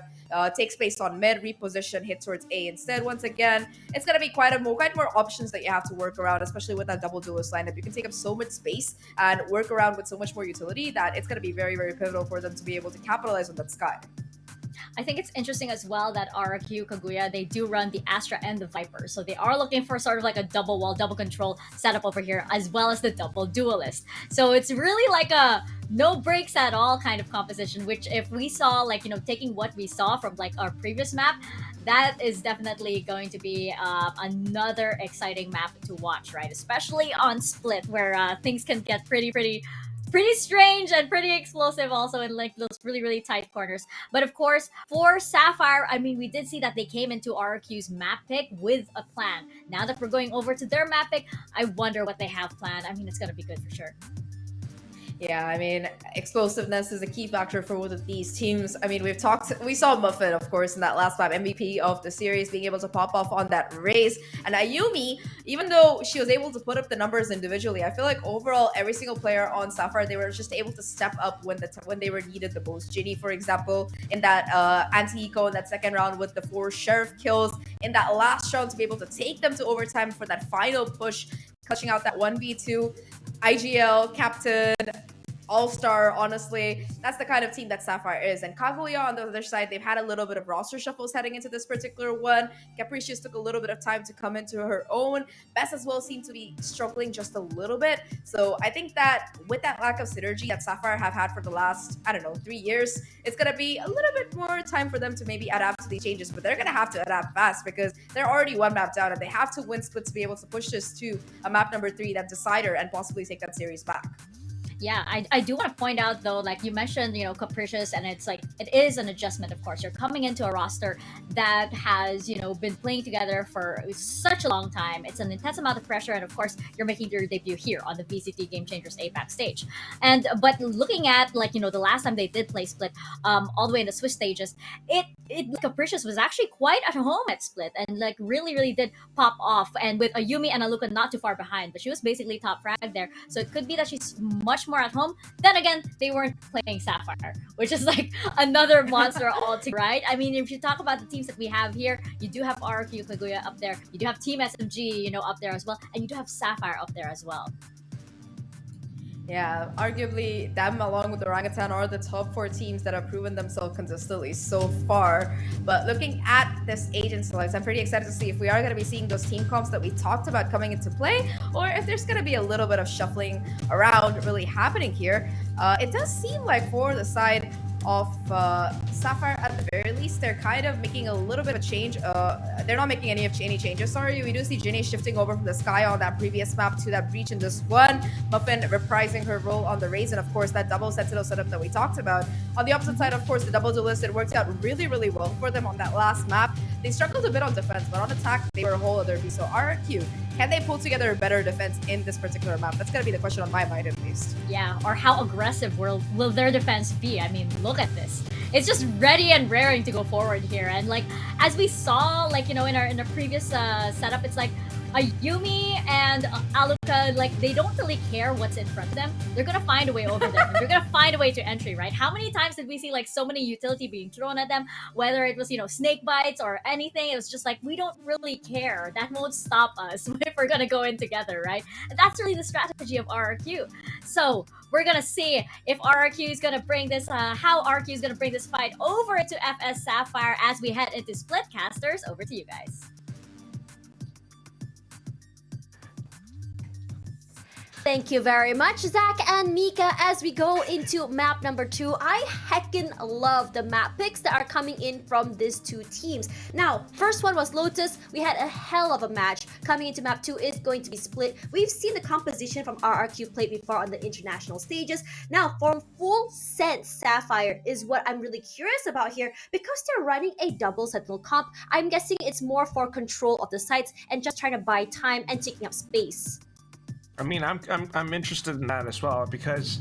take space on mid, reposition, hit towards A instead, once again, it's going to be quite more options that you have to work around, especially with that double duelist lineup. You can take up so much space and work around with so much more utility that it's going to be very, very pivotal for them to be able to capitalize on that sky. I think it's interesting as well that RRQ Kaguya, they do run the Astra and the Viper. So they are looking for sort of like a double wall, double control setup over here, as well as the double duelist. So it's really like a no breaks at all kind of composition, which if we saw, like, you know, taking what we saw from like our previous map, that is definitely going to be another exciting map to watch, right? Especially on Split, where things can get pretty strange and pretty explosive also in like those really tight corners. But of course, for Sapphire, I mean, we did see that they came into RRQ's map pick with a plan. Now that we're going over to their map pick, I wonder what they have planned. I mean, it's gonna be good for sure. Yeah, I mean, explosiveness is a key factor for both of these teams. I mean, we saw Muffin, of course, in that last map, MVP of the series, being able to pop off on that race. And Ayumi, even though she was able to put up the numbers individually, I feel like overall, every single player on Sapphire, they were just able to step up when they were needed the most. Ginny, for example, in that anti-eco in that second round with the 4 sheriff kills, in that last round to be able to take them to overtime for that final push, clutching out that 1v2. IGL, Captain, all-star. Honestly, that's the kind of team that Sapphire is. And Kaguya on the other side, they've had a little bit of roster shuffles heading into this particular one. Capricious took a little bit of time to come into her own. Bess as well seemed to be struggling just a little bit. So I think that with that lack of synergy that Sapphire have had for the last, I don't know, 3 years, it's gonna be a little bit more time for them to maybe adapt to these changes. But they're gonna have to adapt fast because they're already one map down and they have to win split to be able to push this to a map number 3, that decider, and possibly take that series back. Yeah, I do want to point out though, like you mentioned, Capricious, and it's like it is an adjustment. Of course, you're coming into a roster that has been playing together for such a long time. It's an intense amount of pressure, and of course, you're making your debut here on the VCT Game Changers APAC stage. And but looking at the last time they did play Split, all the way in the Swiss stages, it Capricious was actually quite at home at Split, and like really did pop off. And with Ayumi and Aluka not too far behind, but she was basically top frag there, so it could be that she's much more at home. Then again, they weren't playing Sapphire, which is like another monster altogether, right? I mean, if you talk about the teams that we have here, you do have RRQ Kaguya up there, you do have Team SMG, up there as well, and you do have Sapphire up there as well. Yeah, arguably them along with Orangutan are the top 4 teams that have proven themselves consistently so far. But looking at this agent select, I'm pretty excited to see if we are going to be seeing those team comps that we talked about coming into play, or if there's going to be a little bit of shuffling around really happening here. It does seem like for the side of Sapphire, at the very least, they're kind of making a little bit of a change. They're not making any changes. Sorry, we do see Ginny shifting over from the Sky on that previous map to that Breach in this one. Muffin reprising her role on the Raze, and of course that double Sentinel setup that we talked about. On the opposite side, of course, the double duelist, it worked out really well for them on that last map. They struggled a bit on defense, but on attack, they were a whole other beast. So RRQ, can they pull together a better defense in this particular map? That's going to be the question on my mind, at least. Yeah, or how aggressive will their defense be? I mean, look at this. It's just ready and raring to go forward here. And like, as we saw, like, in our previous setup, it's like Ayumi and Aluka, like, they don't really care what's in front of them. They're gonna find a way over them. They're gonna find a way to entry, right? How many times did we see like so many utility being thrown at them, whether it was snake bites or anything? It was just like, we don't really care. That won't stop us if we're gonna go in together, right? And that's really the strategy of RRQ. So we're gonna see if RRQ is gonna bring this, how RRQ is gonna bring this fight over to FS Sapphire as we head into Split Casters. Over to you guys. Thank you very much, Zach and Mika. As we go into map number 2, I heckin' love the map picks that are coming in from these two teams. Now, first one was Lotus. We had a hell of a match. Coming into map 2 is going to be Split. We've seen the composition from RRQ play before on the international stages. Now, from full sense, Sapphire is what I'm really curious about here, because they're running a double Sentinel comp. I'm guessing it's more for control of the sites and just trying to buy time and taking up space. I mean, I'm interested in that as well, because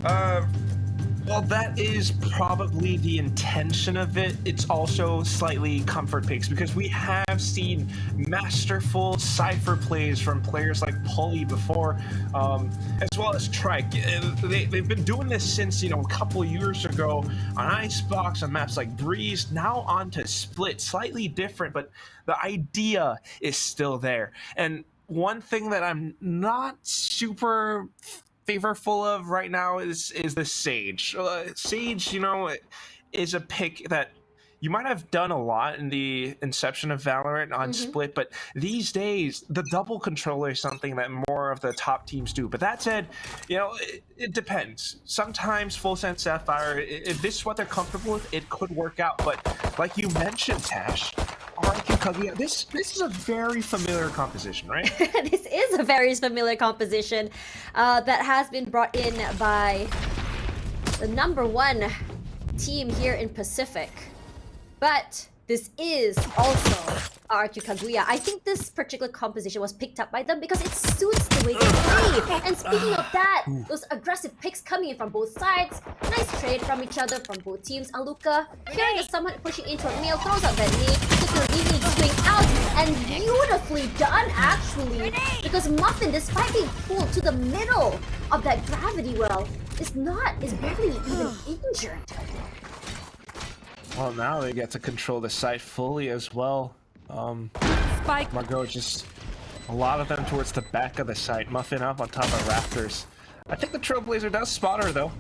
well, that is probably the intention of it. It's also slightly comfort picks, because we have seen masterful Cypher plays from players like Pulley before, as well as Trike. They've been doing this since, a couple years ago on Icebox, on maps like Breeze, now on to Split. Slightly different, but the idea is still there. And one thing that I'm not super favorable of right now is the Sage. Sage, is a pick that you might have done a lot in the inception of Valorant on Split, but these days the double controller is something that more of the top teams do. But that said, it depends. Sometimes Full Sense Sapphire, if this is what they're comfortable with, it could work out. But like you mentioned, Tash, RRQ Kaguya, this is a very familiar composition, right? This is a very familiar composition that has been brought in by the #1 team here in Pacific. But this is also RRQ Kaguya. I think this particular composition was picked up by them because it suits the way they play. And speaking of that, those aggressive picks coming in from both sides. Nice trade from each other from both teams. Aluka, hearing that someone pushing into a nail, throws out that knee, takes a really swing out, and beautifully done actually. Because Muffin, despite being pulled to the middle of that gravity well, is barely even injured. Well, now they get to control the site fully as well. Spike. Margot, just a lot of them towards the back of the site. Muffin up on top of Raptors. I think the Trailblazer does spot her though.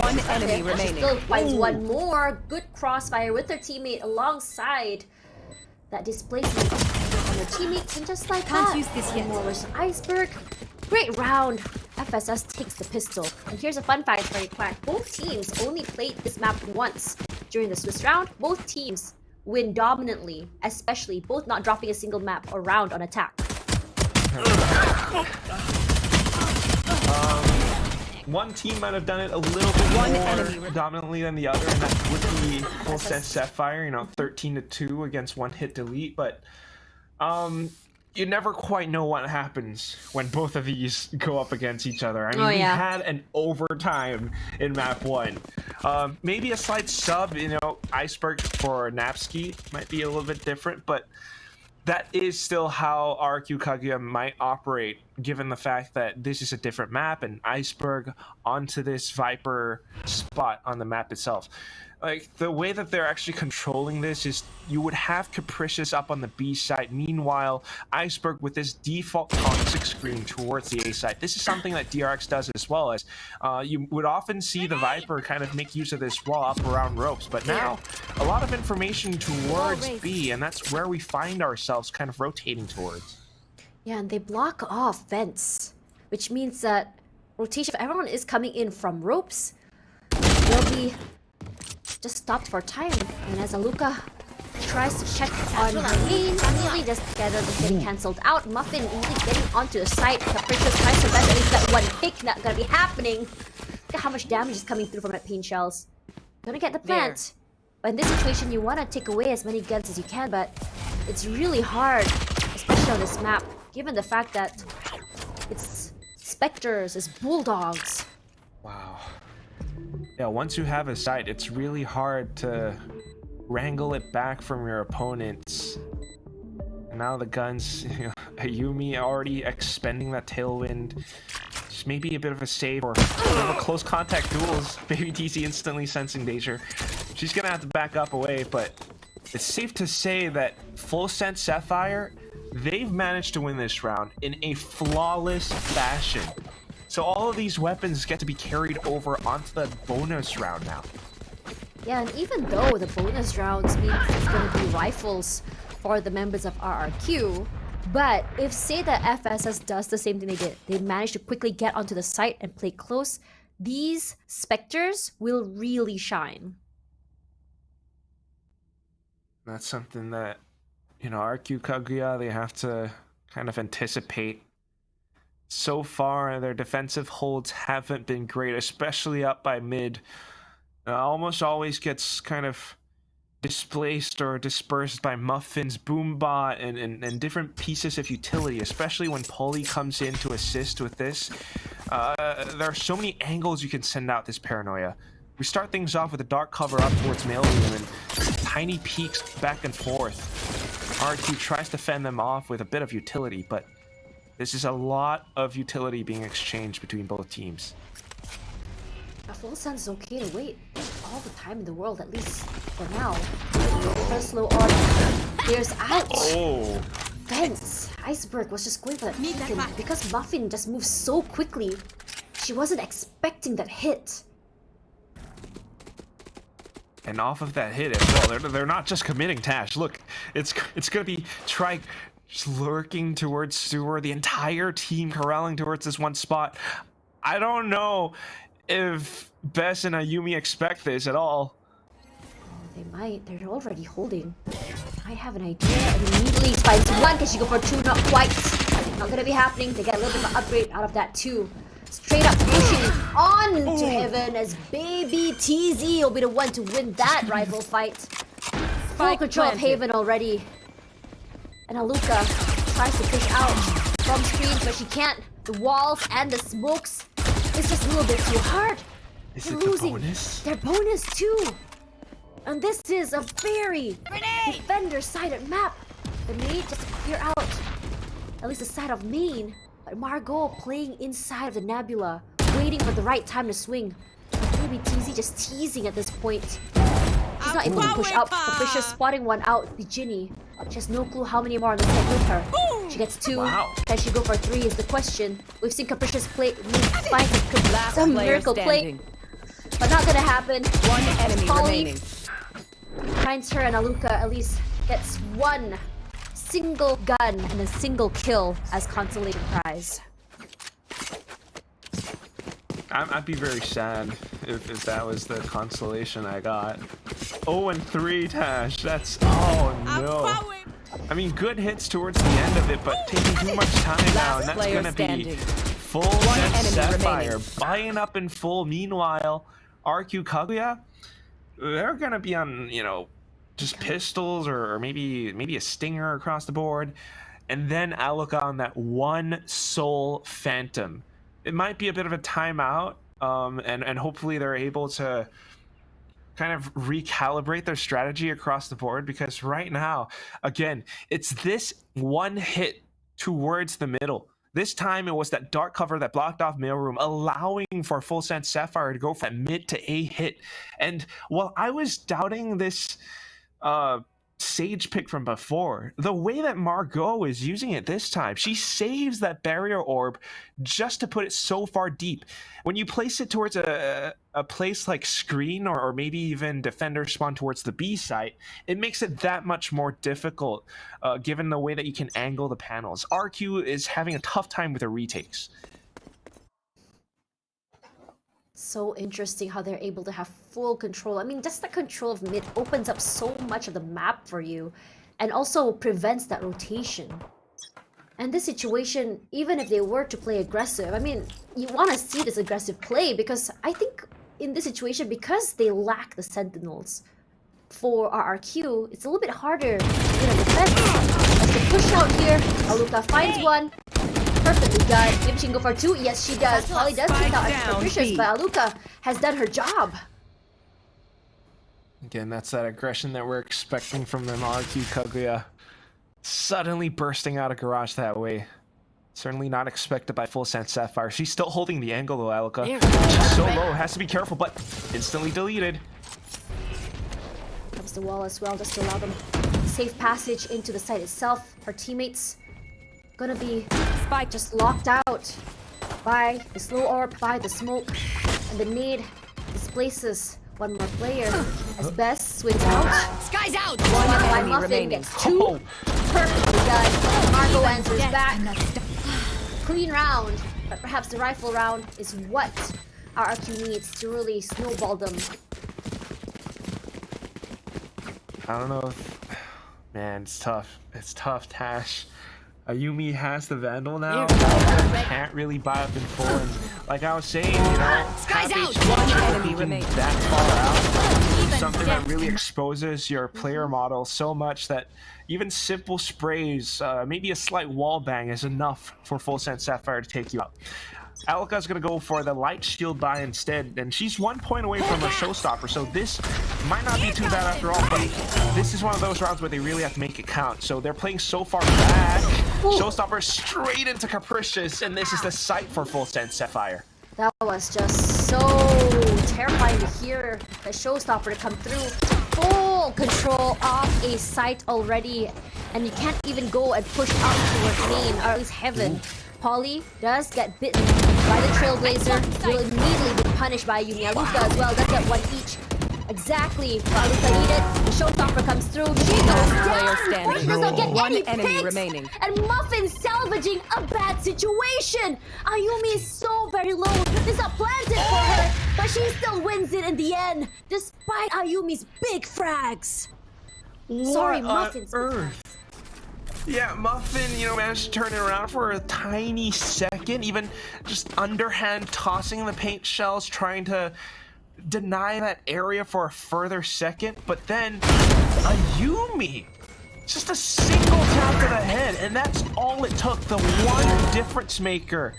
One enemy She remaining. still finds one more. Good crossfire with her teammate alongside that displacement on her teammates, and just like Can't that, use this yet. more versus Iceberg. Great round. FSS takes the pistol. And here's a fun fact for you, Quack. Both teams only played this map once during the Swiss round. Both teams win dominantly, especially both not dropping a single map or round on attack. One team might have done it a little bit more dominantly than the other, and that would be Full Sense Sapphire, you know, 13-2 against one hit delete, but you never quite know what happens when both of these go up against each other. I mean, we had an overtime in map 1. Maybe a slight sub, you know, Iceberg for Napski might be a little bit different, but that is still how RRQ Kaguya might operate, given the fact that this is a different map and Iceberg onto this Viper spot on the map itself. Like, the way that they're actually controlling this is you would have Capricious up on the B side. Meanwhile, Iceberg with this default toxic screen towards the A side. This is something that DRX does as well, as you would often see the Viper kind of make use of this wall up around ropes. But now, a lot of information towards B, and that's where we find ourselves kind of rotating towards. Yeah, and they block off vents, which means that rotation, if everyone is coming in from ropes, they'll be just stopped for time. And as Aluka tries to check on her lane, immediately just together just getting cancelled out. Muffin immediately getting onto the site. Capricious tries her best, at least that one pick not gonna be happening. Look at how much damage is coming through from that pain shells. Gonna get the plant. But in this situation, you want to take away as many guns as you can, but it's really hard, especially on this map, given the fact that it's specters, it's bulldogs. Wow. Yeah, once you have a site, it's really hard to wrangle it back from your opponents. And now the guns, you know, Ayumi already expending that tailwind. Just maybe a bit of a save or a close contact duels. Baby TC instantly sensing danger. She's gonna have to back up away, but it's safe to say that Full Sense Sapphire, they've managed to win this round in a flawless fashion. So all of these weapons get to be carried over onto the bonus round now. Yeah, and even though the bonus rounds means it's gonna be rifles for the members of RRQ, but if say that FSS does the same thing they did, they manage to quickly get onto the site and play close, these specters will really shine. That's something that, you know, RRQ Kaguya, they have to kind of anticipate. So far, their defensive holds haven't been great, especially up by mid. Almost always gets kind of displaced or dispersed by Muffin's Boombot and different pieces of utility, especially when Polly comes in to assist with this. There are so many angles you can send out this Paranoia. We start things off with a dark cover up towards Mailroom and tiny peaks back and forth. RRQ tries to fend them off with a bit of utility, but this is a lot of utility being exchanged between both teams. A Full Sense is okay to wait all the time in the world, at least for now. First slow on, clears out. Oh! Fence. Iceberg was just going for that peek, and because Muffin just moves so quickly, she wasn't expecting that hit. And off of that hit as well, they're not just committing Tash. Look, it's gonna be Trike just lurking towards Sewer, the entire team corralling towards this one spot. I don't know if Bess and Ayumi expect this at all. They might. They're already holding. I have an idea, and immediately finds one. Can she go for two? Not quite. Not gonna be happening. They get a little bit of an upgrade out of that too. Straight up pushing on to heaven as Baby TZ will be the one to win that rival fight. Full control of Haven already. And Aluka tries to push out from screens, but she can't. The walls and the smokes, it's just a little bit too hard. Is They're it the losing bonus? their bonus too. And this is a very defender-sided map. The nade just to clear out at least the side of main. But Margot playing inside of the Nebula, waiting for the right time to swing. Maybe TZ just teasing at this point. She's not able to push out. Capricious spotting one out. The Ginny. She has no clue how many more on the set with her. She gets 2. Wow. Can she go for 3 is the question. We've seen Capricious play find some miracle play, but not gonna happen. One enemy Polly remaining. finds her, and Aluka at least gets 1 single gun and a single kill as consolation prize. I'd be very sad if that was the consolation I got. 0-3, Tash. That's no. I mean, good hits towards the end of it, but taking too much time now, and that's gonna be full set Sapphire buying up in full. Meanwhile, RRQ Kaguya, they're gonna be on, you know, just pistols or maybe a stinger across the board, and then Aluka on that 1 soul phantom. It might be a bit of a timeout, and hopefully they're able to kind of recalibrate their strategy across the board, because right now, again, it's this 1 hit towards the middle. This time it was that dark cover that blocked off mailroom, allowing for full sense Sapphire to go for that mid to A hit. And while I was doubting this Sage pick from before, the way that Margot is using it this time, she saves that barrier orb just to put it so far deep. When you place it towards a place like screen or maybe even defender spawn towards the B site, it makes it that much more difficult given the way that you can angle the panels. RQ is having a tough time with the retakes. So interesting how they're able to have full control. I mean, just the control of mid opens up so much of the map for you and also prevents that rotation. And this situation, even if they were to play aggressive, I mean, you want to see this aggressive play, because I think in this situation, because they lack the sentinels for RRQ, it's a little bit harder to get a defense. As the push out here, Aluka finds 1. Perfectly done. Maybe she can go for 2. Yes, she does. Polly does take out Capricious, but Aluka has done her job. Again, that's that aggression that we're expecting from them. RRQ Kaguya suddenly bursting out of garage that way. Certainly not expected by full sense Sapphire. She's still holding the angle though, Aluka. She's so low, has to be careful, but instantly deleted. Comes the wall as well, just to allow them safe passage into the site itself. Her teammates gonna be just locked out by the slow orb, by the smoke, and the nade displaces 1 more player as Best swings out. Sky's out. 1 enemy Muffin remaining. gets 2. Perfectly done. Margot answers back. Clean round, but perhaps the rifle round is what RRQ needs to really snowball them. I don't know if... Man, it's tough. It's tough, Tash. Ayumi has the Vandal now. Can't really buy up in full. And like I was saying, you know, Sky's out. One enemy peeking remaining. that far out, something that really exposes your player model so much that even simple sprays, maybe a slight wall bang is enough for full sense Sapphire to take you out. Aluka's gonna go for the light shield buy instead, and she's 1 point away from her showstopper, so this might not be too bad after all, but this is one of those rounds where they really have to make it count. So they're playing so far back, showstopper straight into Capricious, and this is the site for full sense Sapphire. That was just so terrifying to hear the showstopper to come through. Full control of a site already, and you can't even go and push up towards main, or at least heaven. Polly does get bitten by the Trailblazer, will immediately be punished by Ayumi. Aluka as well does get 1 each. Exactly what Aluka needed. The showstopper comes through. She goes down. Polly does not get One any enemy picks. remaining. And Muffin salvaging a bad situation. Ayumi is so very low. This is a planted for her, but she still wins it in the end, despite Ayumi's big frags. Sorry, Muffin's big frags. Yeah, Muffin, you know, managed to turn it around for a tiny second, even just underhand tossing the paint shells, trying to deny that area for a further second, but then Ayumi, just a single tap to the head, and that's all it took, the one difference maker.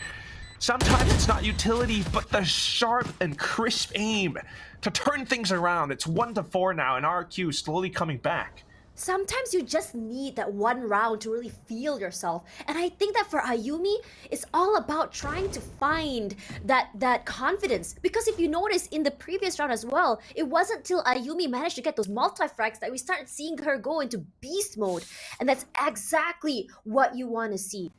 Sometimes it's not utility, but the sharp and crisp aim to turn things around. It's 1-4 now, and RRQ slowly coming back. sometimes you just need that one round to really feel yourself. And I think that for Ayumi, it's all about trying to find that confidence. Because if you notice in the previous round as well, it wasn't till Ayumi managed to get those multi-frags that we started seeing her go into beast mode. And that's exactly what you want to see.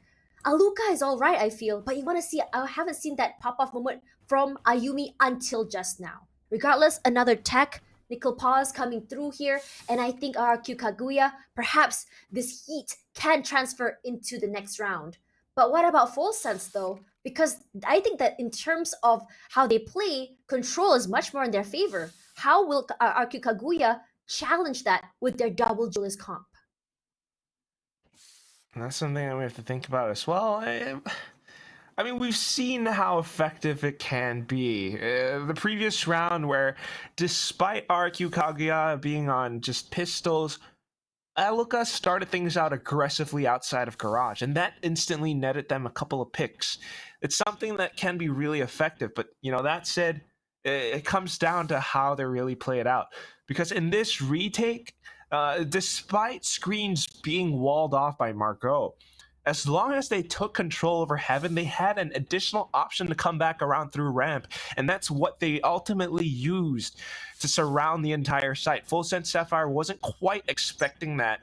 Aluka is all right, I feel, but you want to see, I haven't seen that pop-off moment from Ayumi until just now. Regardless, another tech, Nickel Pause coming through here, and I think RRQ Kaguya, perhaps this heat can transfer into the next round. But what about Full Sense though? Because I think that in terms of how they play, control is much more in their favor. How will RRQ Kaguya challenge that with their double duelist comp? And that's something that we have to think about as well. I mean, we've seen how effective it can be. The previous round where, despite RQ Kaguya being on just pistols, Aluka started things out aggressively outside of Garage, and that instantly netted them a couple of picks. It's something that can be really effective, but, you know, that said, it comes down to how they really play it out. Because in this retake, despite screens being walled off by Margot, as long as they took control over Heaven, they had an additional option to come back around through ramp, and that's what they ultimately used to surround the entire site. Full Sense Sapphire wasn't quite expecting that,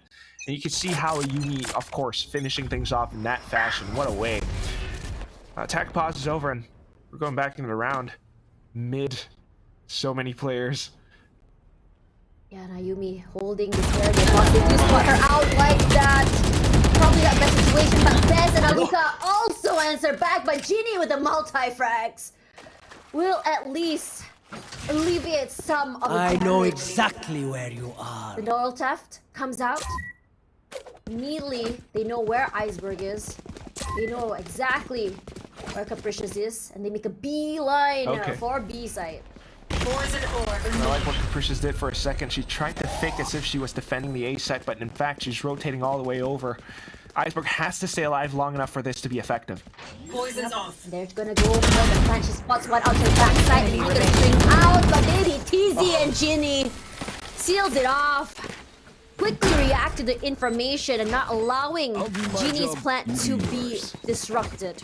and you can see how Ayumi, of course, finishing things off in that fashion. What a way. Attack pause is over, and we're going back into the round. Mid. So many players. Yeah, Ayumi holding this area. They want to spot her out like that. Probably that best situation, but Bez and Aluka also answer back, but Ginny with the multi-frags will at least alleviate some of the I know damage. exactly where you are. The Doral Theft comes out. Immediately, they know where Iceberg is. They know exactly where Capricious is, and they make a beeline for B site. I like what Capricious did for a second. She tried to fake as if she was defending the A site, but in fact, she's rotating all the way over. Iceberg has to stay alive long enough for this to be effective. Poison's off. They're gonna go for the plant. She spots one out to the backside, and he's gonna swing out, but maybe TZ and Ginny seals it off. Quickly react to the information and not allowing Ginny's plant to be disrupted.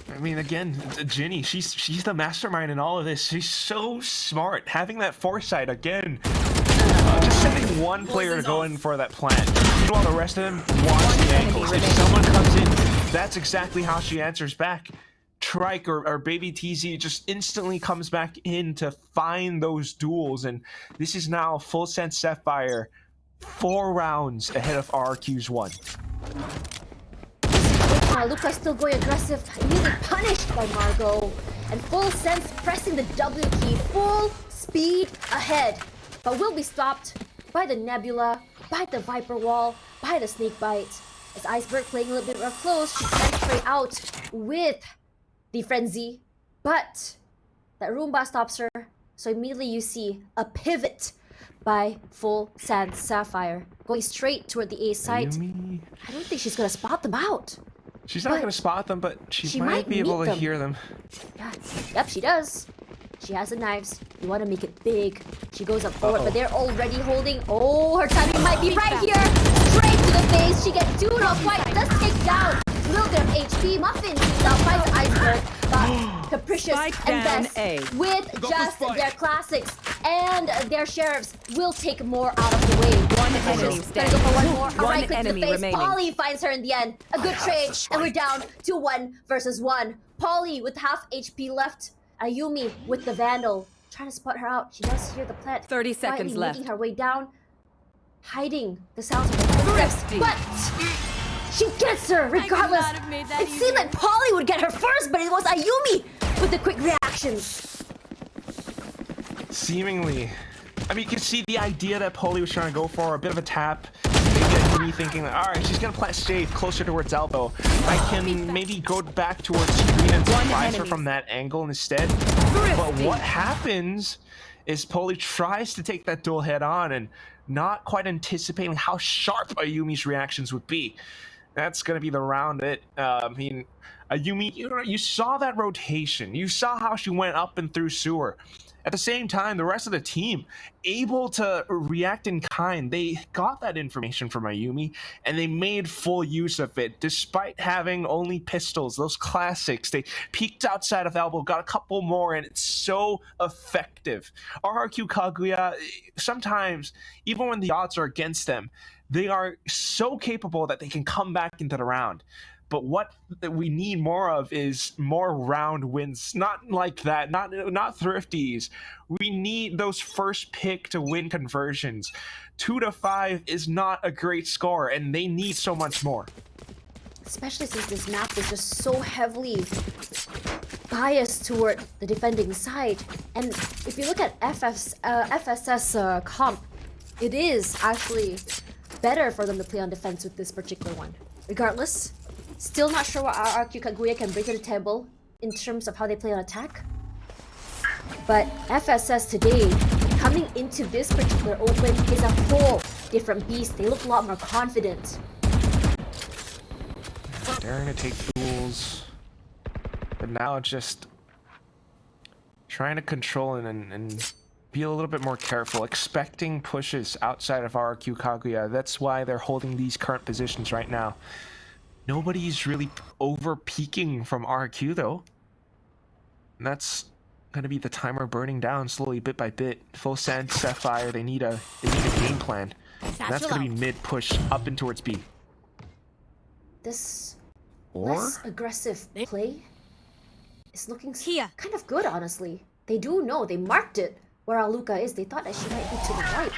I mean, again, Ginny, she's the mastermind in all of this. She's so smart. Having that foresight, again, just sending one player to go in for that plant. While the rest of them watch the angles. If someone comes in, that's exactly how she answers back. Trike or Baby TZ just instantly comes back in to find those duels. And this is now Full Sense Sapphire 4 rounds ahead of RRQ's 1. Luca's still going aggressive, immediately punished by Margot. And Full Sense pressing the W key, full speed ahead. But will be stopped by the Nebula, by the Viper Wall, by the Snake Bite. As Iceberg playing a little bit more close, she can try out with the Frenzy. But that Roomba stops her. So immediately you see a pivot by Full Sense Sapphire going straight toward the A site. I don't think she's gonna spot them out. She's not going to spot them, but she might be able to hear them. Yeah. Yep, she does. She has the knives. You want to make it big. She goes up forward, but they're already holding. Oh, her timing might be right here. Straight to the face. She gets 2 not quite. Does take down a little bit of HP. Muffin takes out by the Iceberg. But Capricious and Best with just their classics and their sheriffs will take more out of the way. One enemy Gonna go for one more. One Alright, click to the enemy face. remaining. Polly finds her in the end. A good trade, and we're down to 1 versus 1. Polly with half HP left. Ayumi with the Vandal. Trying to spot her out. She does hear the plant. 30 seconds quietly left. making her way down. Hiding the sounds of her footsteps. But she gets her regardless. It seemed like Polly would get her first, but it was Ayumi with the quick reactions. Seemingly. I mean, you can see the idea that Polly was trying to go for, a bit of a tap. Maybe me thinking, alright, she's gonna plant shade closer towards elbow. I can maybe go back towards screen and surprise her from that angle instead. But what happens is Polly tries to take that duel head on and not quite anticipating how sharp Ayumi's reactions would be. That's gonna be the round I mean, Ayumi, you saw that rotation. You saw how she went up and through sewer. At the same time, the rest of the team able to react in kind. They got that information from Ayumi and they made full use of it despite having only pistols, those classics. They peeked outside of elbow, got a couple more, and it's so effective. RRQ Kaguya, sometimes even when the odds are against them, they are so capable that they can come back into the round. But what we need more of is more round wins. Not like that, not thrifties. We need those first pick to win conversions. 2-5 is not a great score, and they need so much more. Especially since this map is just so heavily biased toward the defending side. And if you look at FSS comp, it is actually better for them to play on defense with this particular one. Regardless, still not sure what RRQ Kaguya can bring to the table in terms of how they play on attack. But FSS today, coming into this particular open, is a whole different beast. They look a lot more confident. Daring to take duels. But now it's just trying to control and be a little bit more careful, expecting pushes outside of RRQ Kaguya. That's why they're holding these current positions right now. Nobody's really over peaking from RRQ though. And that's gonna be the timer burning down slowly, bit by bit. Full send, Sapphire. They need a game plan. And that's gonna be mid push up and towards B. This Or less aggressive play is looking Here. kind of good, honestly. They do know, they marked it where Aluka is. They thought that she might be to the right.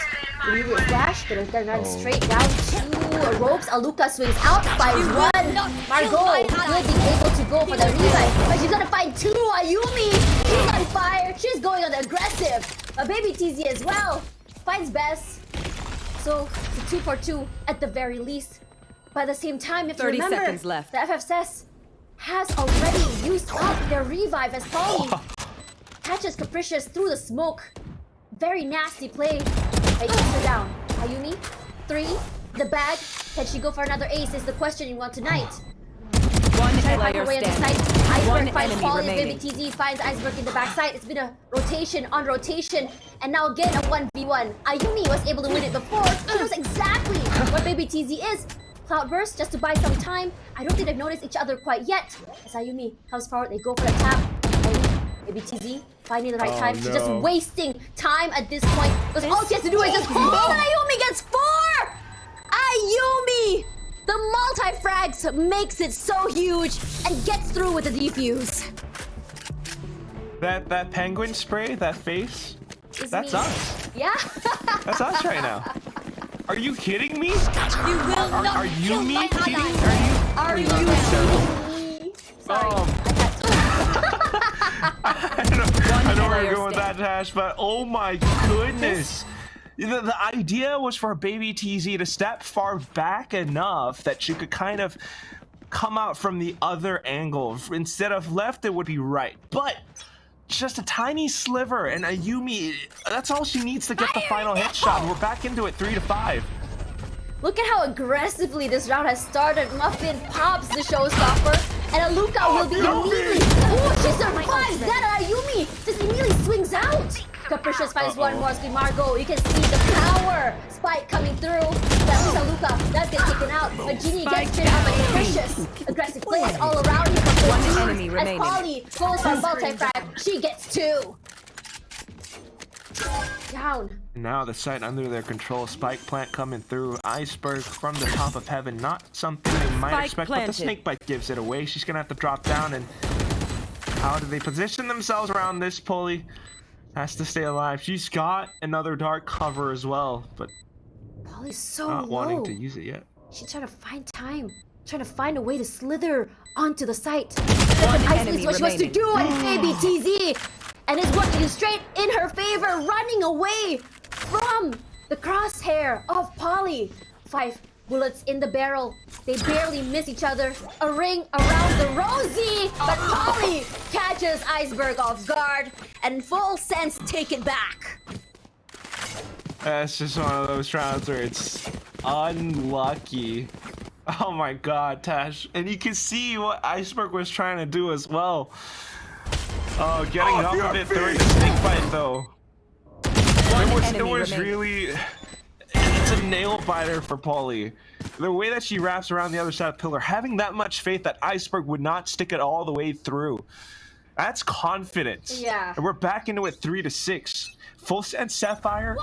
Immediate flash, gonna run straight down to ropes. Aluka swings out, finds one. Margot will be able to go for the revive, but she's gonna find two. Ayumi, she's on fire. She's going on the aggressive. A baby TZ as well. Finds Bess. So it's a 2 for 2 at the very least. But at the same time, if you 30 remember, seconds left. the FSS has already used up their revive as Polly catches Capricious through the smoke. Very nasty play. Hey, takes her down. Ayumi, 3, the bag. Can she go for another ace is the question you want tonight. One Trying to find player her way on the side. standing. Iceberg One finds enemy Polly. Baby remaining. TZ finds Iceberg in the backside. It's been a rotation on rotation. And now again a 1v1. Ayumi was able to win it before. She knows exactly what Baby TZ is. Cloudburst just to buy some time. I don't think they've noticed each other quite yet. As Ayumi comes forward, they go for the tap. Maybe TZ finding the right time. She's just wasting time at this point. Because all she has to do is just hold on. Ayumi gets 4! Ayumi! The multi-frags makes it so huge and gets through with the defuse. that penguin spray, that face, that's me. us. Yeah? That's us right now. Are you kidding me? You will not Are you kill me my kidding? ally. Are you kidding me? Sorry. I know where you're going with that, Tash, but oh my goodness. The idea was for Baby TZ to step far back enough that she could kind of come out from the other angle. Instead of left, it would be right. But just a tiny sliver, and Ayumi, that's all she needs to get the final headshot. We're back into it, 3-5. Look at how aggressively this round has started. Muffin pops the showstopper, and Aluka will be immediately. Oh, she survives that. Ayumi just immediately swings out. Capricious finds one more. Margot, you can see the power spike coming through. That was Aluka. That's getting taken out. But Genie gets straight out by Capricious. Aggressive plays all around him. One enemy As remaining. Polly goes for multi-frag, she gets 2. Down. Now the site under their control. Spike plant coming through. Iceberg from the top of heaven. Not something they might Spike expect, but planted. the snake bite gives it away. She's gonna have to drop down. And how do they position themselves around this pulley? Has to stay alive. She's got another dark cover as well, but Polly's so not low. wanting to use it yet. She's trying to find time, trying to find a way to slither onto the site. Second ice enemy is what she wants to remaining. do, and Baby TZ, and it's working straight in her favor, running away from the crosshair of Polly. 5 bullets in the barrel. They barely miss each other. A ring around the rosy, but Polly catches Iceberg off guard, and full sense take it back. That's just one of those rounds where it's unlucky. Oh my god, Tash. And you can see what Iceberg was trying to do as well. Oh, getting off of it during the snake fight though. It was really, it's a nail biter for Polly. The way that she wraps around the other side of pillar, having that much faith that Iceberg would not stick it all the way through. That's confidence. Yeah. And we're back into it 3-6. Full Send Sapphire,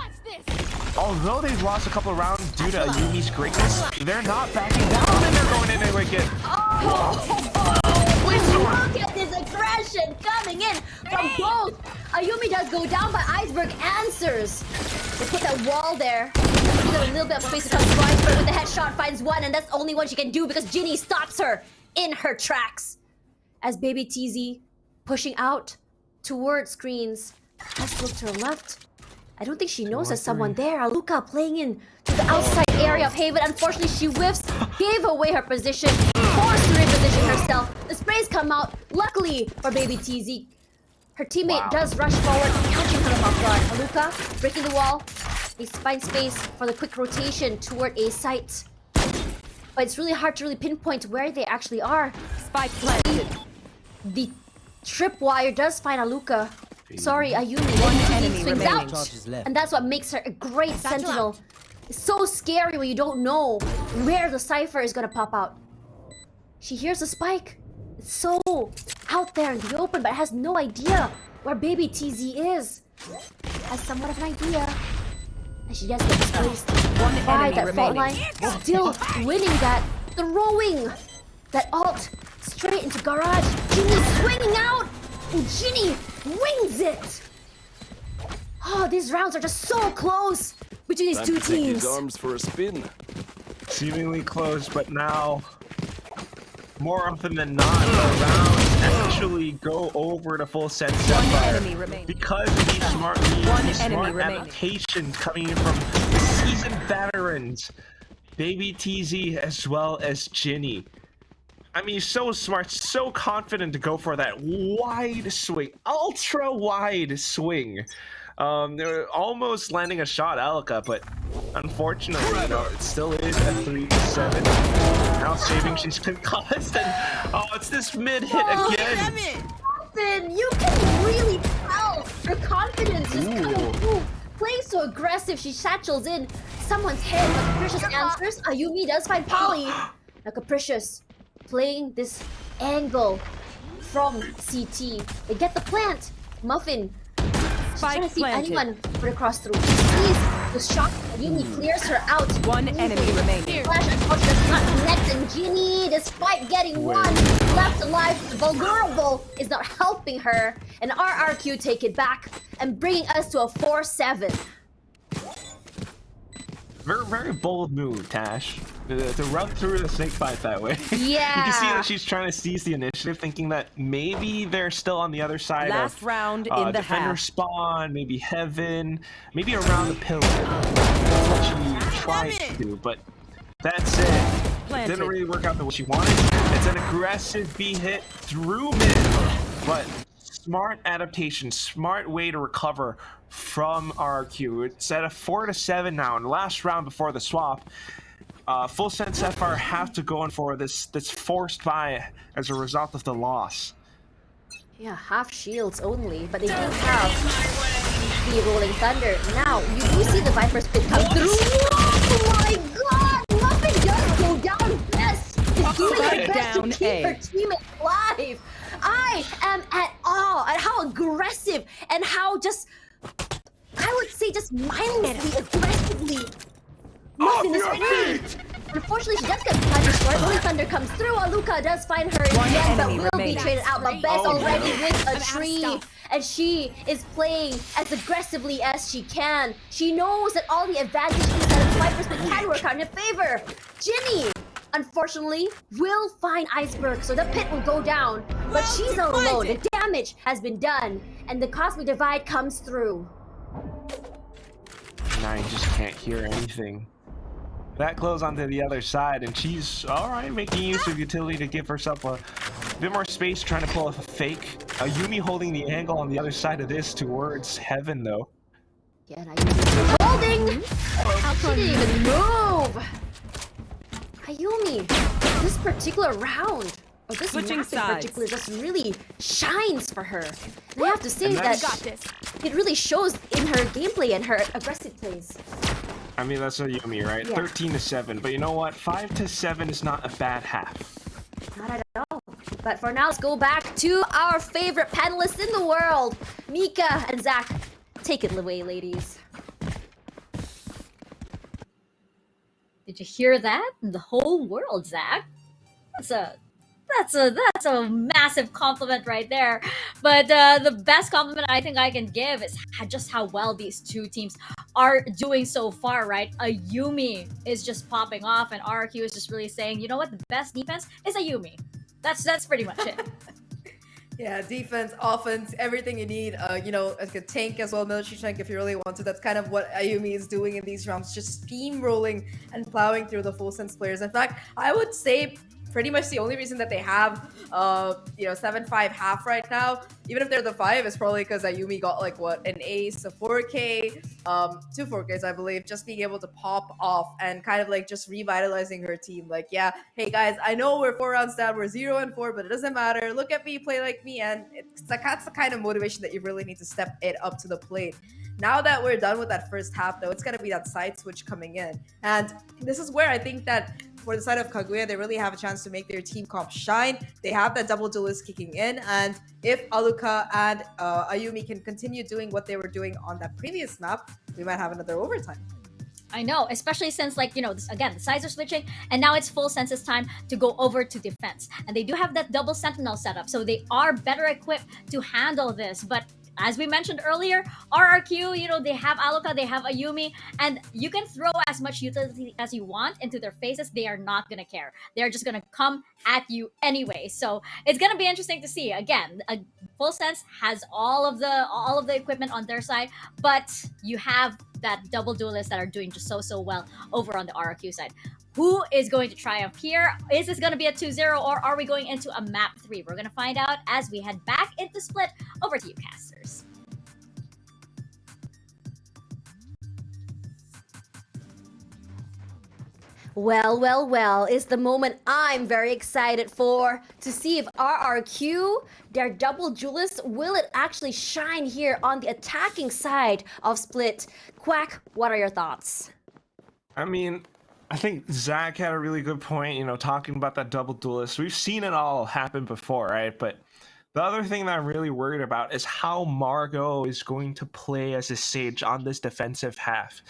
although they've lost a couple of rounds due to Ayumi's greatness, they're not backing down and they're going in and wicked. Look at this aggression coming in from both. Ayumi does go down, but Iceberg answers. They put that wall there. She's got a little bit of space to come to Iceberg with the headshot, finds one, and that's the only one she can do because Ginny stops her in her tracks. As Baby TZ pushing out towards screens. Let's look to her left. I don't think she knows there's someone there. Aluka playing in to the outside area of Haven. Unfortunately, she whiffs, gave away her position, forced to reposition herself. The sprays come out. Luckily for Baby TZ, her teammate does rush forward, catching her off guard. Aluka breaking the wall. They find space for the quick rotation toward A site. But it's really hard to really pinpoint where they actually are. Spike planted. The tripwire does find Aluka. Sorry, Ayumi. One Then enemy swings remaining. out. Charges left. And that's what makes her a great sentinel. It's so scary when you don't know where the cipher is gonna pop out. She hears the spike. It's so out there in the open, but has no idea where Baby TZ is. Has somewhat of an idea. And she does get displaced by that fault line. Still winning that. Throwing that ult straight into garage. Ginny swinging out. And Ginny wings it. Oh, these rounds are just so close between these two teams. Arms for a spin. Seemingly close, but now, more often than not, the rounds actually go over to Full Send Sapphire. Enemy remaining. Because of these smart reads, One these enemy smart remaining. adaptations coming in from the seasoned veterans, Baby TZ as well as Ginny. I mean, so smart, so confident to go for that wide swing, ultra wide swing. They're almost landing a shot, Alika, but unfortunately, you know, it still is a 3-7. Now saving, she's concussed, and oh, it's this mid hit again. Austin, you can really tell her confidence is coming through. Playing so aggressive, she satchels in someone's head. But Capricious answers. Ayumi does find Polly. Now Capricious playing this angle from CT. They get the plant. Muffin. She's trying to see if anyone would cross through. She sees the shot. Ayumi clears her out. One enemy remaining. Flash unfortunately does not connect, and Ginny, despite getting one left alive, vulnerable, is not helping her. And RRQ take it back and bringing us to a 4-7. Very, very bold move, Tash. To run through the snake fight that way. Yeah. You can see that she's trying to seize the initiative, thinking that maybe they're still on the other side Last of round in the defender half. spawn, maybe heaven, maybe around the pillar. That's what she tried to do, but that's it. Planted. Didn't really work out the way she wanted. It's an aggressive B hit through mid, but smart adaptation, smart way to recover from RRQ. It's at a 4-7 now in the last round before the swap. Full Send Sapphire have to go in for this that's forced by as a result of the loss. Yeah, half shields only, but they do have the Rolling Thunder. Now, you do see the Viper's pit come through. Oh my god! Muffin does go down best! Is doing her best to Down keep A. her teammate alive! I am at awe at how aggressive and how just, I would say just mindlessly, aggressively Muffin is playing. Unfortunately, she does get punished for it. Rolling Thunder comes through. Aluka does find her One again, but enemy will be remaining. traded out. But Beth already with a tree, stuff. and she is playing as aggressively as she can. She knows that all the advantages that Viper's can work out in her favor. Ginny, unfortunately, will find Iceberg, so the pit will go down. But she's not alone. The damage has been done, and the Cosmic Divide comes through. Now you just can't hear anything. That close onto the other side, and she's alright making use of utility to give herself a bit more space, trying to pull off a fake. Ayumi holding the angle on the other side of this towards heaven, though. Yeah, and Ayumi's holding! She didn't even move! Ayumi, this particular round, Oh, this Switching massive sides. particular just really shines for her. And I have to say And that that's- it really shows in her gameplay and her aggressive plays. I mean, that's a Yumi, right? Yeah. 13-7. But you know what? 5-7 is not a bad half. Not at all. But for now, let's go back to our favorite panelists in the world, Mika and Zach. Take it away, ladies. Did you hear that? The whole world, Zach. That's a massive compliment right there. But the best compliment I think I can give is just how well these two teams are doing so far, right? Ayumi is just popping off, and RRQ is just really saying, you know what, the best defense is Ayumi. That's pretty much it. Yeah, defense, offense, everything you need. You know, like a tank as well, military tank if you really want to. That's kind of what Ayumi is doing in these rounds, just steamrolling and plowing through the full sense players. In fact, I would say pretty much the only reason that they have, you know, 7-5 half right now, even if they're the 5, is probably because Ayumi got like what, an ace, a 4K, 2 4Ks, I believe, just being able to pop off and kind of like just revitalizing her team. Like, yeah, hey guys, I know we're 4 rounds down, we're 0-4, but it doesn't matter. Look at me, play like me, and it's like that's the kind of motivation that you really need to step it up to the plate. Now that we're done with that first half, though, it's gonna be that side switch coming in, and this is where I think that for the side of Kaguya, they really have a chance to make their team comp shine. They have that double duelist kicking in, and if Aluka and Ayumi can continue doing what they were doing on that previous map, we might have another overtime. I know, especially since, like, you know, again, the sides are switching, and now it's full census time to go over to defense. And they do have that double sentinel setup, so they are better equipped to handle this. But as we mentioned earlier, RRQ, you know, they have Aluka, they have Ayumi, and you can throw as much utility as you want into their faces. They are not going to care. They're just going to come at you anyway. So it's going to be interesting to see. Again, Full Sense has all of the equipment on their side, but you have that double duelists that are doing just so well over on the RRQ side. Who is going to triumph here? Is this going to be a 2-0, or are we going into a map 3? We're going to find out as we head back into Split. Over to you, casters. Well, is the moment I'm very excited for, to see if RRQ, their double duelist, will it actually shine here on the attacking side of Split? Quack, what are your thoughts? I mean, I think Zach had a really good point, you know, talking about that double duelist. We've seen it all happen before, right? But the other thing that I'm really worried about is how Margot is going to play as a Sage on this defensive half.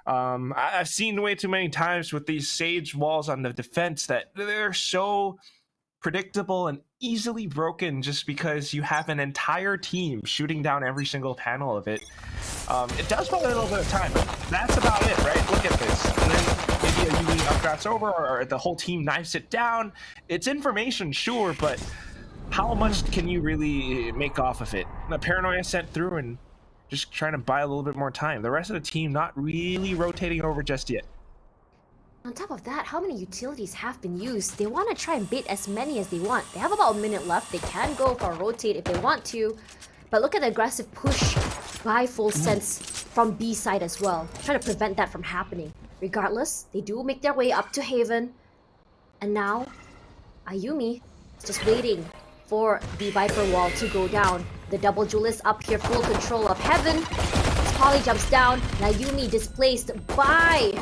I've seen way too many times with these Sage walls on the defense that they're so predictable and easily broken just because you have an entire team shooting down every single panel of it. It does take a little bit of time, but that's about it, right? Look at this. And then maybe a Yumi upgrades over, or the whole team knives it down. It's information, sure, but how much can you really make off of it? The paranoia sent through and just trying to buy a little bit more time. The rest of the team not really rotating over just yet. On top of that, how many utilities have been used? They want to try and bait as many as they want. They have about a minute left. They can go for a rotate if they want to. But look at the aggressive push by Full Sense from B side as well. Trying to prevent that from happening. Regardless, they do make their way up to Haven. And now, Ayumi is just waiting for the Viper wall to go down. The double duelist up here, full control of Heaven. Polly jumps down. Ayumi displaced by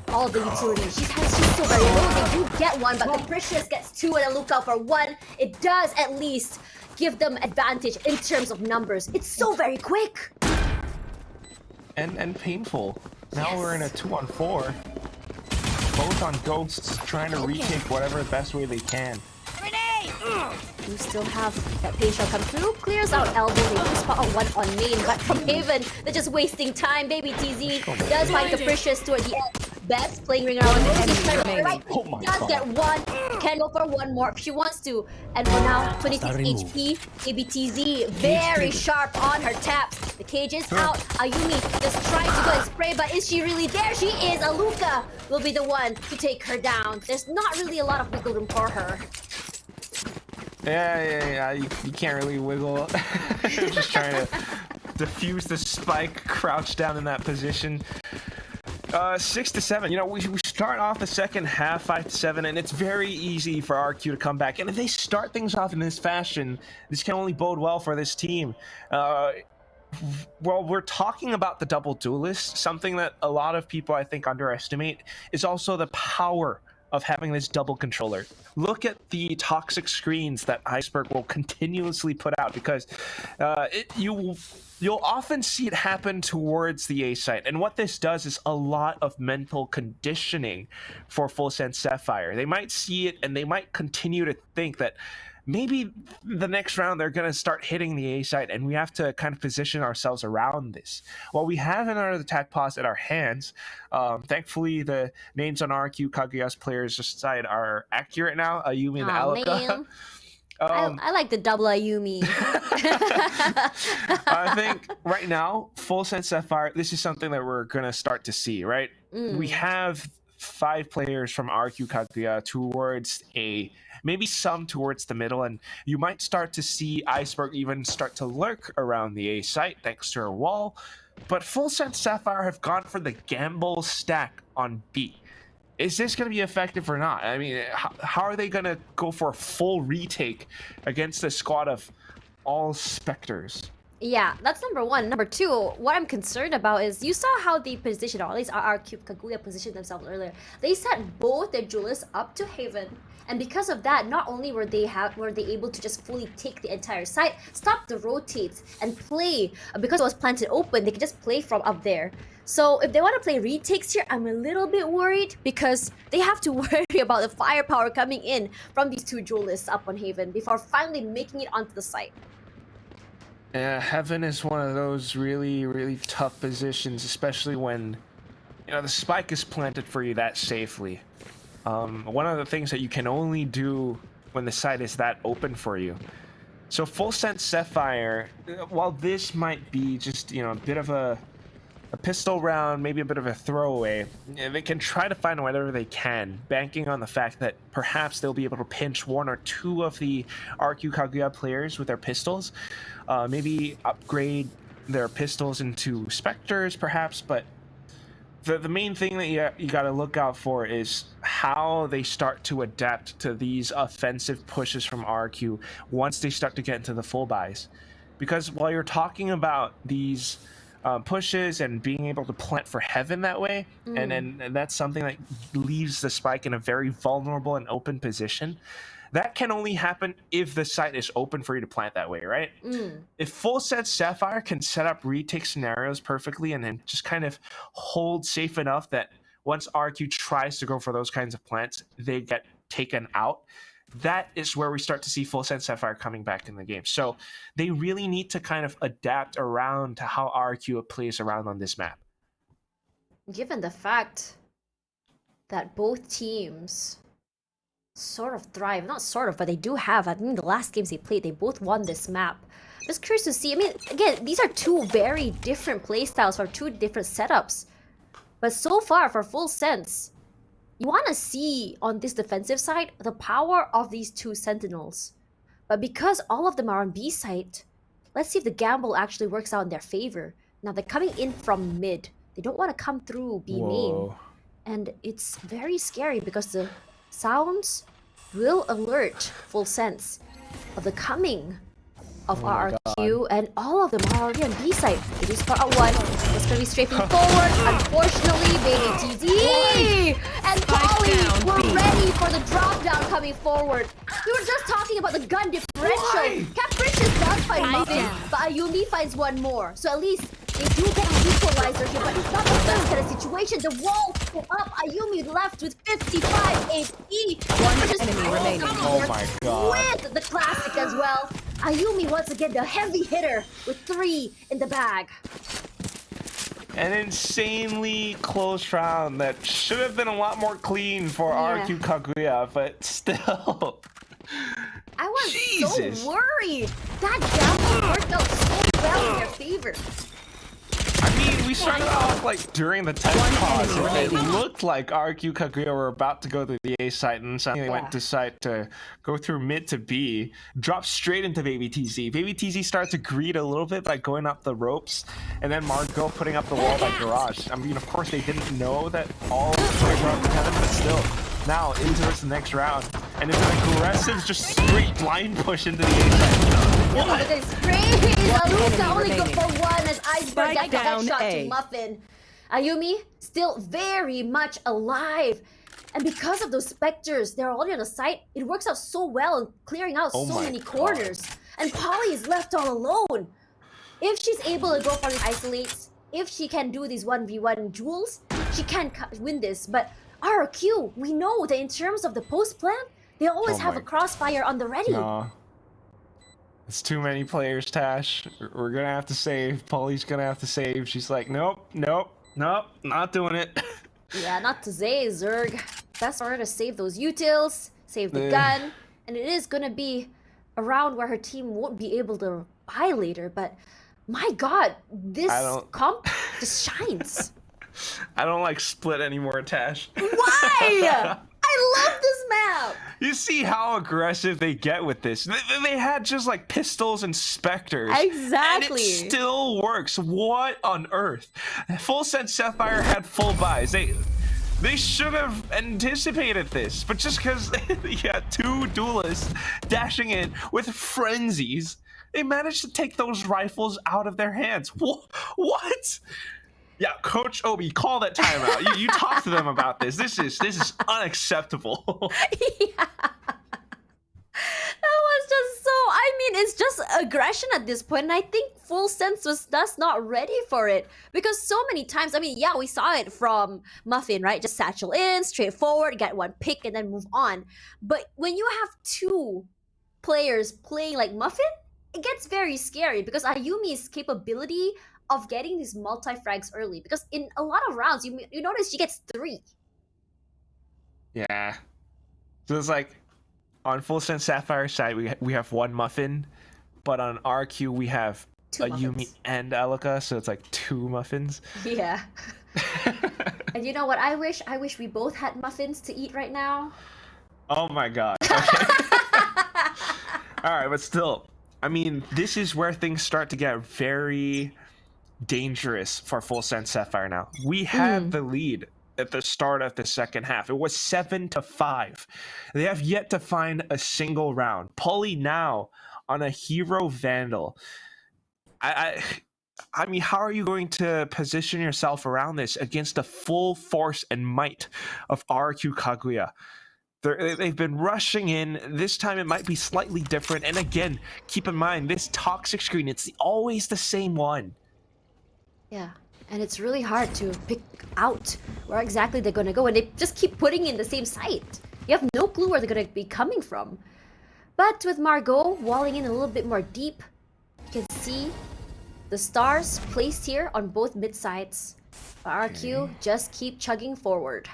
all the utilities. She's so very low. They do get one, but Capricious gets 2 and a lookout for 1. It does at least give them advantage in terms of numbers. It's so very quick. And painful. Now we're in a 2-on-4. Both on ghosts, trying to retake whatever best way they can. You still have that pain shot come through. Clears out elbow. They do spot on 1 on main, but from Haven, they're just wasting time. Baby TZ does find Capricious toward the end. Best playing ring around the enemy. Right, does get 1. Can go for 1 more if she wants to. And for now, 26 HP. Baby TZ very sharp on her taps. The cage is out. Ayumi just trying to go and spray, but is she really there? She is. Aluka will be the one to take her down. There's not really a lot of wiggle room for her. Yeah. You can't really wiggle. Just trying to defuse the spike, crouch down in that position. 6-7. You know, we start off the second half 5-7, and it's very easy for RQ to come back. And if they start things off in this fashion, this can only bode well for this team. Well, we're talking about the double duelist. Something that a lot of people, I think, underestimate is also the power of having this double controller. Look at the toxic screens that Iceberg will continuously put out, because you'll often see it happen towards the A site. And what this does is a lot of mental conditioning for Full Sense Sapphire. They might see it and they might continue to think that maybe the next round they're going to start hitting the A site, and we have to kind of position ourselves around this. Well, we have another attack pause at our hands. Thankfully, the names on RRQ Kaguya's players' side are accurate now. Ayumi and Alaka. I like the double Ayumi. I think right now, Full Sense Sapphire, this is something that we're going to start to see, right? We have 5 players from RRQ Kaguya towards A, maybe some towards the middle, and you might start to see Iceberg even start to lurk around the A site thanks to her wall. But Full Sense Sapphire have gone for the gamble stack on B. Is this going to be effective or not? I mean, how are they going to go for a full retake against a squad of all Spectres? Yeah, that's number one. Number two, what I'm concerned about is you saw how they positioned, or at least RRQ Kaguya positioned themselves earlier. They set both their duelists up to Haven, and because of that, not only were they able to just fully take the entire site, stop the rotates, and play, because it was planted open, they could just play from up there. So if they want to play retakes here, I'm a little bit worried, because they have to worry about the firepower coming in from these 2 duelists up on Haven before finally making it onto the site. Heaven is one of those really, really tough positions, especially when, you know, the spike is planted for you that safely. One of the things that you can only do when the site is that open for you. So Full Sense Sapphire, while this might be just, you know, a bit of a pistol round, maybe a bit of a throwaway, they can try to find whatever they can, banking on the fact that perhaps they'll be able to pinch 1 or 2 of the RQ Kaguya players with their pistols. Maybe upgrade their pistols into Spectres, perhaps, but the main thing that you got to look out for is how they start to adapt to these offensive pushes from RQ once they start to get into the full buys. Because while you're talking about these pushes and being able to plant for Heaven that way, and that's something that leaves the spike in a very vulnerable and open position, that can only happen if the site is open for you to plant that way, right? If Full Sense Sapphire can set up retake scenarios perfectly and then just kind of hold safe enough that once RQ tries to go for those kinds of plants, they get taken out, that is where we start to see Full Sense Sapphire coming back in the game. So they really need to kind of adapt around to how RQ plays around on this map. Given the fact that both teams sort of thrive, not sort of, but they do have, I mean, the last games they played, they both won this map. Just curious to see, I mean, again, these are 2 very different playstyles for 2 different setups. But so far, for Full Sense, you want to see on this defensive side the power of these 2 sentinels. But because all of them are on B site, let's see if the gamble actually works out in their favor. Now they're coming in from mid. They don't want to come through B main. And it's very scary because the sounds will alert Full Sense of the coming of RRQ, and all of them are already on B side. They just got out 1. It's gonna be strafing forward. Unfortunately, Baby TZ and Polly were ready for the drop down coming forward. We were just talking about the gun differential. Capricious does find Muffin, but Ayumi finds 1 more. So at least they do get an equalizer here, but it's not the best kind of situation. The wall go up. Ayumi left with 55 HP. 1 enemy remaining. Oh my god. With the classic as well. Ayumi once again the heavy hitter with 3 in the bag. An insanely close round that should have been a lot more clean for RQ Kaguya, but still. I was Jesus. so worried. That gamble worked out so well in their favor. I mean, we started off like during the tech pause, and it looked like RQ Kaguya were about to go to the A site, and suddenly they went to site to go through mid to B, drop straight into Baby TZ. Baby TZ started to greet a little bit by going up the ropes, and then Margot putting up the wall by Garage. I mean, of course, they didn't know that all players are up to 10, but still. Now into this next round, and it's an aggressive, just straight blind push into the A side. Look at this crazy! Aluka only good remaining. for one as Iceberg Spike got the down headshot A. to Muffin. Ayumi still very much alive. And because of those specters, they're already on the site. It works out so well, clearing out Oh so my many God. corners. And Polly is left all alone. If she's able to go for these isolates, if she can do these 1v1 duels, she can win this. But RRQ, we know that in terms of the post plan, they always Oh have my a crossfire on the ready. No. It's too many players, Tash. We're gonna have to save. Polly's gonna have to save. She's like, nope, nope, nope, not doing it. Yeah, not to say, Zerg. Best for her to save those utils, save the Eh. gun, and it is gonna be a round where her team won't be able to buy later, but my god, this I don't- comp just shines. I don't like split anymore, Tash. Why? I love this map! You see how aggressive they get with this. They had just like pistols and specters. Exactly. And it still works. What on earth? Full Set Sapphire had full buys. They should have anticipated this. But just because you had two duelists dashing in with frenzies, they managed to take those rifles out of their hands. What? Yeah, Coach Obi, call that timeout. You talk to them about this. This is unacceptable. Yeah. That was just so. I mean, it's just aggression at this point, and I think Full Sense was just not ready for it because so many times. I mean, yeah, we saw it from Muffin, right? Just satchel in, straightforward, get one pick, and then move on. But when you have two players playing like Muffin, it gets very scary because Ayumi's capability of getting these multi-frags early, because in a lot of rounds you notice she gets 3. Yeah. So it's like on Full Sense Sapphire side we have one Muffin, but on RQ we have 2 a Yumi muffins. and Alaka, so it's like 2 muffins. Yeah. And you know what I wish we both had muffins to eat right now. Oh my god. Okay. All right, but still, I mean, this is where things start to get very dangerous for Full Sense Sapphire now. We had the lead at the start of the second half. It was 7-5. They have yet to find a single round. Polly now on a hero Vandal. I mean, how are you going to position yourself around this against the full force and might of RRQ Kaguya? They've been rushing in. This time it might be slightly different. And again, keep in mind, this toxic screen, it's always the same one. Yeah, and it's really hard to pick out where exactly they're gonna go, and they just keep putting in the same site. You have no clue where they're gonna be coming from. But with Margot walling in a little bit more deep, you can see the stars placed here on both mid sides. RRQ just keep chugging forward.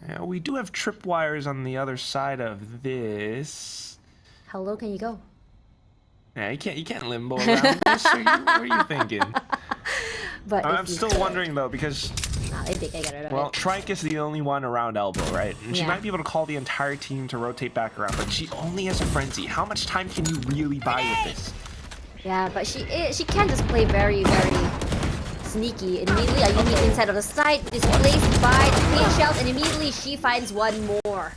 Yeah, we do have tripwires on the other side of this. How low can you go? Yeah, you can't limbo around this. What are you thinking? But I'm if you still could- wondering though, because Nah, I think I got it. well, Trike is the only one around elbow, right? And she Yeah. might be able to call the entire team to rotate back around, but she only has a frenzy. How much time can you really buy with this? Yeah, but she can just play very, very sneaky. And immediately Ayumi inside of the site is placed by the clean shells, and immediately she finds one more.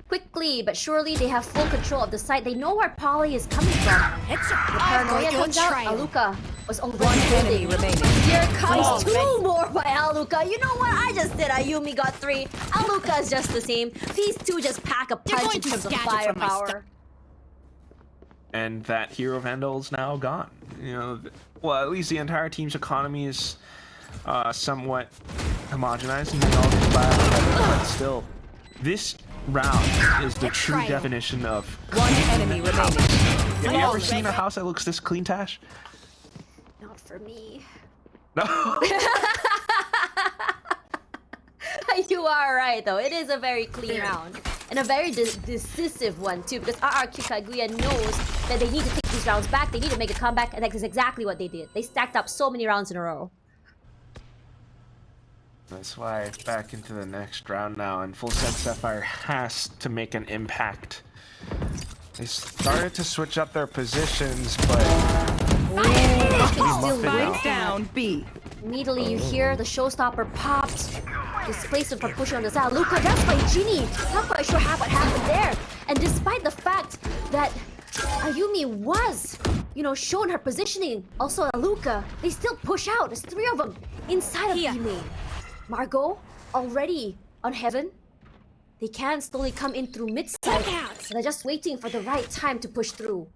Quickly but surely they have full control of the site. They know where Polly is coming from. The paranoia comes out. Aluka was already One enemy holding. remaining. Here comes 2 more by Aluka. You know what? I just did. Ayumi got 3. Aluka is just the same. These 2 just pack a punch going in to terms of scatter from my firepower. And that hero Vandal is now gone. You know, well, at least the entire team's economy is somewhat homogenized, and they all get by together, but still, this round is the true definition of One enemy remaining. Have you ever seen a house that looks this clean, Tash? Not for me. No. You are right, though. It is a very clean round. And a very decisive one, too, because RRQ Kaguya knows that they need to take these rounds back, they need to make a comeback, and that is exactly what they did. They stacked up so many rounds in a row. That's why back into the next round now, and Full Set Sapphire has to make an impact. They started to switch up their positions, but They can still Muffin win. now. Spike down B. Immediately you hear the showstopper popped. displacement for pushing on the side. Luca, that's by Ginny. Not quite sure what happened there. And despite the fact that Ayumi was, shown her positioning, also Luca, they still push out. There's 3 of them inside of B-main. Margot already on heaven. They can slowly come in through mid-side. They're just waiting for the right time to push through.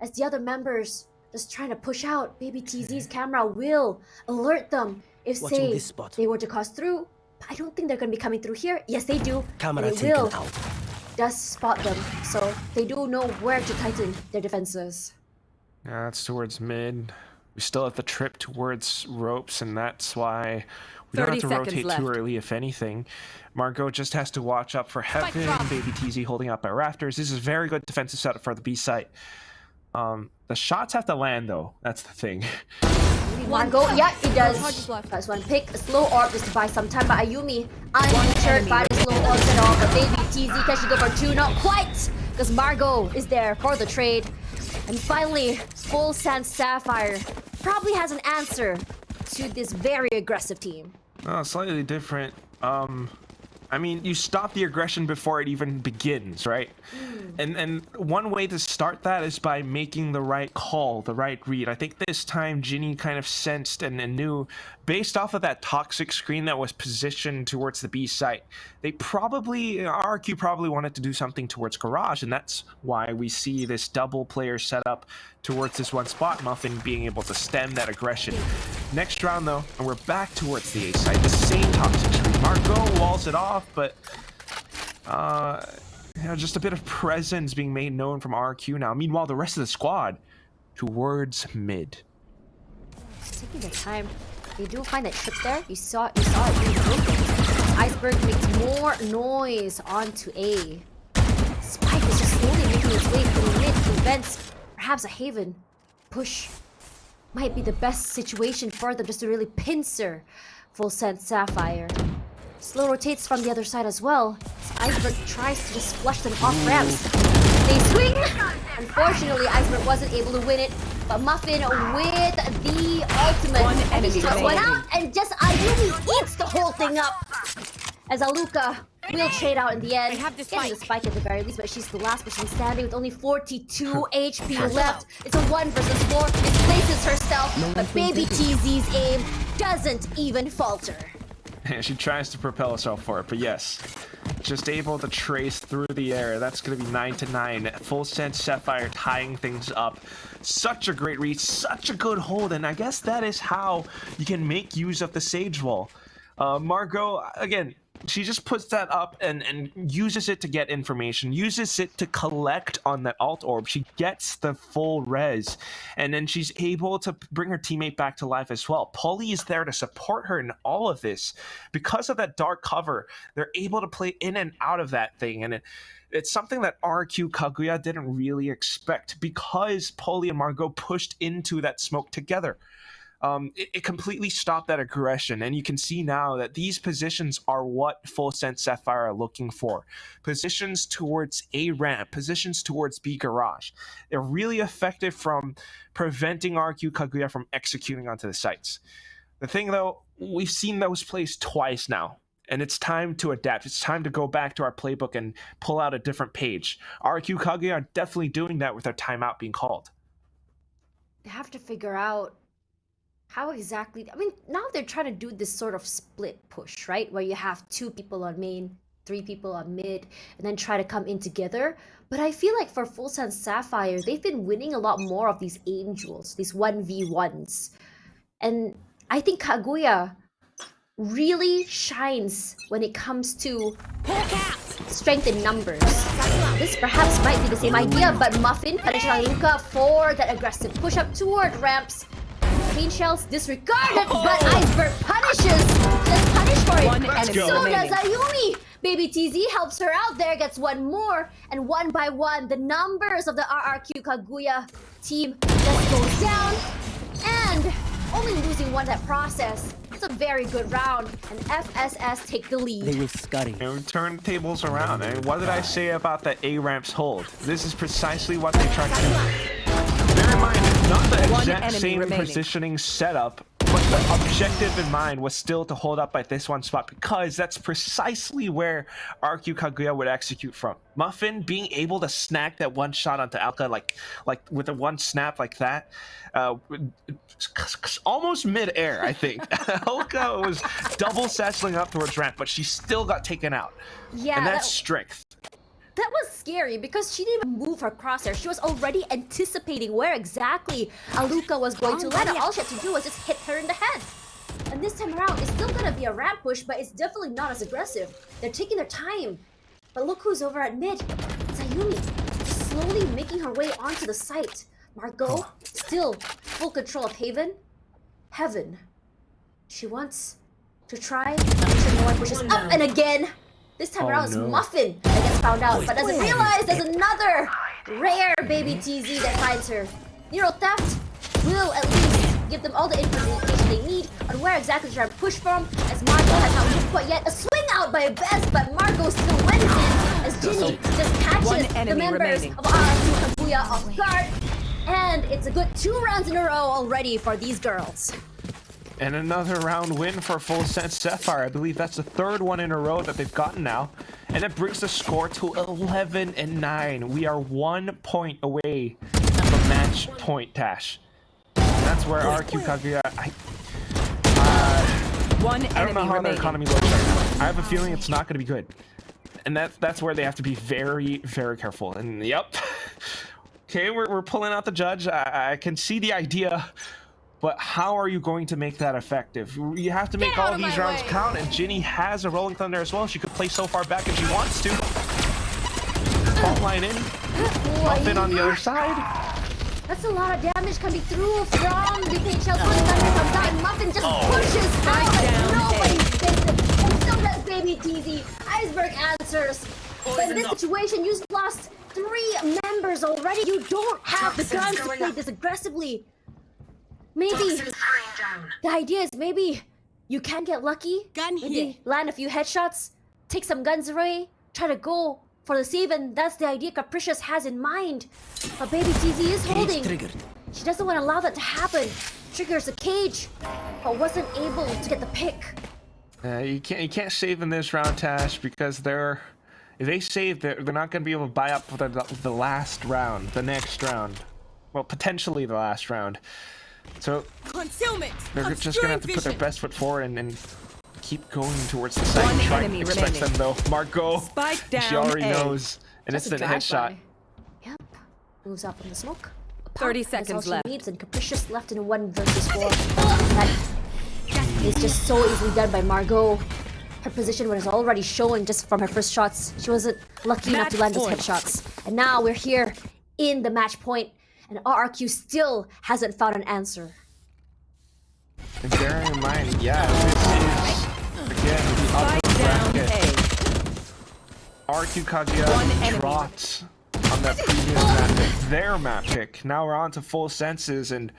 As the other members just trying to push out, Baby TZ's camera will alert them if, Watching say, this spot. they were to cross through. But I don't think they're going to be coming through here. Yes, they do. Camera and they taken will out. just spot them. So they do know where to tighten their defenses. Yeah, that's towards mid. We still have the trip towards ropes, and that's why we don't have 30 to seconds rotate left. too early, if anything. Margot just has to watch up for Heaven, Baby TZ holding up by Rafters. This is a very good defensive setup for the B site. The shots have to land, though. That's the thing. Margot, yeah, it does. That's one pick. A slow orb just to buy some time, but Ayumi undeterred by the slow orbs at all. But Baby TZ can she go for 2? Not quite, because Margot is there for the trade. And finally, Full Sand Sapphire probably has an answer to this very aggressive team. Slightly different. I mean, you stop the aggression before it even begins, right? And one way to start that is by making the right call, the right read. I think this time Ginny kind of sensed and knew, based off of that toxic screen that was positioned towards the B site, RRQ probably wanted to do something towards Garage, and that's why we see this double player setup towards this one spot, Muffin being able to stem that aggression. Next round though, and we're back towards the A site, the same toxic screen. Margot walls it off, but just a bit of presence being made known from RRQ now. Meanwhile, the rest of the squad towards mid. It's taking their time. They do find that trip there. You saw it being broken. Iceberg makes more noise onto A. Spike is just slowly making its way through mid to vents. Perhaps a Haven push might be the best situation for them, just to really pincer Full Sand Sapphire. Slow rotates from the other side as well. Iceberg tries to just flush them off ramps. They swing! Unfortunately, Iceberg wasn't able to win it, but Muffin with the ultimate. One enemy Just went remaining. out and just Ayumi eats the whole thing up. As Aluka will trade out in the end. Getting the spike at the very least, but she's the last person standing with only 42 HP left. It's a 1 versus 4. Misplaces herself, but Baby TZ's aim doesn't even falter. She tries to propel herself for it, but yes, just able to trace through the air. That's going to be 9-9. Full Sand Sapphire tying things up. Such a great reach, such a good hold, and I guess that is how you can make use of the Sage Wall. Margot, again, she just puts that up and uses it to get information, uses it to collect on that alt orb. She gets the full res, and then she's able to bring her teammate back to life as well. Polly is there to support her in all of this. Because of that dark cover, they're able to play in and out of that thing, and it's something that RRQ Kaguya didn't really expect, because Polly and Margot pushed into that smoke together. It completely stopped that aggression, and you can see now that these positions are what Full Sand Sapphire are looking for. Positions towards A ramp, positions towards B garage. They're really effective from preventing RQ Kaguya from executing onto the sites. The thing though, we've seen those plays twice now, and it's time to adapt. It's time to go back to our playbook and pull out a different page. RQ Kaguya are definitely doing that with their timeout being called. They have to figure out how exactly. I mean, now they're trying to do this sort of split push, right? Where you have 2 people on main, 3 people on mid, and then try to come in together. But I feel like for Full Sand Sapphire, they've been winning a lot more of these aim duels, these 1v1s. And I think Kaguya really shines when it comes to strength in numbers. This perhaps might be the same idea, but Muffin punishing Luca for that aggressive push up toward ramps. Green shells disregarded, but Iceberg punishes. Just punish for it. One enemy So remaining. does Ayumi. Baby TZ helps her out there, gets 1 more, and 1 by 1, the numbers of the RRQ Kaguya team just goes down, and only losing 1 that process. It's a very good round, and FSS take the lead. They will scurry. And we turn the tables around, and what did I say about the A ramps hold? This is precisely what they tried to do. Bear in mind, not the One exact enemy same remaining. positioning setup, but the objective in mind was still to hold up by this one spot, because that's precisely where RRQ Kaguya would execute from. Muffin being able to snag that one shot onto Alka like with a one snap like that, almost mid-air, I think. Alka was double satcheling up towards ramp, but she still got taken out. Yeah, and that's strength. That was scary because she didn't even move her crosshair. She was already anticipating where exactly Aluka was going to land. All she had to do was just hit her in the head. And this time around, it's still gonna be a ramp push, but it's definitely not as aggressive. They're taking their time. But look who's over at mid. It's Ayumi, just slowly making her way onto the site. Margot, still full control of Heaven. She wants to try. No one pushes up and again. This time around, it's Muffin that gets found out, but doesn't realize there's another rare baby TZ that finds her. Neuro Theft will at least give them all the information they need on where exactly to try to push from, as Margot has not moved quite yet. A swing out by Best, but Margot still wins it, as Ginny just catches the members of RRQ Kaguya off guard. And it's a good 2 rounds in a row already for these girls. And another round win for Full Sense Sapphire. I believe that's the 3rd one in a row that they've gotten now. And it brings the score to 11-9. We are 1 point away from match point, Tash. And that's where RRQ Kaguya... I don't know how their economy looks right now. I have a feeling it's not going to be good. And that's where they have to be very, very careful. And yep. Okay, we're pulling out the judge. I can see the idea. But how are you going to make that effective? You have to make all these rounds count, and Ginny has a Rolling Thunder as well. She could play so far back if she wants to. Fault line in. Muffin on the other side. That's a lot of damage coming through from the paint shells. Rolling Thunder comes out, and Muffin just pushes out. Nobody takes it. And still does baby TZ. Iceberg answers. But in this situation, you've lost 3 members already. You don't have the guns to play this aggressively. Maybe the idea is maybe you can get lucky, maybe land a few headshots, take some guns away, try to go for the save, and that's the idea Capricious has in mind. But baby TZ is holding. She doesn't want to allow that to happen. Triggers a cage, but wasn't able to get the pick. You can't save in this round, Tash, because if they save, they're not going to be able to buy up for the last round, the next round. Well, potentially the last round. So they're just gonna have to put their best foot forward and keep going towards the side. Try expect them though. Margot, she already knows an instant headshot. Yep, moves up in the smoke. 30 seconds left. Needs, and Capricious left in a 1 versus 4. That is just so easily done by Margot. Her position was already shown just from her first shots. She wasn't lucky enough to land those headshots. And now we're here in the match point. And RRQ still hasn't found an answer. And bearing in mind, this is again the upper bracket. RRQ Kaguya dropped on that previous map pick, their map pick. Now we're on to Full Senses, and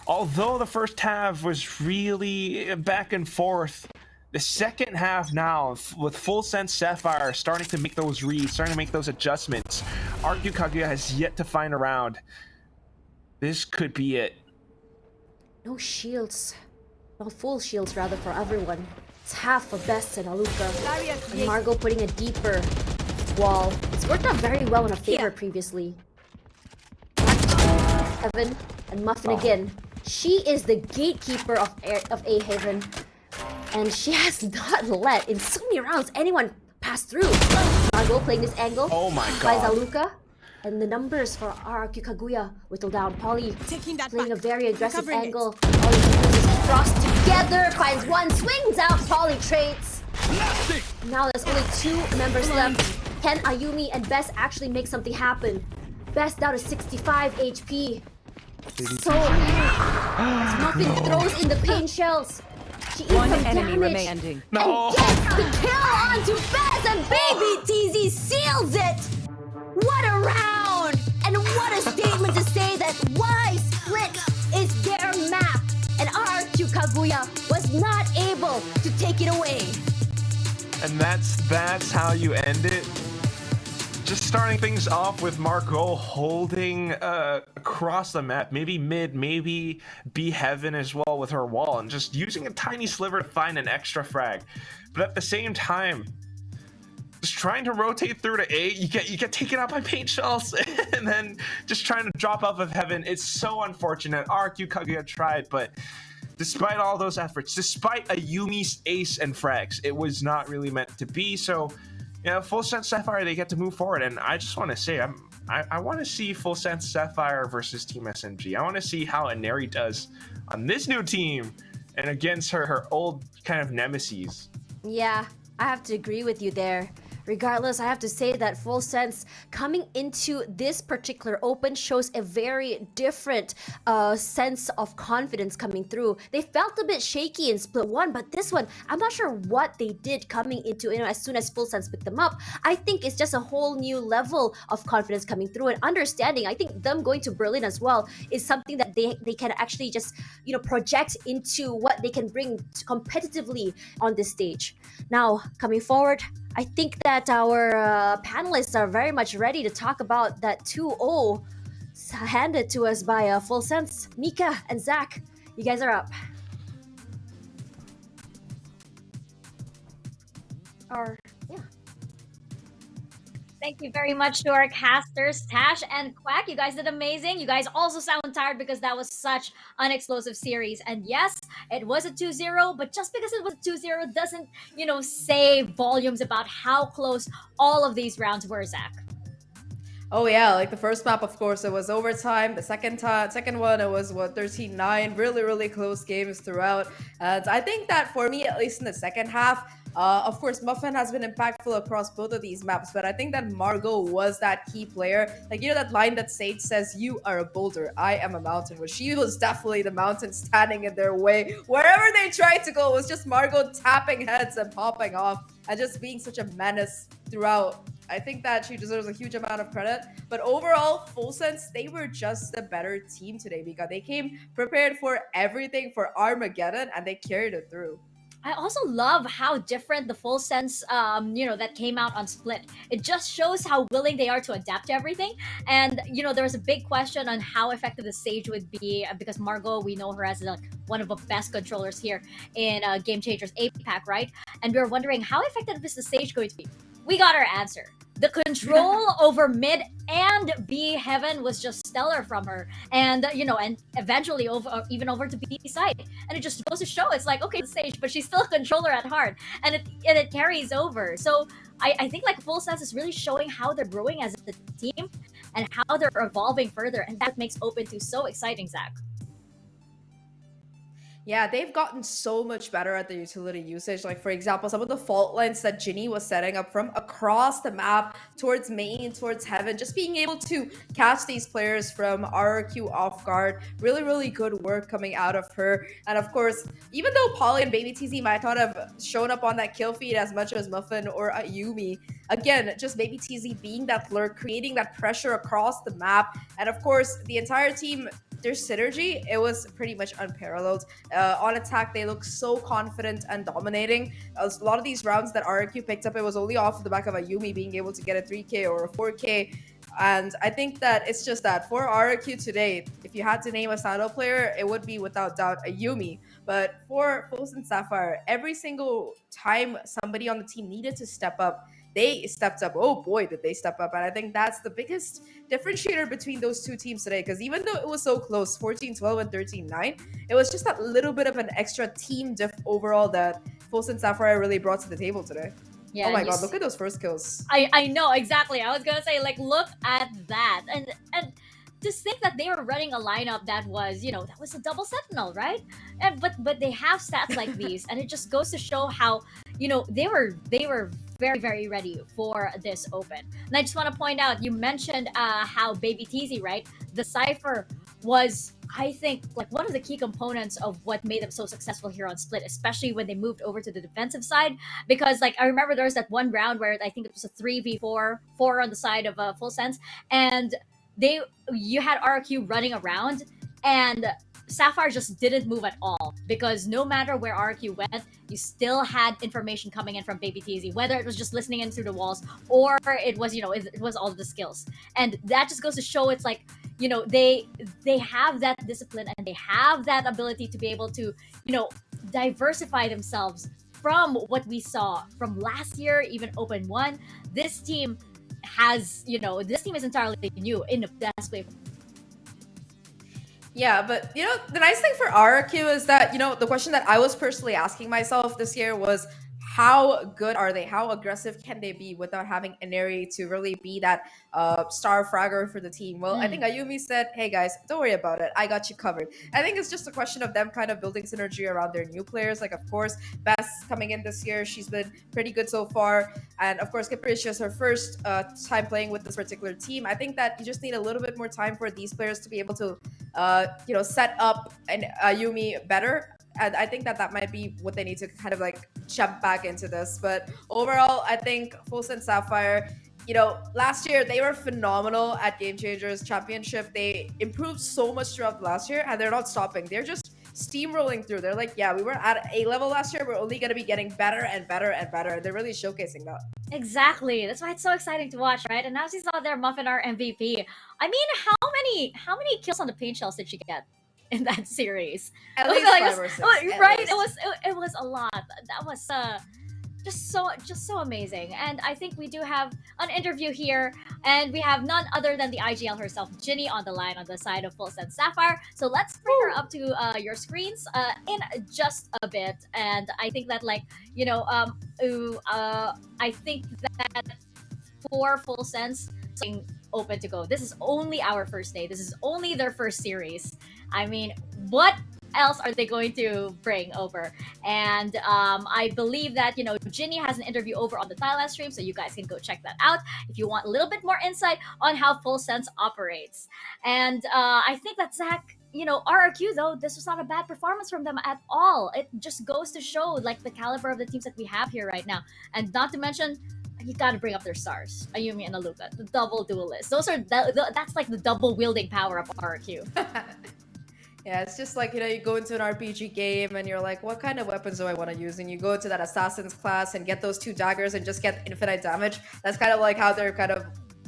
although the first half was really back and forth, the second half now, with Full Sense Sapphire starting to make those reads, starting to make those adjustments, RRQ Kaguya has yet to find a round. This could be it. No shields. No full shields, rather, for everyone. It's half for Best and Aluka. And Margot putting a deeper wall. It's worked out very well in her favor previously. Heaven and Muffin again. She is the gatekeeper of A Haven. And she has not let, in so many rounds, anyone pass through. Margot playing this angle. Oh my god. By Aluka. And the numbers for RRQ Kaguya whittle down. Polly playing a very aggressive angle. All the numbers cross together, finds one, swings out, Polly trades. Now there's only 2 members left. Can Ayumi and Best actually make something happen? Best down to 65 HP. So as Muffin throws in the pain shells. She eats some damage and gets the kill onto Best, and baby TZ seals it! What a round! And what a statement to say that Y Split is their map, and RRQ Kaguya was not able to take it away. And that's how you end it. just starting things off with Margot holding across the map, maybe mid, maybe B heaven as well with her wall, and just using a tiny sliver to find an extra frag. But at the same time, just trying to rotate through to A, you get taken out by paint shells, and then just trying to drop off of heaven. It's so unfortunate. RRQ Kaguya tried, but despite all those efforts, despite a Yumi's ace and frags, it was not really meant to be. So, you know, Full Sense Sapphire, they get to move forward, and I just want to say, I want to see Full Sense Sapphire versus Team SMG. I want to see how Inari does on this new team and against her old kind of nemesis. Yeah, I have to agree with you there. Regardless, I have to say that Full Sense coming into this particular open shows a very different sense of confidence coming through. They felt a bit shaky in split one, but this one, I'm not sure what they did coming into, as soon as Full Sense picked them up. I think it's just a whole new level of confidence coming through and understanding. I think them going to Berlin as well is something that they can actually just, project into what they can bring competitively on this stage. Now, coming forward, I think that our panelists are very much ready to talk about that 2-0 handed to us by Full Sense. Mika and Zach, you guys are up. Yeah. Thank you very much to our casters, Tash and Quack. You guys did amazing. You guys also sound tired because that was such an explosive series. And yes, it was a 2-0, but just because it was a 2-0 doesn't, say volumes about how close all of these rounds were, Zach. Oh yeah, like the first map, of course, it was overtime. The second one, it was 13-9. Really, really close games throughout. And I think that for me, at least in the second half, of course, Muffin has been impactful across both of these maps, but I think that Margot was that key player. Like, that line that Sage says, "You are a boulder, I am a mountain." Well, she was definitely the mountain standing in their way. Wherever they tried to go, it was just Margot tapping heads and popping off and just being such a menace throughout. I think that she deserves a huge amount of credit. But overall, Full Sense, they were just a better team today because they came prepared for everything for Armageddon and they carried it through. I also love how different the Full Sense, that came out on Split. It just shows how willing they are to adapt to everything. And, there was a big question on how effective the Sage would be because Margot, we know her as one of the best controllers here in Game Changers APAC, right? And we were wondering, how effective is the Sage going to be? We got our answer. The control over mid and B heaven was just stellar from her, and and eventually even over to B side. And it just goes to show, it's like, okay, the Sage, but she's still a controller at heart, and it carries over. So I think like Full Sense is really showing how they're growing as a team and how they're evolving further, and that makes Open 2 so exciting, Zach. Yeah, they've gotten so much better at the utility usage. Like, for example, some of the fault lines that Ginny was setting up from across the map towards main, towards heaven, just being able to catch these players from RRQ off guard. Really, really good work coming out of her. And of course, even though Polly and Baby TZ might not have shown up on that kill feed as much as Muffin or Yumi, again, just Baby TZ being that lurk, creating that pressure across the map. And of course, the entire team, their synergy, it was pretty much unparalleled. On attack, they look so confident and dominating. A lot of these rounds that RRQ picked up, it was only off the back of a Yumi being able to get a 3K or a 4K. And I think that it's just that for RRQ today, if you had to name a standout player, it would be without doubt a Yumi. But for Full Sense Sapphire, every single time somebody on the team needed to step up, they stepped up. Oh boy, did they step up. And I think that's the biggest differentiator between those two teams today. Because even though it was so close, 14-12 and 13-9, it was just that little bit of an extra team diff overall that Full Sense Sapphire really brought to the table today. Yeah, oh my god, look at those first kills. I know, exactly. I was gonna say, like, look at that. And just think that they were running a lineup that was, that was a double sentinel, right? And but they have stats like these, and it just goes to show how, they were very, very ready for this open. And I just want to point out, you mentioned how Baby TZ, right? The Cypher was, I think, like one of the key components of what made them so successful here on Split, especially when they moved over to the defensive side. Because, like, I remember there was that one round where I think it was a 3v4 on the side of Full Sense, and you had RRQ running around, and Sapphire just didn't move at all because no matter where RRQ went, you still had information coming in from Baby TZ, whether it was just listening in through the walls or it was, it was all the skills. And that just goes to show it's like, they have that discipline and they have that ability to be able to, diversify themselves from what we saw from last year, even Open 1. This team this team is entirely new in the best way. Yeah, but the nice thing for RRQ is that, the question that I was personally asking myself this year was, how good are they? How aggressive can they be without having Ineri to really be that star fragger for the team? Well, I think Ayumi said, hey guys, don't worry about it. I got you covered. I think it's just a question of them kind of building synergy around their new players. Like, of course, Bess coming in this year, she's been pretty good so far. And of course, Capricia is her first time playing with this particular team. I think that you just need a little bit more time for these players to be able to, set up an Ayumi better. And I think that might be what they need to kind of like jump back into this. But overall, I think Full Send Sapphire, last year they were phenomenal at Game Changers Championship. They improved so much throughout last year and they're not stopping. They're just steamrolling through. They're like, yeah, we were at A level last year. We're only going to be getting better and better and better. And they're really showcasing that. Exactly. That's why it's so exciting to watch, right? And now she's out there muffin our MVP. I mean, how many kills on the paint shells did she get in that series? At It was least like- 5 or 6. right? At least. It was a lot. That was just so amazing. And I think we do have an interview here, and we have none other than the IGL herself, Ginny, on the line on the side of Full Send Sapphire. So let's bring her up to your screens in just a bit. And I think that I think that for Full Sense open to go. This is only our first day. This is only their first series. I mean, what else are they going to bring over? And I believe that Ginny has an interview over on the Thailand stream, so you guys can go check that out if you want a little bit more insight on how Full Sense operates. And I think that Zach, RRQ though, this was not a bad performance from them at all. It just goes to show like the caliber of the teams that we have here right now, and not to mention, you got to bring up their stars, Ayumi and Aluka, the double duelists. Those are that's like the double wielding power of RRQ. Yeah, it's just like, you go into an RPG game and you're like, what kind of weapons do I want to use? And you go into that assassin's class and get those 2 daggers and just get infinite damage. That's kind of like how they're kind of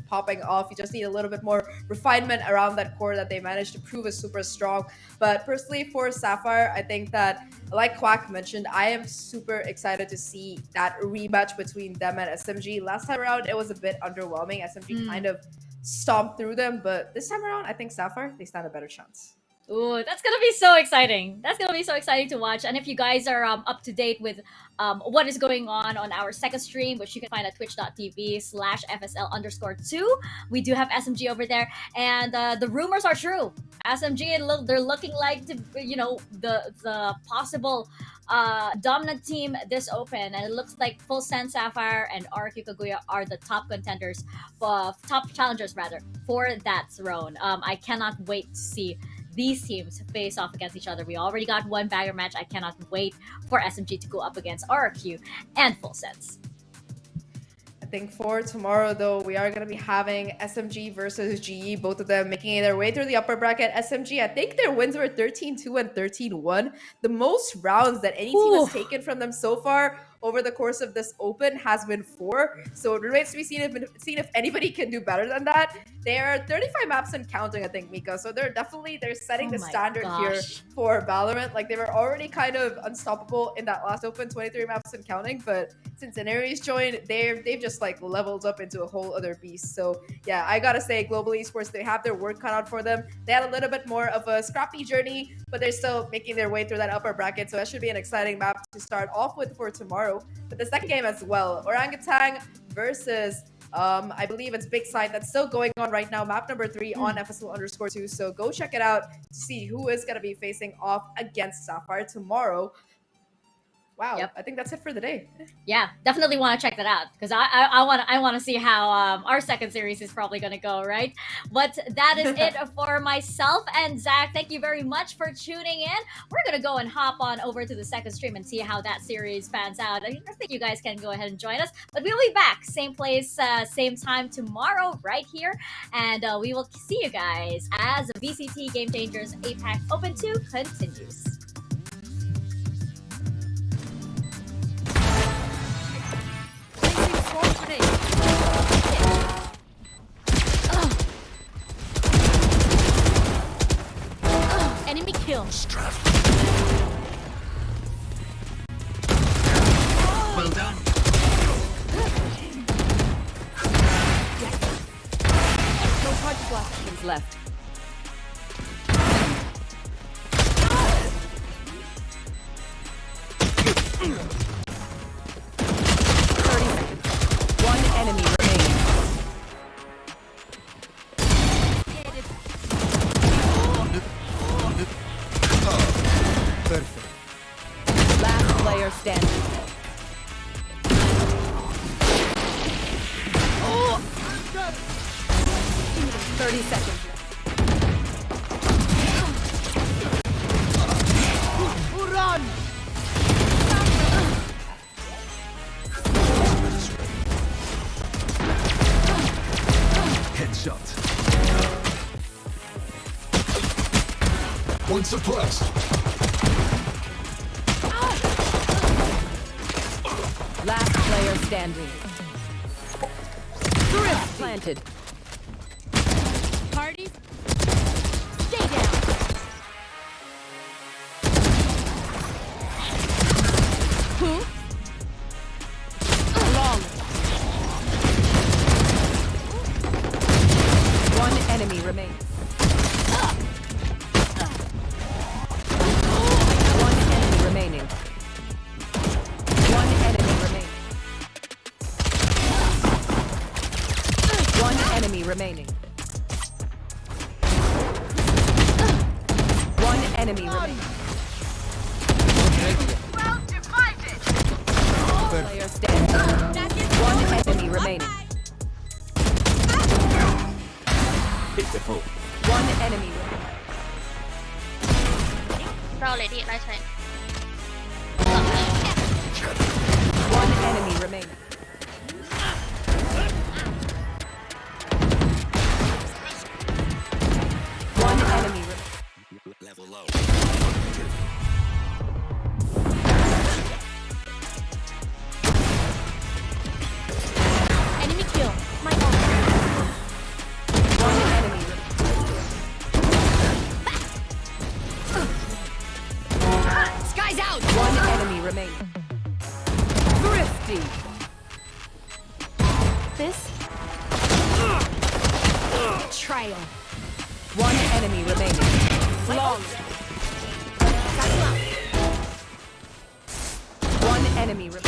popping off. You just need a little bit more refinement around that core that they managed to prove is super strong. But personally, for Sapphire, I think that, like Quack mentioned, I am super excited to see that rematch between them and SMG. Last time around, it was a bit underwhelming. SMG kind of stomped through them, but this time around, I think Sapphire, they stand a better chance. Ooh, that's gonna be so exciting. That's gonna be so exciting to watch. And if you guys are up to date with what is going on our second stream, which you can find at twitch.tv/FSL_2, we do have SMG over there, and the rumors are true. SMG, they're looking like the possible dominant team this open, and it looks like Full Send Sapphire and RRQ Kaguya are the top contenders, top challengers rather, for that throne. I cannot wait to see these teams face off against each other. We already got one bagger match. I cannot wait for SMG to go up against RRQ and Full Sense. I think for tomorrow, though, we are going to be having SMG versus GE, both of them making their way through the upper bracket. SMG, I think their wins were 13-2 and 13-1. The most rounds that any team has taken from them so far over the course of this open has been 4. So it remains to be seen if anybody can do better than that. They are 35 maps and counting, I think, Mika. So they're setting the standard here for Valorant. Like, they were already kind of unstoppable in that last open, 23 maps and counting. But since Ineri's joined, they've just like leveled up into a whole other beast. So yeah, I gotta say, Global Esports, they have their work cut out for them. They had a little bit more of a scrappy journey, but they're still making their way through that upper bracket. So that should be an exciting map to start off with for tomorrow. But the second game as well, Orangutan versus I believe it's Big Side. That's still going on right now. Map number 3 on FSL_2. So go check it out to see who is going to be facing off against Sapphire tomorrow. wow, Yep. I think that's it for the day. Yeah, definitely want to check that out because I want to see how our second series is probably gonna go, right? But that is it for myself and Zach. Thank you very much for tuning in. We're gonna go and hop on over to the second stream and see how that series pans out. I think you guys can go ahead and join us, but we'll be back same place, same time tomorrow, right here, and we will see you guys as VCT Game Changers APAC Open 2 continues. Enemy kill. Well done. No charges left. Seconds left. One enemy remaining. Perfect. Last player standing. Oh! 30 seconds. Run! Headshot. One suppressed. Last player standing. Thrift planted. Party. Stay down. Who? Long. One enemy remains. One enemy remaining. One enemy remaining. One enemy remaining. One enemy remaining. Player standing. One enemy remaining. Pitiful. One enemy remaining. เราเลยดิไล่ใช้ One enemy remaining. One enemy remaining. Level low. Enemy kill. My ult. One enemy remaining. Sky's out. One enemy remaining. Thrifty. This. Betrayal. One enemy remaining. Long. One enemy remaining.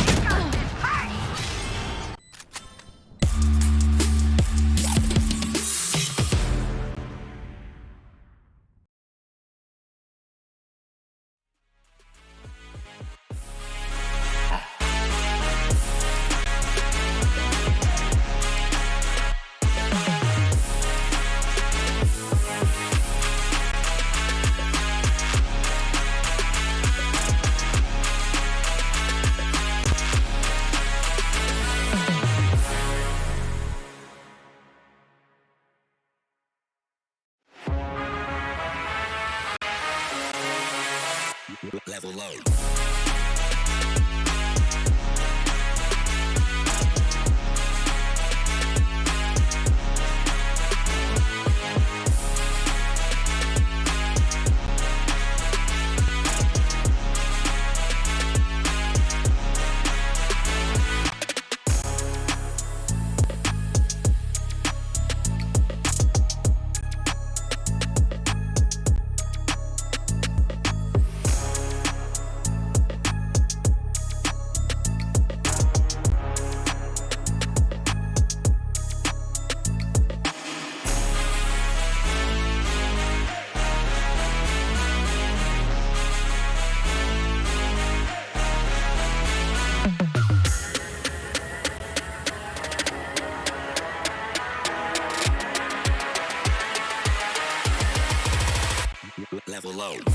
Level low. Level low.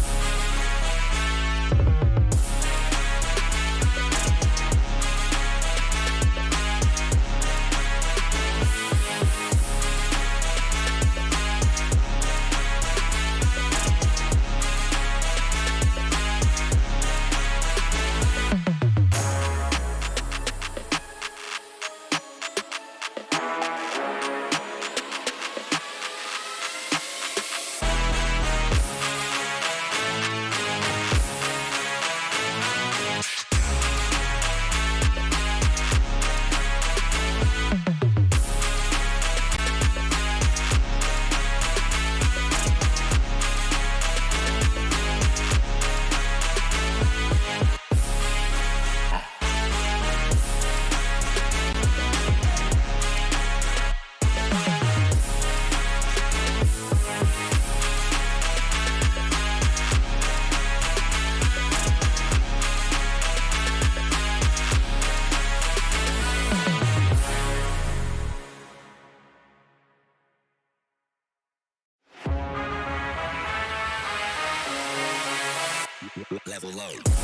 Level low.